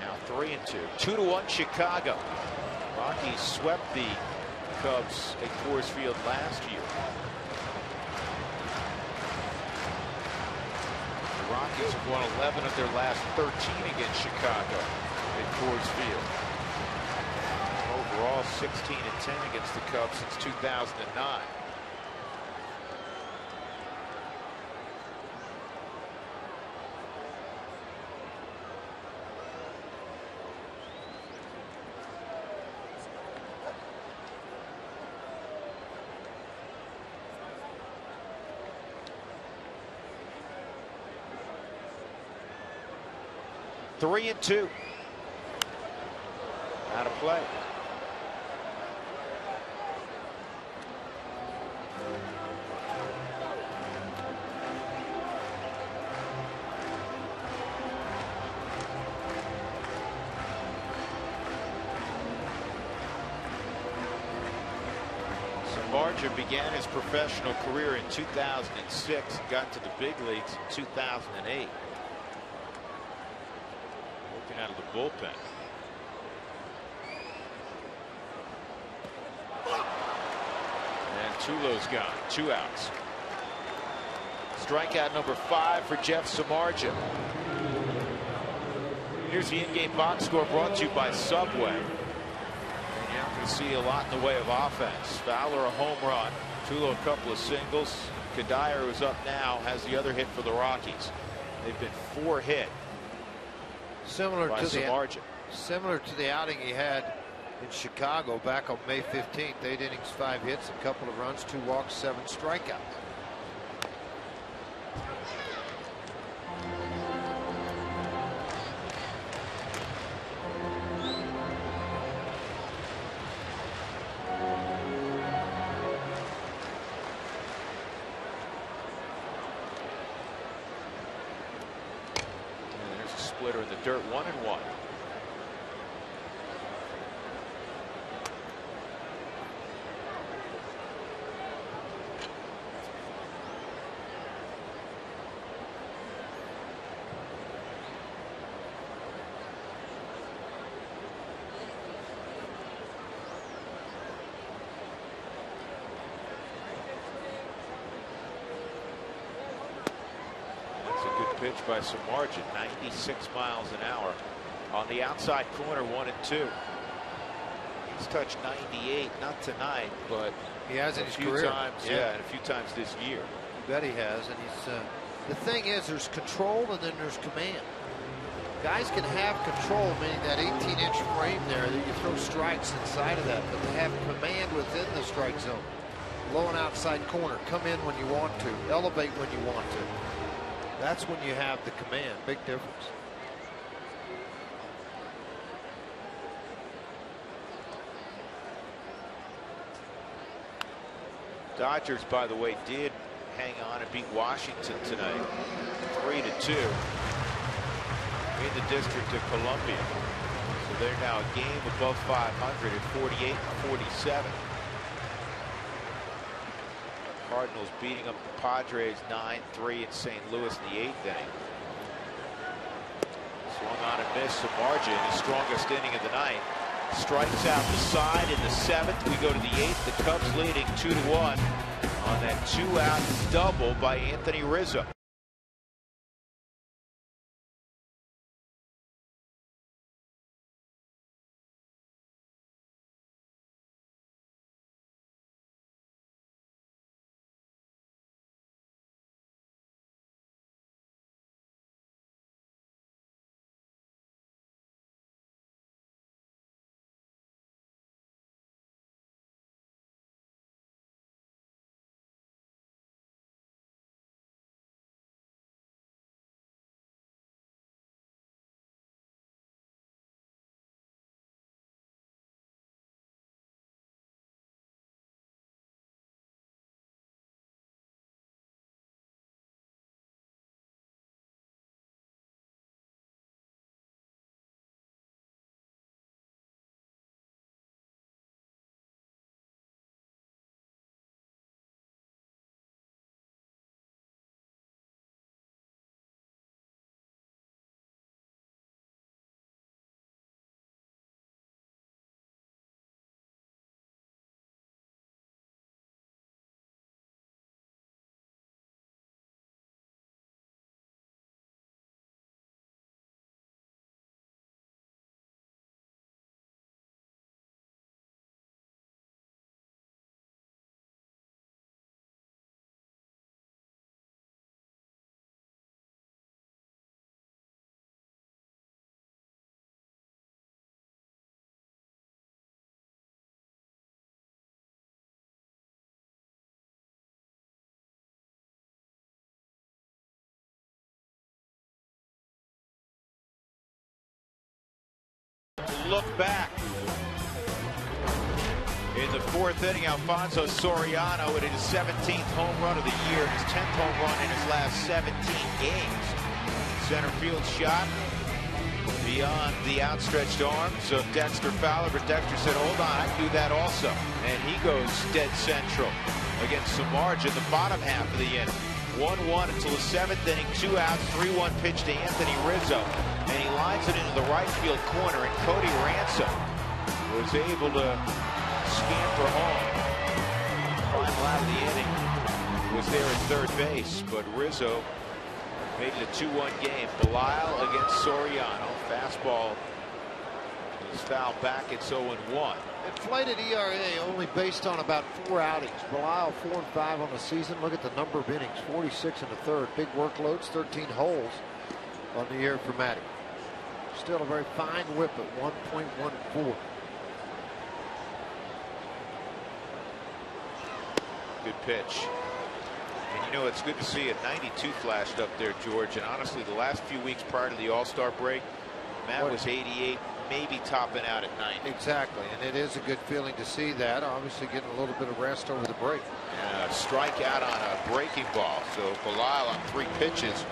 Now 3 and 2. 2-1 Chicago. Rockies swept the Cubs at Coors Field last year. The Rockies have won 11 of their last 13 against Chicago at Coors Field. AL 16-10 against the Cubs since 2009. Three and two. Out of play. Samardzija began his professional career in 2006 and got to the big leagues in 2008. Working out of the bullpen. And Tulo's gone. 2 outs. Strikeout number 5 for Jeff Samardzija. Here's the in-game box score brought to you by Subway. And you're not going to see a lot in the way of offense. Fowler a home run. Tulo a couple of singles. Kadire, who's up now, has the other hit for the Rockies. They've been 4 hit. Similar to the outing he had in Chicago back on May 15th. 8 innings, 5 hits, a couple of runs, 2 walks, 7 strikeouts. Splitter in the dirt, 1-1. Pitch by Samardzija, 96 miles an hour on the outside corner, 1-2. He's touched 98, not tonight, but he has in his few career. Times, yeah, and a few times this year. You bet he has, and he's. The thing is, there's control and then there's command. Guys can have control, meaning that 18-inch frame there that you throw strikes inside of that, but they have command within the strike zone. Low and outside corner, come in when you want to, elevate when you want to. That's when you have the command. Big difference. Dodgers, by the way, did hang on and beat Washington tonight, 3-2 in the District of Columbia. So they're now a game above 500 at 48-47. Cardinals beating up the Padres 9-3 in St. Louis in the 8th inning. Swung on and missed. Samardzija in his strongest inning of the night. Strikes out the side in the 7th. We go to the 8th. The Cubs leading 2-1 on that 2-out double by Anthony Rizzo. look back. In the fourth inning, Alfonso Soriano with his 17th home run of the year, his 10th home run in his last 17 games. Center field shot beyond the outstretched arms of Dexter Fowler, but Dexter said, hold on, I can do that also. And he goes dead central against Samardzija in the bottom half of the inning. 1-1 until the seventh inning, 2 outs, 3-1 pitch to Anthony Rizzo. And he lines it into the right field corner, and Cody Ransom was able to scamper home. Final out of the inning was there at third base, but Rizzo made it a 2-1 game. Belisle against Soriano. Fastball is fouled back. It's 0-1. Inflated ERA only based on about 4 outings. Belisle 4-5 on the season. Look at the number of innings, 46 in the third. Big workloads, 13 holes on the year for Matty. Still a very fine whip at 1.14. Good pitch. And you know, it's good to see a 92 flashed up there, George. And honestly, the last few weeks prior to the All-Star break, Matt was 88, maybe topping out at 90. Exactly, and it is a good feeling to see that. Obviously getting a little bit of rest over the break. And a strikeout on a breaking ball. So Belisle on 3 pitches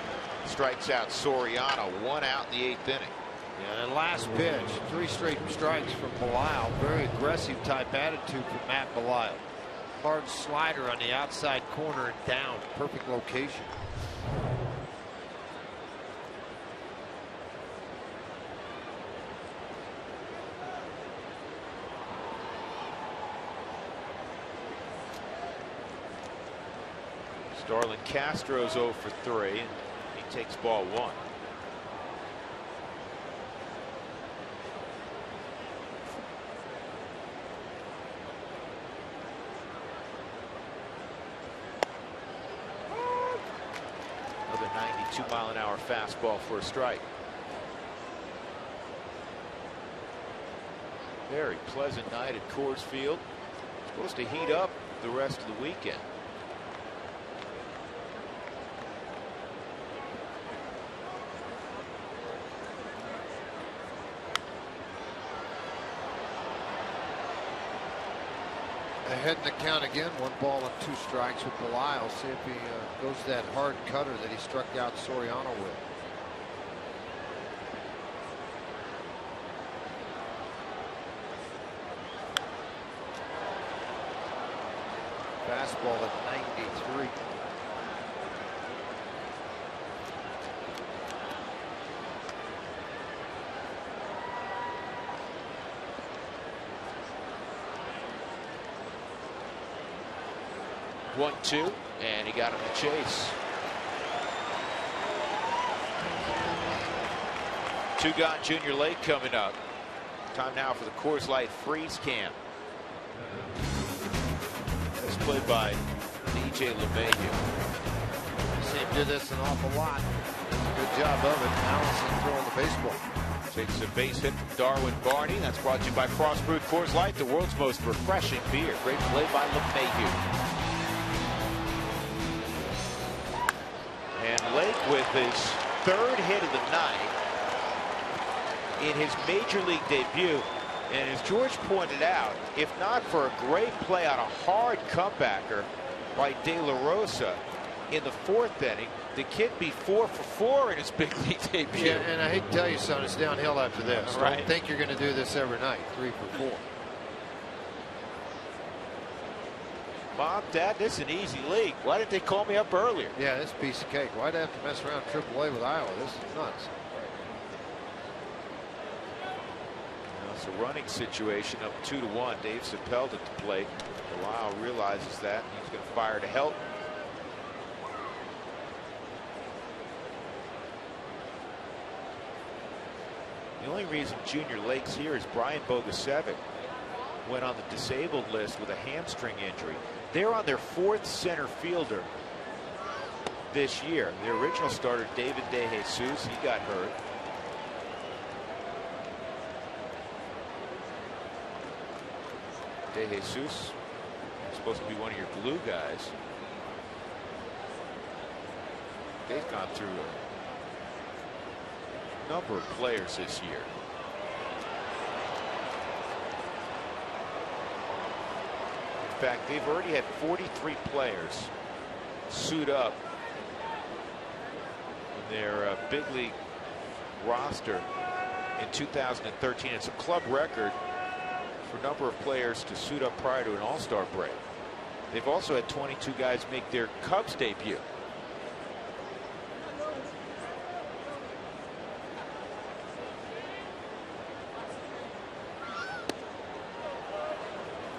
strikes out Soriano. 1 out in the 8th inning. Yeah, and last pitch, 3 straight strikes from Belisle. Very aggressive type attitude from Matt Belisle. Hard slider on the outside corner and down. Perfect location. Starlin Castro's 0 for 3, and he takes ball 1. Another 92-mile-an-hour fastball for a strike. Very pleasant night at Coors Field. Supposed to heat up the rest of the weekend. Ahead in the count again. 1 ball and 2 strikes with Belisle. See if he goes that hard cutter that he struck out Soriano with. Fastball at 93. One, 2, and he got him to chase. 2 gone Junior Lake coming up. Time now for the Coors Light Freeze Cam. It's played by DJ LeMahieu. See him do this an awful lot. Good job of it. Allison throwing the baseball. Takes a base hit from Darwin Barney. That's brought to you by Frost Brewed Coors Light, the world's most refreshing beer. Great play by LeMahieu. And Lake with his 3rd hit of the night in his major league debut. And as George pointed out, if not for a great play on a hard comebacker by De La Rosa in the 4th inning, the kid be 4 for 4 in his big league debut. Yeah, and I hate to tell you, son, it's downhill after this. Right. Don't think you're going to do this every night. 3 for 4. Mom, Dad, this is an easy league. Why didn't they call me up earlier? Yeah, this piece of cake. Why'd I have to mess around AAA with Iowa? This is nuts. Well, it's a running situation up 2-1. Dave Chappelle at the plate. Belisle realizes that. He's going to fire to help. The only reason Junior Lake's here is Brian Bogusevic went on the disabled list with a hamstring injury. They're on their 4th center fielder this year. The original starter, David De Jesus, he got hurt. De Jesus is supposed to be one of your glue guys. They've gone through a number of players this year. fact, they've already had 43 players suit up in their big league roster in 2013. It's a club record for number of players to suit up prior to an all-star break. They've also had 22 guys make their Cubs debut.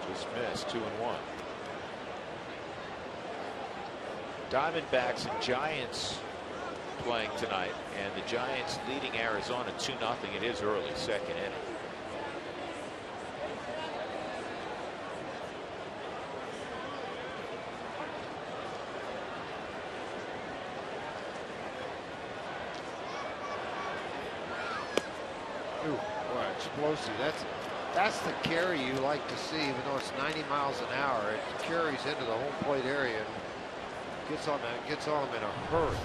Just missed, 2-1. Diamondbacks and Giants playing tonight, and the Giants leading Arizona 2-0. It is early, second inning. Ooh, boy, explosive. That's the carry you like to see, even though it's 90 miles an hour. It carries into the home plate area and gets on them in a hurry.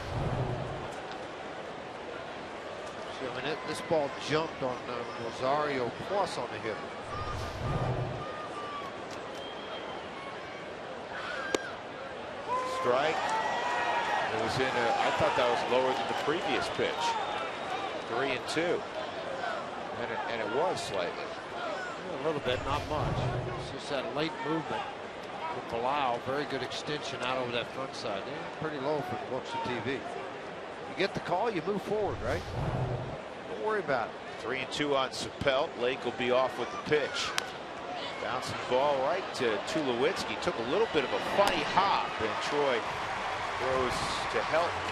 So, I mean, this ball jumped on Rosario plus on the hitter. Strike. It was in I thought that was lower than the previous pitch. 3-2. And it was slightly. Yeah, a little bit, not much. It's just that late movement with Palau. Very good extension out over that front side. They're pretty low for the books of TV. You get the call, you move forward, right? Don't worry about it. 3-2 on Sapelt. Lake will be off with the pitch. Bouncing ball right to Tulowitzki. Took a little bit of a funny hop, and Troy throws to Helton.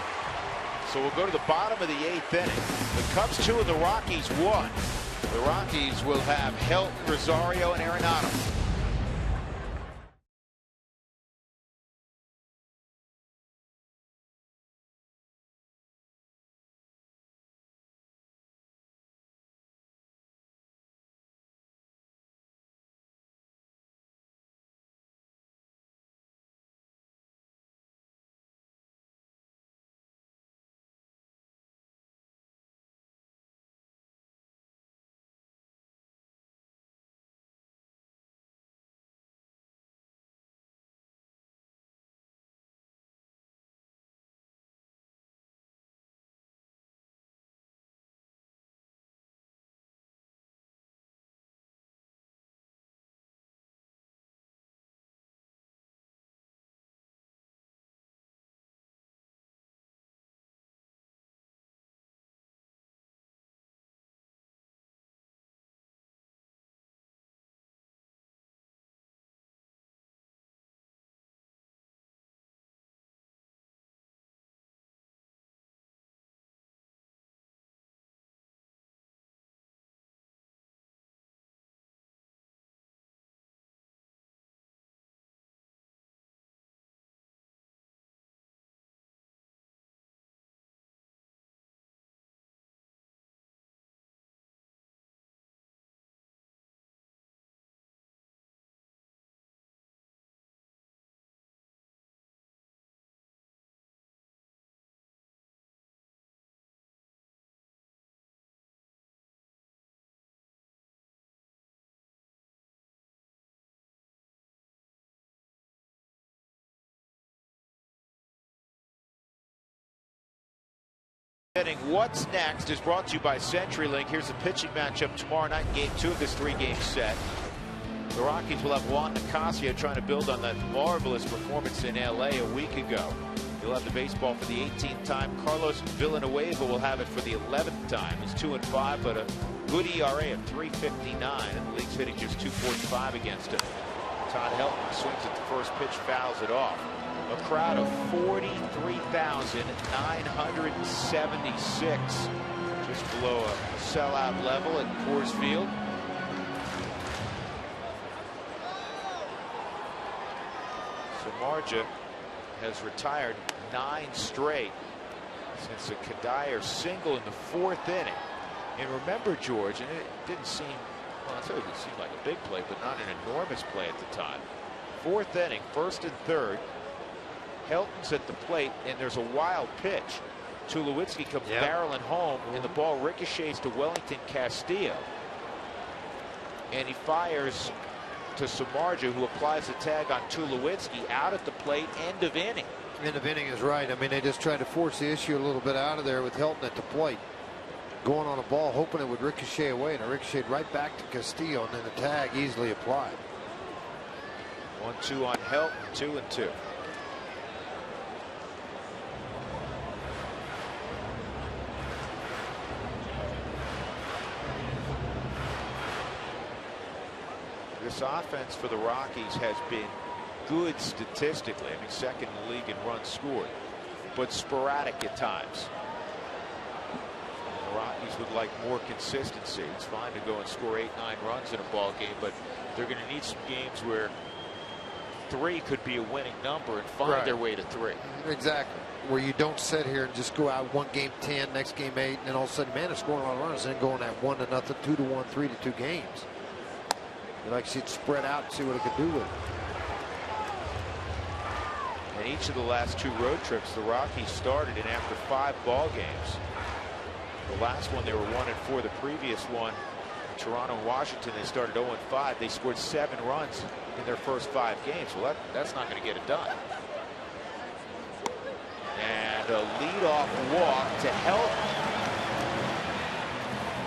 So we'll go to the bottom of the 8th inning. The Cubs 2 and the Rockies 1. The Rockies will have Helton, Rosario, and Arenado. What's Next is brought to you by CenturyLink. Here's the pitching matchup tomorrow night in Game 2 of this 3-game set. The Rockies will have Juan Nicasio trying to build on that marvelous performance in LA a week ago. He'll have the baseball for the 18th time. Carlos Villanueva will have it for the 11th time. He's 2-5, but a good ERA of 3.59, and the league's hitting just 2.45 against him. Todd Helton swings at the first pitch, fouls it off. A crowd of 43,976, just below a sellout level at Coors Field. Samardzija has retired 9 straight since a Kadire single in the 4th inning. And remember, George, and it didn't seem, well, I thought it seemed like a big play, but not an enormous play at the time. 4th inning, 1st and 3rd. Helton's at the plate, and there's a wild pitch. Tulowitzki comes barreling home, and the ball ricochets to Wellington Castillo. And he fires to Samardzija, who applies the tag on Tulowitzki. Out at the plate, end of inning. End of inning is right. I mean, they just tried to force the issue a little bit out of there with Helton at the plate. Going on a ball, hoping it would ricochet away, and it ricocheted right back to Castillo, and then the tag easily applied. 1-2 on Helton, 2-2. This offense for the Rockies has been good statistically. I mean, second in the league in runs scored, but sporadic at times. The Rockies would like more consistency. It's fine to go and score 8-9 runs in a ball game, but they're going to need some games where 3 could be a winning number and find their way to 3. Exactly. Where you don't sit here and just go out one game 10, next game 8, and then all of a sudden, man, it's scoring a lot of runs, and then going at 1-0, 2-1, 3-2 games. You like to see it spread out and see what it could do with it. And each of the last 2 road trips, the Rockies started in after 5 ball games. The last one, they were 1-4. The previous one, Toronto and Washington, they started 0-5. They scored 7 runs in their first 5 games. Well, that's not going to get it done. And a leadoff walk to Helton.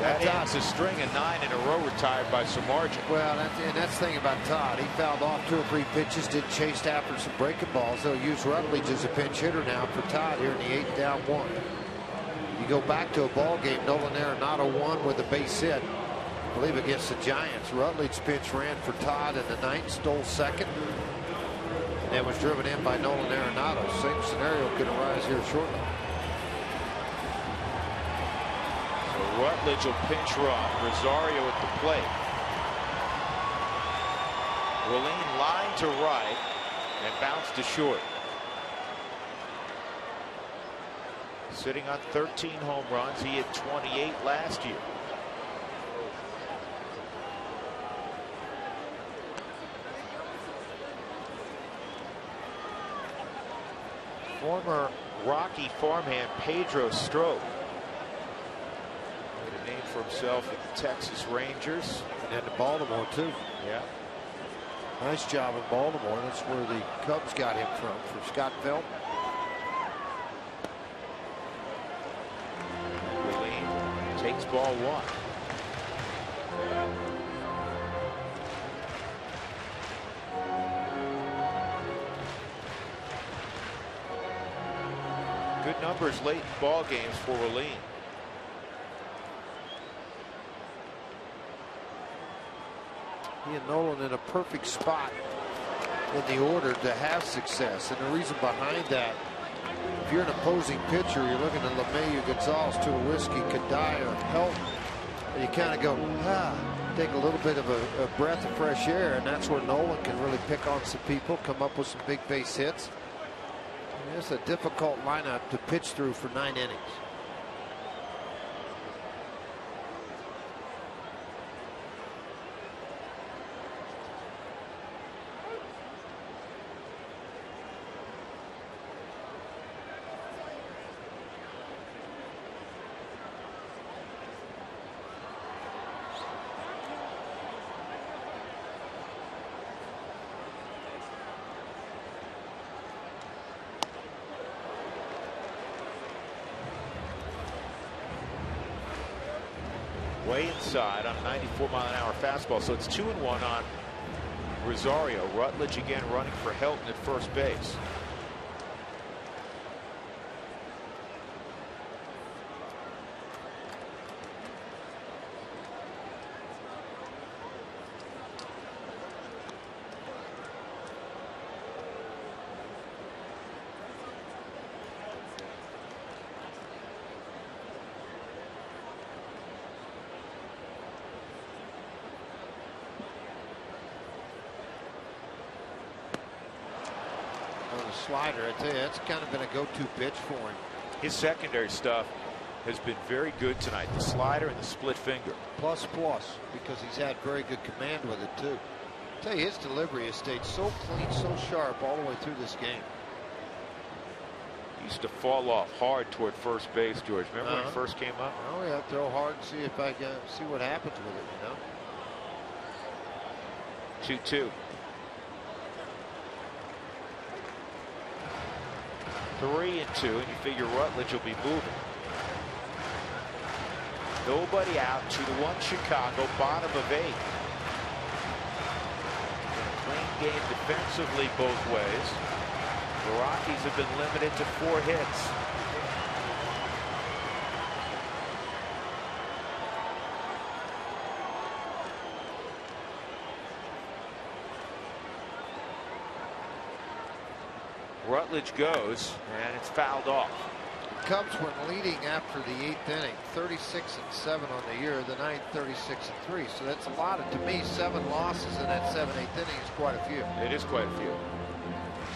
That ends a string of 9 in a row retired by Samardzija. Well, that's the thing about Todd. He fouled off 2 or 3 pitches, did chase after some breaking balls. They'll use Rutledge as a pinch hitter now for Todd here in the 8th, down 1. You go back to a ball game, Nolan Arenado won with a base hit, I believe against the Giants. Rutledge pinch ran for Todd in the 9th, stole second, and then was driven in by Nolan Arenado. Same scenario could arise here shortly. Rutledge will pinch run. Rosario at the plate. Willeen line to right and bounce to short. Sitting on 13 home runs. He had 28 last year. Former Rocky farmhand Pedro Strop made a name for himself with the Texas Rangers. And to Baltimore, too. Yeah. Nice job in Baltimore. That's where the Cubs got him from Scott Felt. Willeen takes ball 1. Good numbers late in ball games for Willeen. He and Nolan in a perfect spot in the order to have success. And the reason behind that, if you're an opposing pitcher, you're looking at LeMahieu, Gonzalez, Tulowitzki, Kadai, Helton, and you kind of go, take a little bit of a breath of fresh air, and that's where Nolan can really pick on some people, come up with some big base hits. It's a difficult lineup to pitch through for 9 innings. Way inside on a 94-mile-an-hour fastball. So it's 2-1 on Rosario. Rutledge again running for Helton at first base. Slider, I tell you, that's kind of been a go-to pitch for him. His secondary stuff has been very good tonight. The slider and the split finger. Plus, because he's had very good command with it, too. I tell you, his delivery has stayed so clean, so sharp all the way through this game. He used to fall off hard toward first base, George. Remember when he first came up? Oh, yeah, throw hard and see if I can see what happens with it, you know. 2-2. 3-2, and you figure Rutledge will be moving. Nobody out, 2-1 Chicago, bottom of 8. Clean game defensively both ways. The Rockies have been limited to 4 hits. Rutledge goes, and it's fouled off. Cubs went leading after the 8th inning, 36-7 on the year. The 9th, 36-3. So that's a lot of, to me, 7 losses in that 7/8 inning is quite a few. It is quite a few.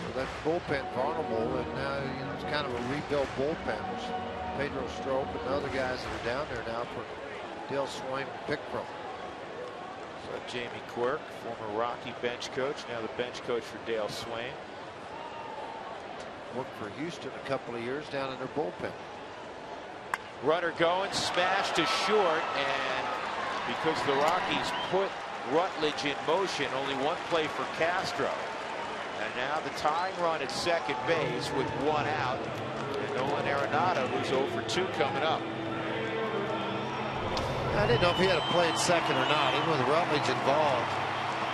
So that bullpen vulnerable, and now it's kind of a rebuilt bullpen. Pedro Strop and the other guys that are down there now for Dale Swain to pick from. So Jamie Quirk, former Rocky bench coach, now the bench coach for Dale Swain. Worked for Houston a couple of years down in their bullpen. Runner going, smashed to short, and because the Rockies put Rutledge in motion, only 1 play for Castro. And now the tying run at second base with 1 out, and Nolan Arenado, who's 0 for 2 coming up. I didn't know if he had to play at second or not, even with Rutledge involved.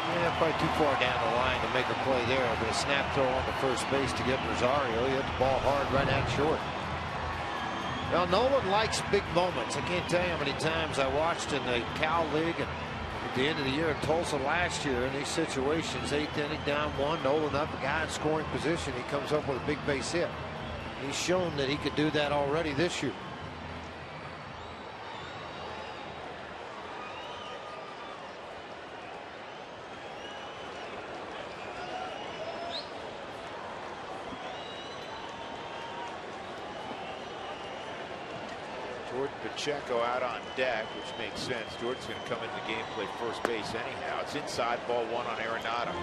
Yeah, probably too far down the line to make a play there, but a snap throw on the first base to get Rosario. He hit the ball hard right out short. Well, Nolan likes big moments. I can't tell you how many times I watched in the Cal League and at the end of the year in Tulsa last year in these situations. 8th inning, down 1, Nolan up, a guy in scoring position. He comes up with a big base hit. He's shown that he could do that already this year. Jordan Pacheco out on deck, which makes sense. Jordan's going to come into the game, play first base anyhow. It's inside, ball 1 on Arenado.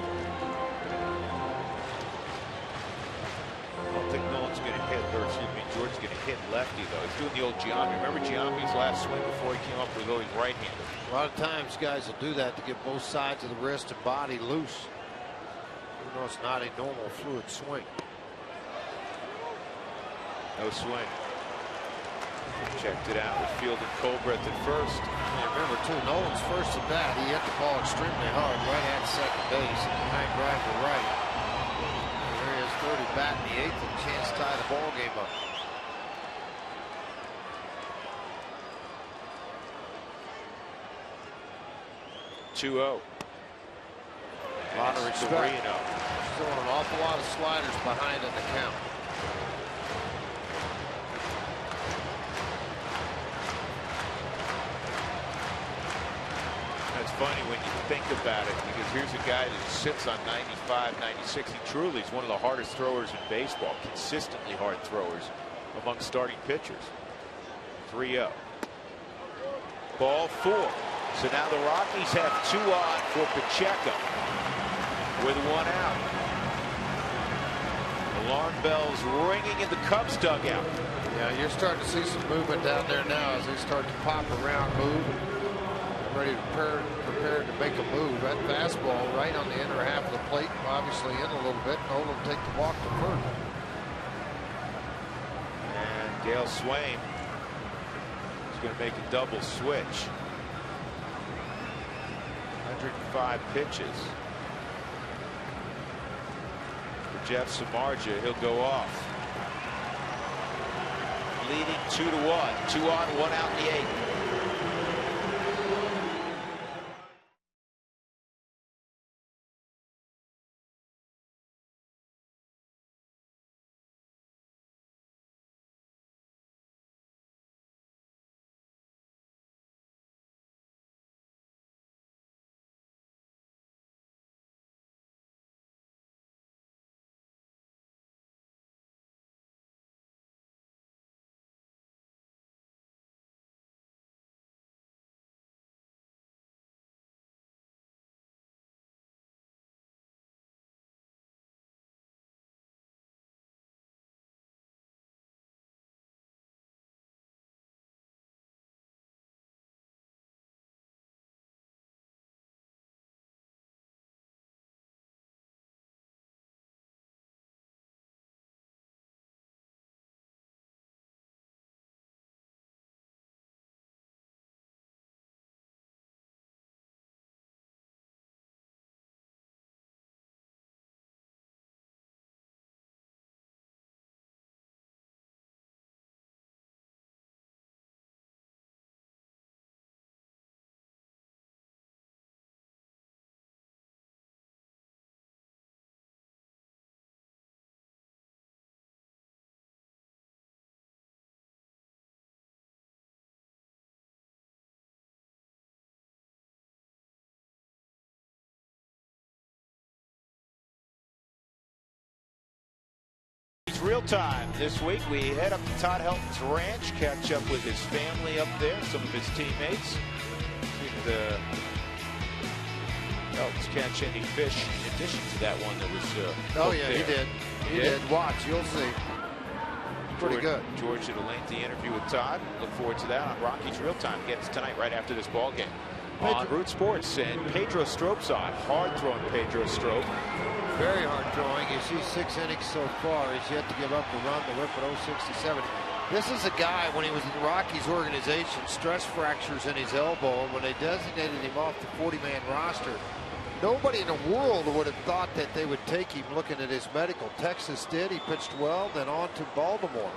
I don't think Nolan's going to hit, or excuse me, Jordan's going to hit lefty, though. He's doing the old Giambi. Remember Giambi's last swing before he came up with always right-handed? A lot of times guys will do that to get both sides of the wrist and body loose. Even though it's not a normal fluid swing. No swing. Checked it out with Fielding Colbreth at first. Yeah, remember too, Nolan's first at bat, he hit the ball extremely hard right at second base. High drive to right. There he is, 30 bat in the 8th, and chance to tie the ball game up. (2-0). A lot of respect. Still an awful lot of sliders behind in the count. It's funny when you think about it, because here's a guy that sits on 95, 96. He truly is one of the hardest throwers in baseball, consistently hard throwers among starting pitchers. 3-0. Ball 4. So now the Rockies have 2 on for Pacheco with 1 out. Alarm bells ringing in the Cubs dugout. Yeah, you're starting to see some movement down there now as they start to pop around, move. Ready to prepare to make a move. That fastball right on the inner half of the plate, obviously in a little bit. Nolan will take the walk to first. And Dale Swain is going to make a double switch. 105 pitches. For Jeff Samardzija, he'll go off. Leading 2-1. 2 on, 1 out in the 8th. Real Time. This week we head up to Todd Helton's ranch, catch up with his family up there, some of his teammates. See the Helton's catch any fish in addition to that one that was oh yeah, there. he did. He did. Watch, you'll see. Pretty good. George did a lengthy interview with Todd. Look forward to that on Rockies Real Time. Gets tonight right after this ball game. On Root Sports, and Pedro Strope's on. Hard throwing Pedro Strope. Very hard throwing. You see 6 innings so far. He's yet to give up a run. The whip at 067. This is a guy, when he was in the Rockies organization, stress fractures in his elbow. When they designated him off the 40-man roster, nobody in the world would have thought that they would take him looking at his medical. Texas did. He pitched well, then on to Baltimore.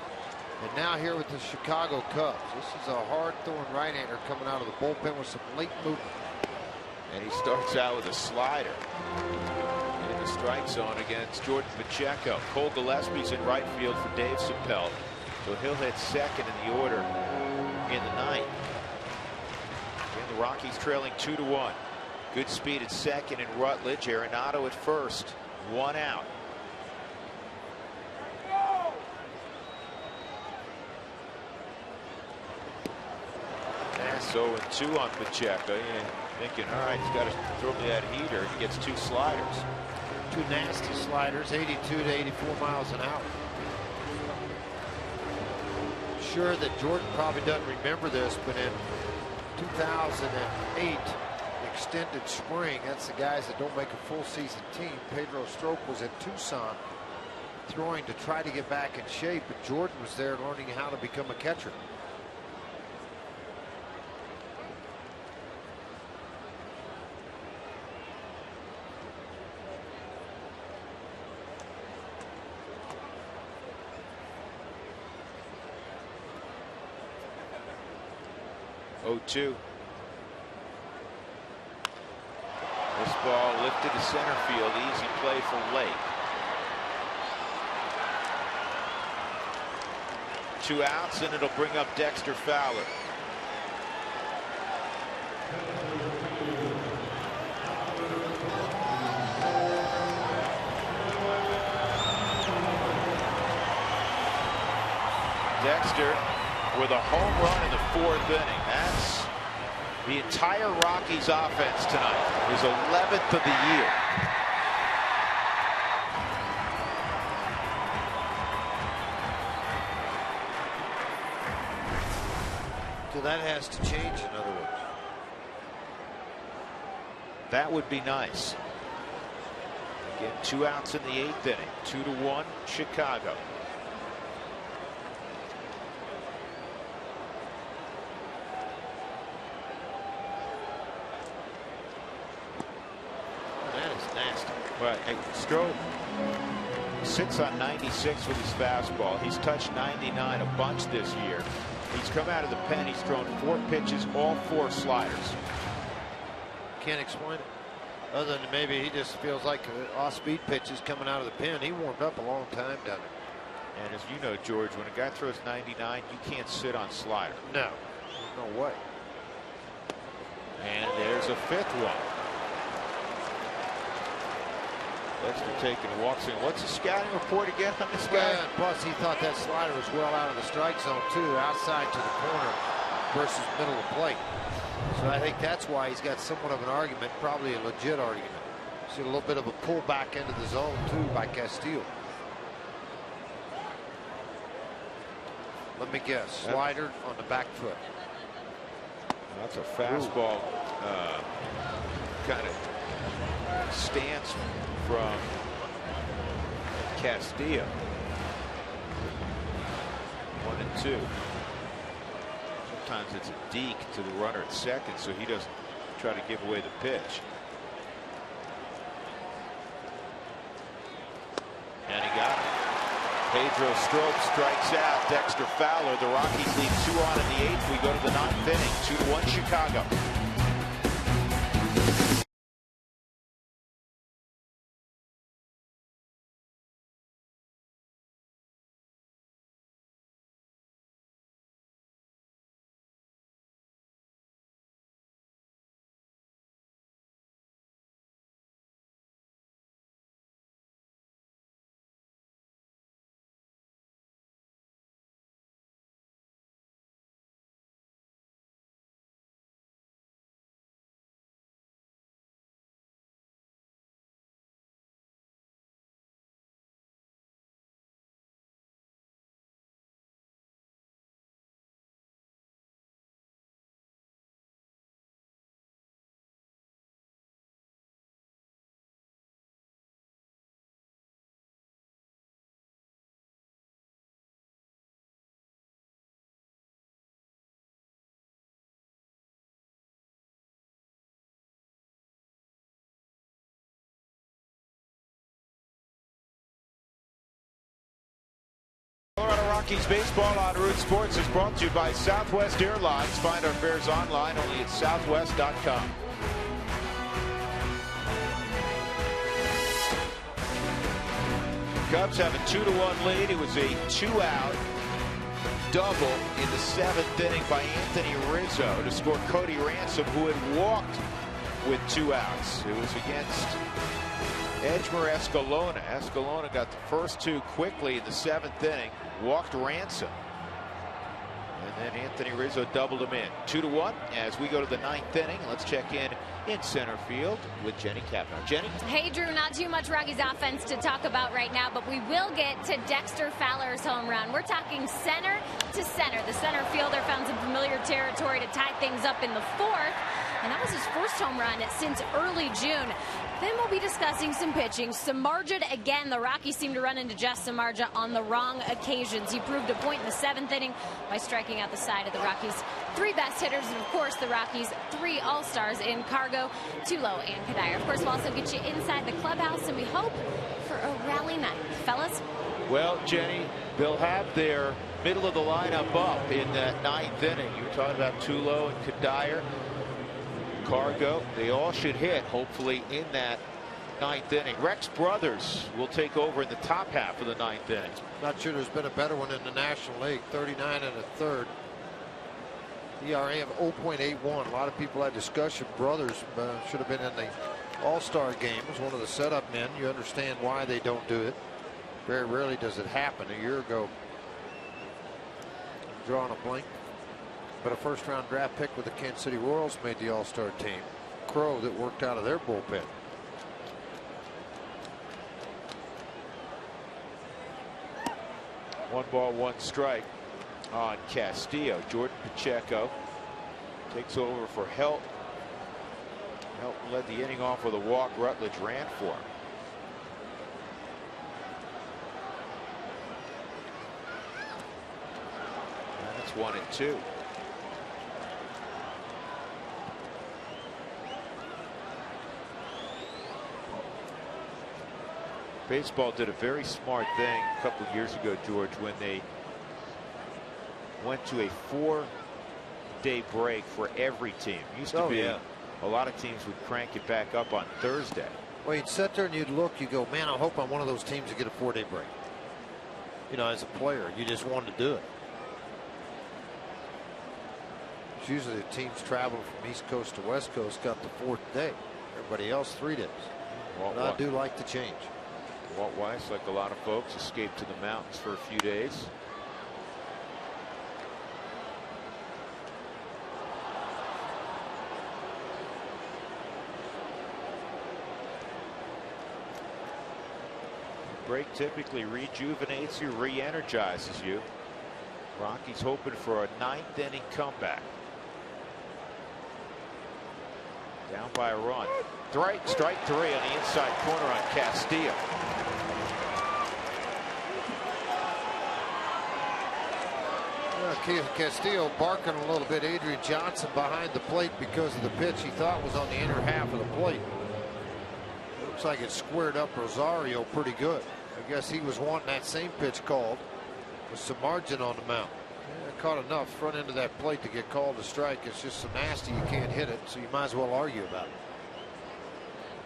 And now here with the Chicago Cubs. This is a hard-throwing right-hander coming out of the bullpen with some late movement. And he starts out with a slider in the strike zone against Jordan Pacheco. Cole Gillespie's in right field for Dave Chappelle. So he'll hit second in the order in the ninth. And the Rockies trailing 2-1. Good speed at second and Rutledge. Arenado at first. 1 out. So 2 on Pacheco. Yeah, thinking, all right, he's got to throw me that heater. He gets 2 sliders. 2 nasty sliders, 82 to 84 miles an hour. Sure that Jordan probably doesn't remember this, but in 2008 extended spring, that's the guys that don't make a full season team. Pedro Strope was in Tucson throwing to try to get back in shape, but Jordan was there learning how to become a catcher. This ball lifted to center field. Easy play for Lake. 2 outs, and it'll bring up Dexter Fowler. Dexter with a home run in the 4th inning. That's the entire Rockies offense tonight. His 11th of the year. So that has to change, in other words. That would be nice. Again, 2 outs in the 8th inning. 2-1 Chicago. Right. Hey, Strope sits on 96 with his fastball. He's touched 99 a bunch this year. He's come out of the pen. He's thrown 4 pitches, all 4 sliders. Can't explain it. Other than maybe he just feels like off-speed pitches coming out of the pen. He warmed up a long time down there. And as you know, George, when a guy throws 99, you can't sit on slider. No. No way. And there's a 5th one. Dexter taking walks in. What's the scouting report again on this guy? Yeah, plus he thought that slider was well out of the strike zone too, outside to the corner versus middle of plate. So I think that's why he's got somewhat of an argument, probably a legit argument. See a little bit of a pull back into the zone too by Castillo. Let me guess, slider on the back foot. That's a fastball kind of stance from Castillo. 1 and 2. Sometimes it's a deke to the runner at second, so he doesn't try to give away the pitch. And he got it. Pedro Strope strikes out Dexter Fowler. The Rockies lead 2 on in the 8th. We go to the 9th inning. 2-1 Chicago. Rockies baseball on Root Sports is brought to you by Southwest Airlines. Find our fares online only at southwest.com. Cubs have a 2-1 lead. It was a 2-out double in the 7th inning by Anthony Rizzo to score Cody Ransom, who had walked with 2 outs. It was against Edgmer Escalona. Escalona got the first 2 quickly in the 7th inning, walked Ransom, and then Anthony Rizzo doubled him in. 2-1 as we go to the 9th inning. Let's check in center field with Jenny Kavanaugh. Jenny? Hey, Drew, not too much Rockies offense to talk about right now, but we will get to Dexter Fowler's home run. We're talking center to center. The center fielder found some familiar territory to tie things up in the 4th, and that was his first home run since early June. Then we'll be discussing some pitching. Samardzija again. The Rockies seem to run into Jeff Samardzija on the wrong occasions. He proved a point in the 7th inning by striking out the side of the Rockies' 3 best hitters, and of course the Rockies' 3 all-stars in Cargo, Tulo, and Kadire. Of course, we'll also get you inside the clubhouse, and we hope for a rally night. Fellas? Well, Jenny, they'll have their middle of the lineup up in that 9th inning. You were talking about Tulo and Kadire, Cargo. They all should hit, hopefully, in that 9th inning. Rex Brothers will take over in the top half of the 9th inning. Not sure there's been a better one in the National League. 39 and a third. ERA of 0.81. A lot of people had discussion. Brothers should have been in the All-Star game as one of the setup men. You understand why they don't do it. Very rarely does it happen. A year ago, I'm drawing a blank, but a first-round draft pick with the Kansas City Royals made the All-Star team. Crow that worked out of their bullpen. One ball, one strike on Castillo. Jordan Pacheco takes over for Helton. Helton led the inning off with a walk. Rutledge ran for him. And it's 1-2. Baseball did a very smart thing a couple of years ago, George, when they went to a 4-day break for every team. Used to be a lot of teams would crank it back up on Thursday. Well, you'd sit there and you'd look, you go, man, I hope I'm one of those teams that get a 4-day break. You know, as a player, you just wanted to do it. It's usually the teams traveling from East Coast to West Coast got the 4th day. Everybody else 3 days. But I do like the change. Walt Weiss, like a lot of folks, escaped to the mountains for a few days. Break typically rejuvenates you, re-energizes you. Rockies hoping for a 9th inning comeback. Down by a run. Strike 3 on the inside corner on Castillo. Castillo barking a little bit. Adrian Johnson behind the plate because of the pitch he thought was on the inner half of the plate. Looks like it squared up Rosario pretty good. I guess he was wanting that same pitch called with Samardzija on the mound. Yeah, caught enough front end of that plate to get called a strike. It's just so nasty you can't hit it, so you might as well argue about it.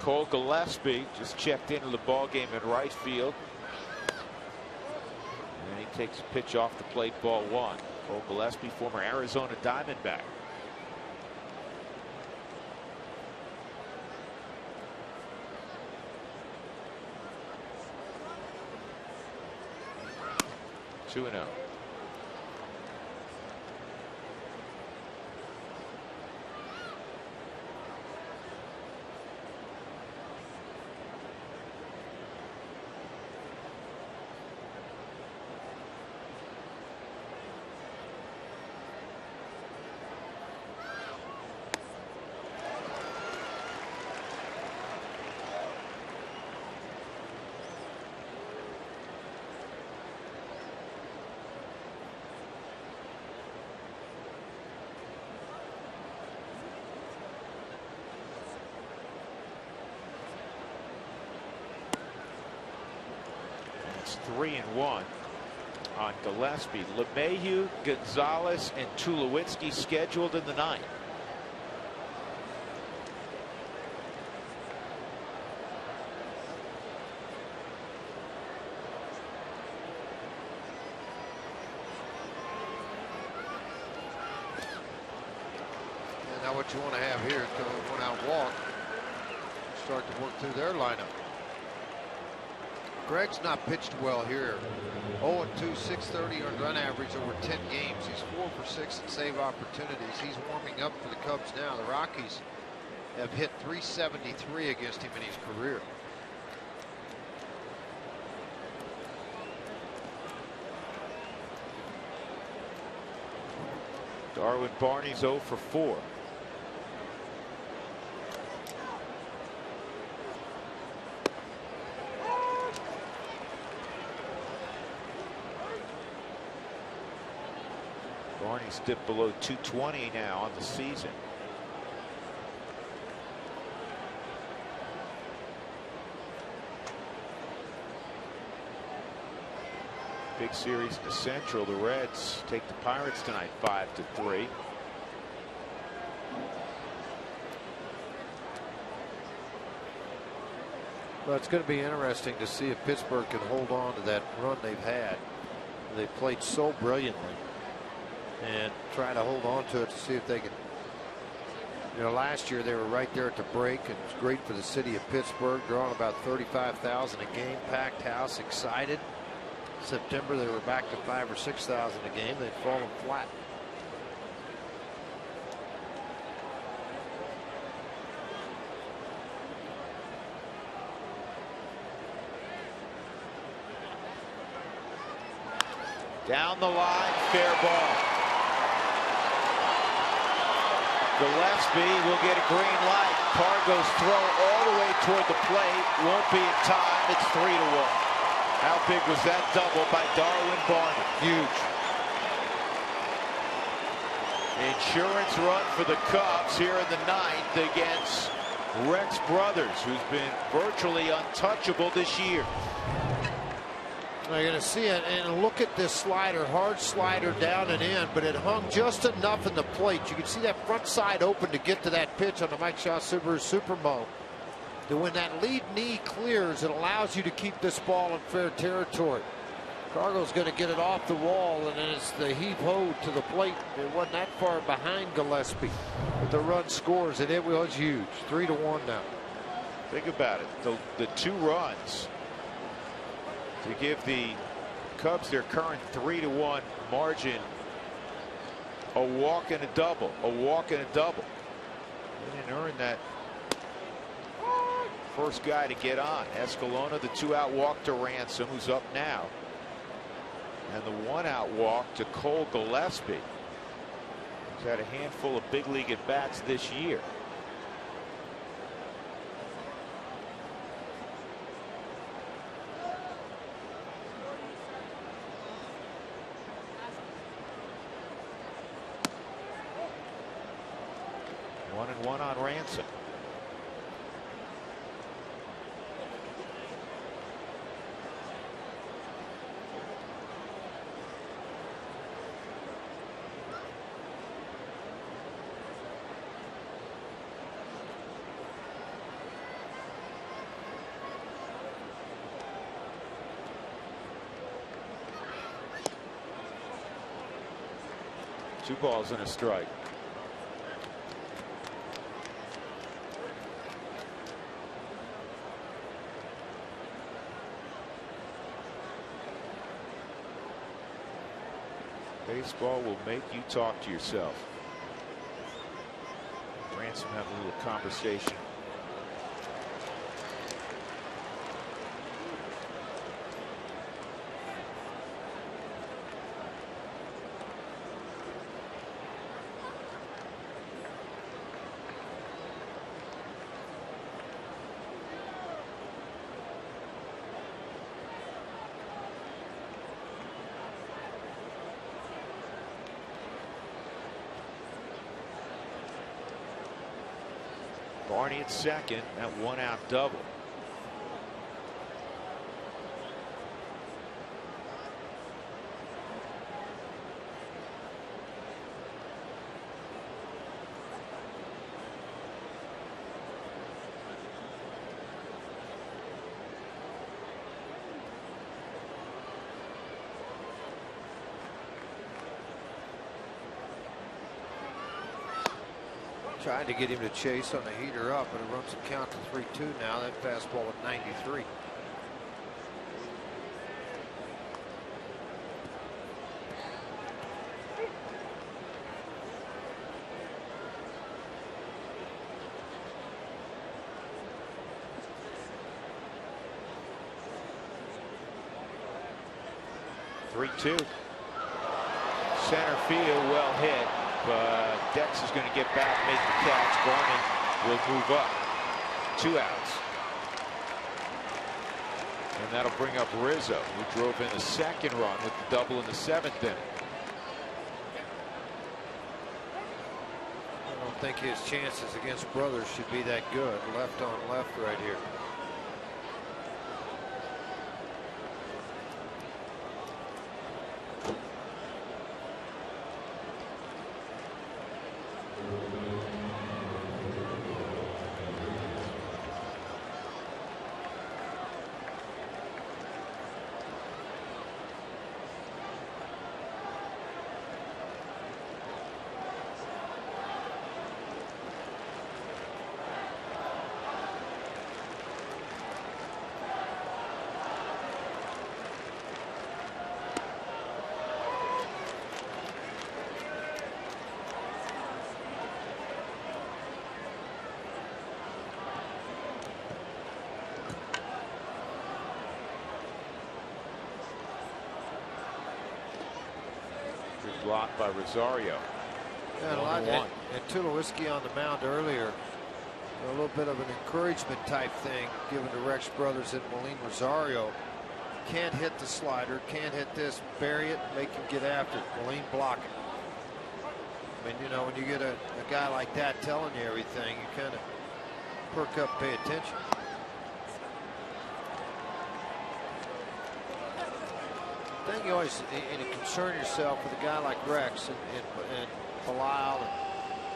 Cole Gillespie just checked into the ball game in right field. And he takes a pitch off the plate, ball 1. Cole Gillespie, former Arizona Diamondback. Two and 0. It's 3-1 on Gillespie. LeMahieu, Gonzalez, and Tulowitzki scheduled in the ninth. And now what you want to have here is go one out walk. Start to work through their lineup. Greg's not pitched well here. 0-2, 630 earned run average over 10 games. He's 4 for 6 in save opportunities. He's warming up for the Cubs now. The Rockies have hit .373 against him in his career. Darwin Barney's 0 for 4. Barney's dipped below 220 now on the season. Big series to Central. The Reds take the Pirates tonight 5-3. Well, it's going to be interesting to see if Pittsburgh can hold on to that run they've had. They've played so brilliantly, and try to hold on to it to see if they can. You know, last year they were right there at the break, and it was great for the city of Pittsburgh, drawing about 35,000 a game, packed house, excited. September they were back to 5,000 or 6,000 a game. They'd fallen flat. Down the line, fair ball. Gillespie will get a green light. Cargo's throw all the way toward the plate won't be in time. It's 3-1. How big was that double by Darwin Barney? Huge. Insurance run for the Cubs here in the ninth against Rex Brothers, who's been virtually untouchable this year. You're going to see it, and look at this slider, hard slider down and in, but it hung just enough in the plate. You can see that front side open to get to that pitch on the Mike Shaw Subaru Supermo. That when that lead knee clears, it allows you to keep this ball in fair territory. Cargo's going to get it off the wall, and then it's the heave-ho to the plate. It wasn't that far behind Gillespie, but the run scores, and it was huge. 3-1 now. Think about it. The 2 runs to give the Cubs their current 3-1 margin. A walk and a double. A walk and a double. They didn't earn that first guy to get on. Escalona, the 2-out walk to Ransom, who's up now. And the 1-out walk to Cole Gillespie, who's had a handful of big league at bats this year. One on Ransom. Two balls and a strike. Baseball will make you talk to yourself. Ransom having a little conversation. Barney at second, that 1-out double. Trying to get him to chase on the heater up, but it runs the count to 3-2 now. That fastball at 93. Center field, well hit, but Dex is going to get back, make the catch. Gorman will move up. 2 outs. And that'll bring up Rizzo, who drove in the second run with the double in the 7th inning. I don't think his chances against Brothers should be that good. Left on left right here. Blocked by Rosario. Yeah, and Tulowitzki on the mound earlier. A little bit of an encouragement type thing given to Rex Brothers and Moline Rosario. Can't hit the slider, can't hit this, bury it, make him get after it. Moline block it. I mean, you know, when you get a guy like that telling you everything, you kind of perk up, pay attention. I think you always concern yourself with a guy like Rex and Bilal and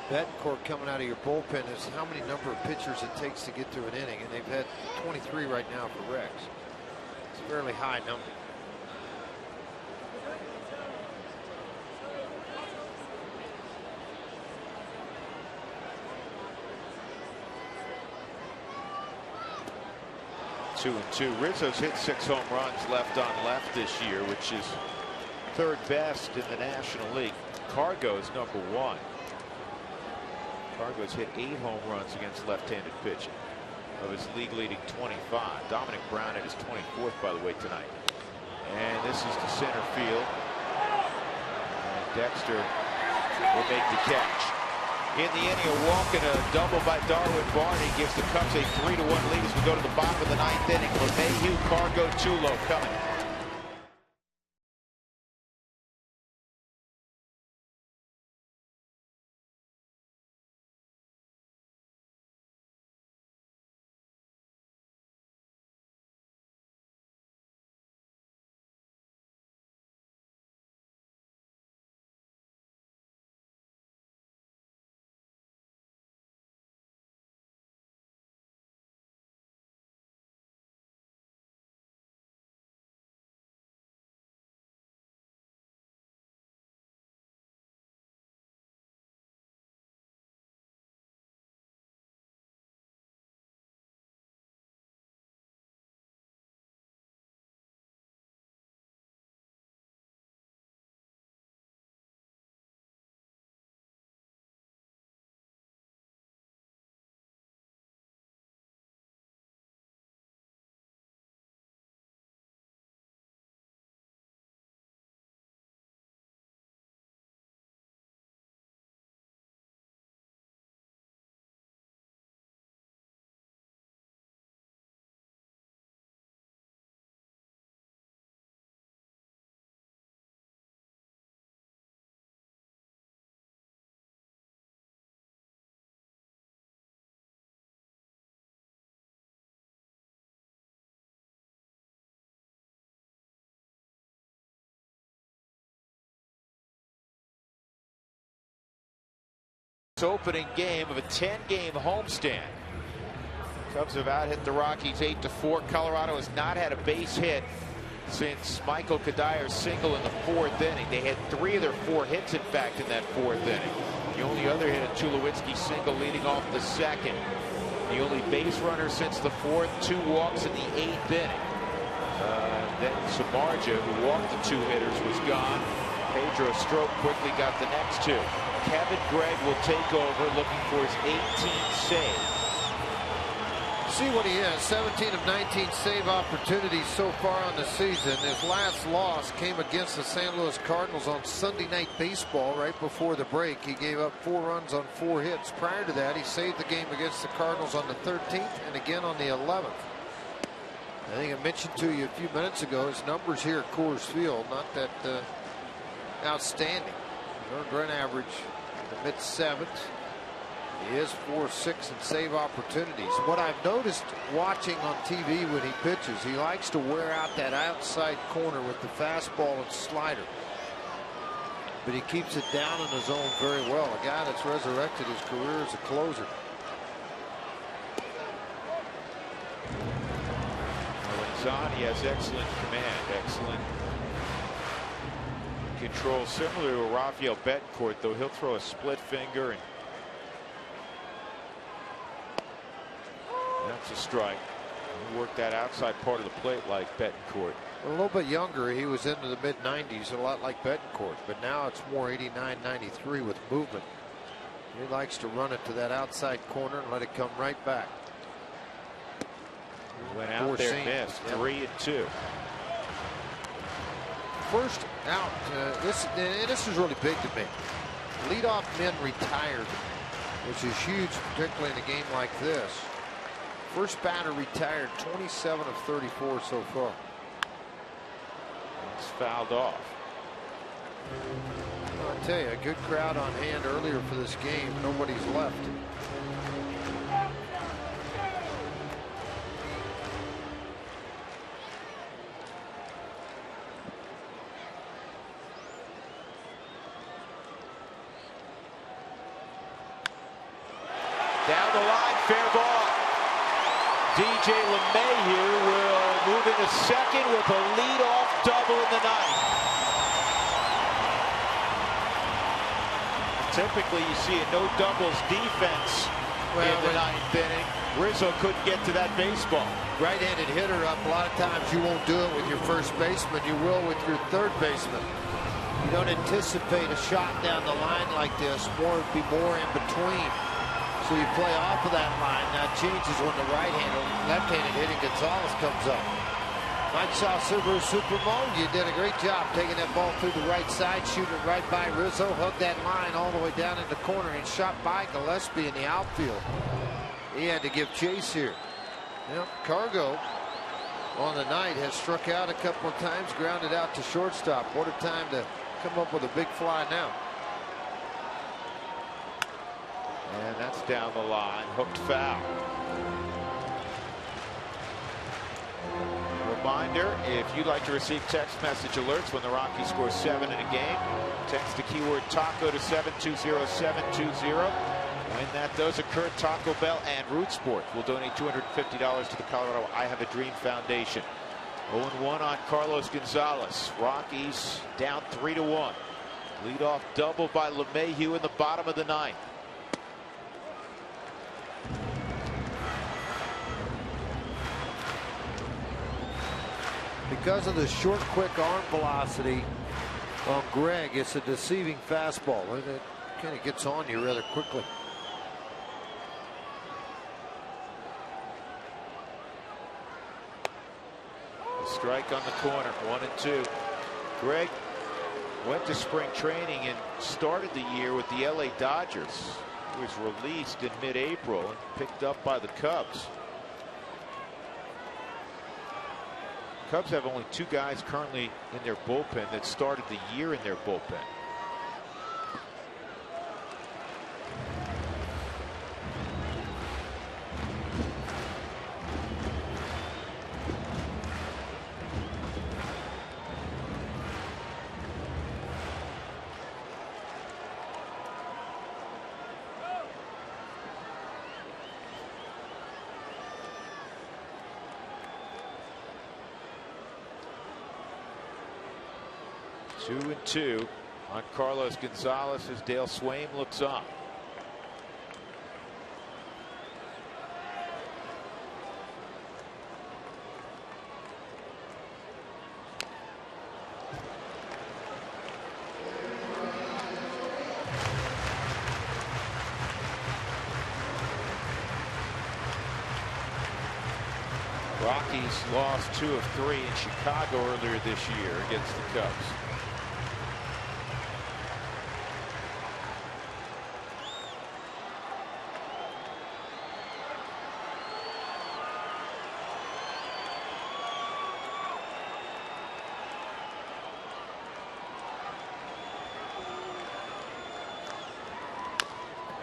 Betancourt coming out of your bullpen is how many number of pitchers it takes to get through an inning, and they've had 23 right now for Rex. It's a fairly high number. Two and two. Rizzo's hit 6 home runs left on left this year, which is 3rd best in the National League. Cargo's number 1. Cargo's hit 8 home runs against left-handed pitching of his league-leading 25. Dominic Brown at his 24th, by the way, tonight. And this is to center field. And Dexter will make the catch. In the inning, a walk and a double by Darwin Barney gives the Cubs a 3-1 lead as we go to the bottom of the 9th inning. LeMahieu, Cargo, Tulo coming. Opening game of a 10-game homestand. Cubs have out-hit the Rockies 8-4. Colorado has not had a base hit since Michael Kadyr's single in the 4th inning. They had 3 of their 4 hits, in fact, in that 4th inning. The only other hit, a Tulowitzki single leading off the second. The only base runner since the fourth, 2 walks in the 8th inning. Then Samardzija, who walked the 2 hitters, was gone. Pedro Strop quickly got the next 2. Kevin Gregg will take over, looking for his 18th save. See what he has, 17 of 19 save opportunities so far on the season. His last loss came against the St. Louis Cardinals on Sunday Night Baseball right before the break. He gave up 4 runs on 4 hits. Prior to that, he saved the game against the Cardinals on the 13th and again on the 11th. I think I mentioned to you a few minutes ago, his numbers here at Coors Field, not that outstanding. Earned run average in the mid-7s. He is 4-6 in save opportunities. What I've noticed watching on TV when he pitches, he likes to wear out that outside corner with the fastball and slider. But he keeps it down in the zone very well. A guy that's resurrected his career as a closer. When he's on, he has excellent command, excellent control. Similar to Rafael Betancourt, though he'll throw a split finger and that's a strike. He worked that outside part of the plate like Betancourt. A little bit younger, he was into the mid-90s, a lot like Betancourt, but now it's more 89, 93 with movement. He likes to run it to that outside corner and let it come right back. Went out there, missed. 3-2. First out. This is really big to me. Leadoff men retired, which is huge, particularly in a game like this. First batter retired, 27 of 34 so far. It's fouled off. I'll tell you, a good crowd on hand earlier for this game. Nobody's left. Down the line, fair ball. DJ LeMahieu will move into second with a leadoff double in the ninth. Typically, you see a no doubles defense in the ninth inning. Rizzo couldn't get to that baseball. Right-handed hitter up. A lot of times you won't do it with your first baseman. You will with your third baseman. You don't anticipate a shot down the line like this. More would be more in between. So you play off of that line. Now it changes when the left-handed hitting Gonzalez comes up. Mike Shaw, Subaru Supermode, you did a great job taking that ball through the right side, shooting it right by Rizzo, hugged that line all the way down in the corner and shot by Gillespie in the outfield. He had to give chase here. Yep, Cargo on the night has struck out a couple of times, grounded out to shortstop. What a time to come up with a big fly now. And that's down the line, hooked foul. Reminder, if you'd like to receive text message alerts when the Rockies score 7 in a game, text the keyword taco to 720-720. When that does occur, Taco Bell and Root Sport will donate $250 to the Colorado I Have a Dream Foundation. 0-1 on Carlos Gonzalez. Rockies down 3-1. Leadoff double by LeMahieu in the bottom of the ninth. Because of the short, quick arm velocity on Gregg, it's a deceiving fastball. It kind of gets on you rather quickly. A strike on the corner, 1-2. Gregg went to spring training and started the year with the LA Dodgers. He was released in mid-April and picked up by the Cubs. Cubs have only 2 guys currently in their bullpen that started the year in their bullpen. Two. On Carlos Gonzalez as Dale Swaim looks on. Rockies lost 2 of 3 in Chicago earlier this year against the Cubs.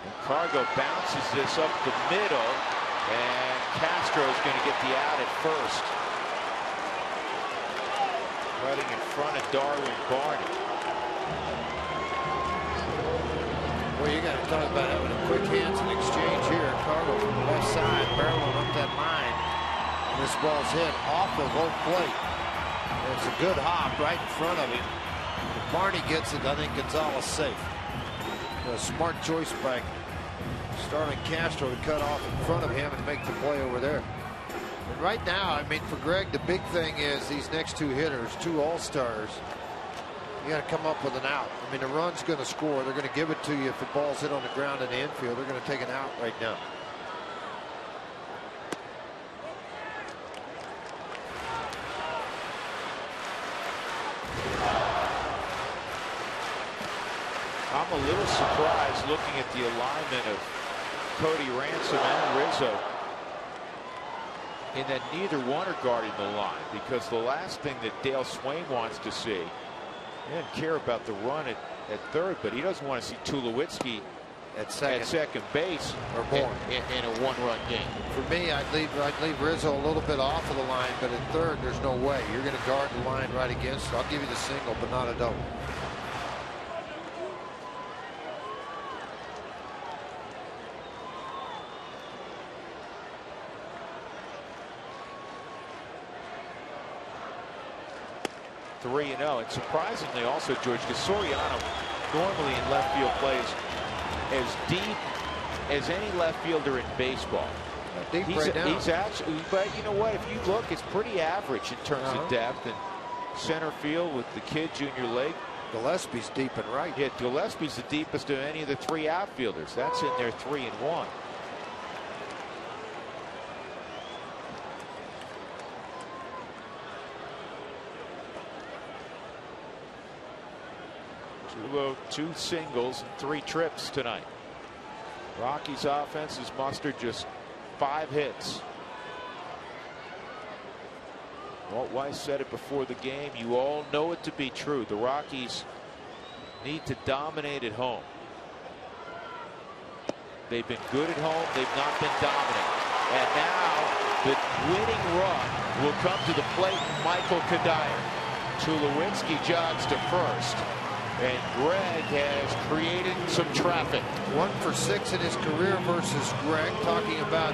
And Cargo bounces this up the middle, and Castro's going to get the out at first. Running in front of Darwin Barney. Well, you got to talk about having a quick hands and exchange here. Cargo from the left side, barreling up that line. And this ball's hit off of home plate. And it's a good hop right in front of him. If Barney gets it, I think Gonzalez safe. A smart choice by Starlin Castro to cut off in front of him and make the play over there. And right now, I mean, for Greg, the big thing is these next 2 hitters, 2 all-stars. You got to come up with an out. I mean, the run's going to score. They're going to give it to you if the ball's hit on the ground in the infield. They're going to take an out right now. I'm a little surprised looking at the alignment of Cody Ransom and Rizzo in that neither one are guarding the line, because the last thing that Dale Swaim wants to see, he doesn't care about the run at third, but he doesn't want to see Tulowitzki at second base or more in a 1-run game. For me, I'd leave Rizzo a little bit off of the line, but at third, there's no way. You're going to guard the line right against it. I'll give you the single, but not a double. Three and 0, and surprisingly also, George, because Soriano normally in left field plays as deep as any left fielder in baseball. He's actually, but you know what? If you look, it's pretty average in terms of depth. And center field with the kid, Junior Lake. Gillespie's deep and right. Yeah, Gillespie's the deepest of any of the 3 outfielders. That's in there 3 and 1. Two singles and 3 trips tonight. Rockies offense has mustered just 5 hits. Walt Weiss said it before the game. You all know it to be true. The Rockies need to dominate at home. They've been good at home. They've not been dominant. And now the winning run will come to the plate. Michael Kadire. Tulowitzki jogs to first. And Greg has created some traffic. 1 for 6 in his career versus Greg. Talking about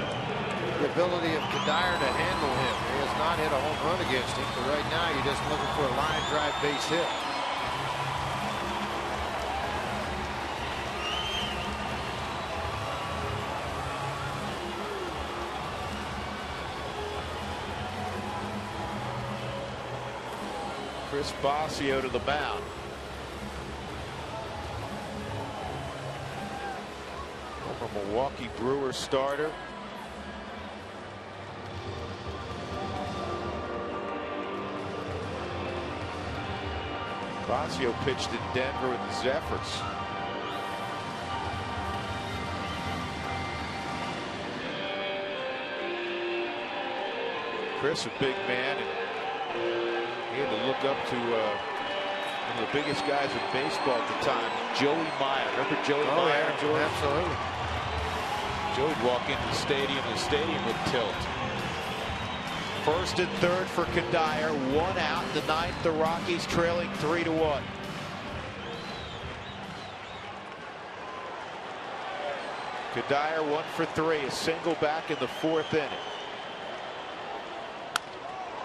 the ability of Kadire to handle him. He has not hit a home run against him, but right now you're just looking for a line drive base hit. Chris Bosio to the mound. Former Milwaukee Brewers starter. Bosio pitched in Denver with the Zephyrs. Chris, a big man, and he had to look up to one of the biggest guys in baseball at the time, Joey Meyer. Remember Joey Meyer? Yeah, George? Absolutely. Joey'd walk into the stadium would tilt. First and third for Kadire, 1 out. In the 9th, the Rockies trailing 3-1. Kadire 1 for 3, a single back in the 4th inning.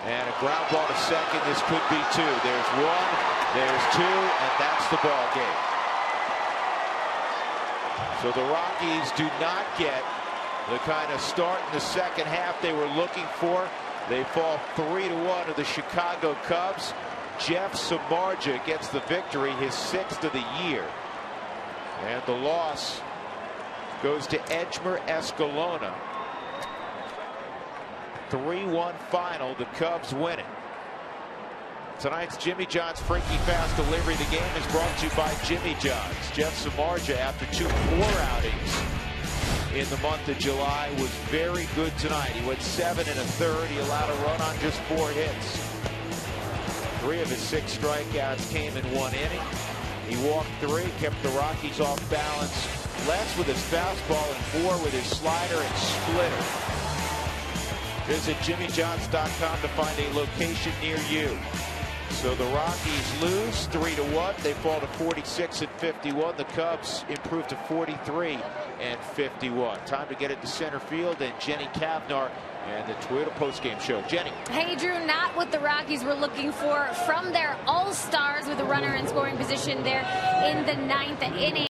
And a ground ball to second. This could be 2. There's 1. There's 2, and that's the ball game. So the Rockies do not get the kind of start in the second half they were looking for. They fall 3-1 to the Chicago Cubs. Jeff Samardzija gets the victory, his 6th of the year. And the loss goes to Edgmer Escalona. 3-1 final. The Cubs win it. Tonight's Jimmy John's Freaky Fast delivery. The game is brought to you by Jimmy John's. Jeff Samardzija, after 2 poor outings in the month of July, was very good tonight. He went 7 1/3. He allowed a run on just 4 hits. 3 of his 6 strikeouts came in 1 inning. He walked 3, kept the Rockies off balance. Less with his fastball and more with his slider and splitter. Visit JimmyJohns.com to find a location near you. So the Rockies lose 3-1. They fall to 46-51. The Cubs improve to 43-51. Time to get it to center field, and Jenny Kavnar and the Toyota postgame show. Jenny. Hey, Drew, not what the Rockies were looking for from their all-stars with a runner in scoring position there in the 9th inning.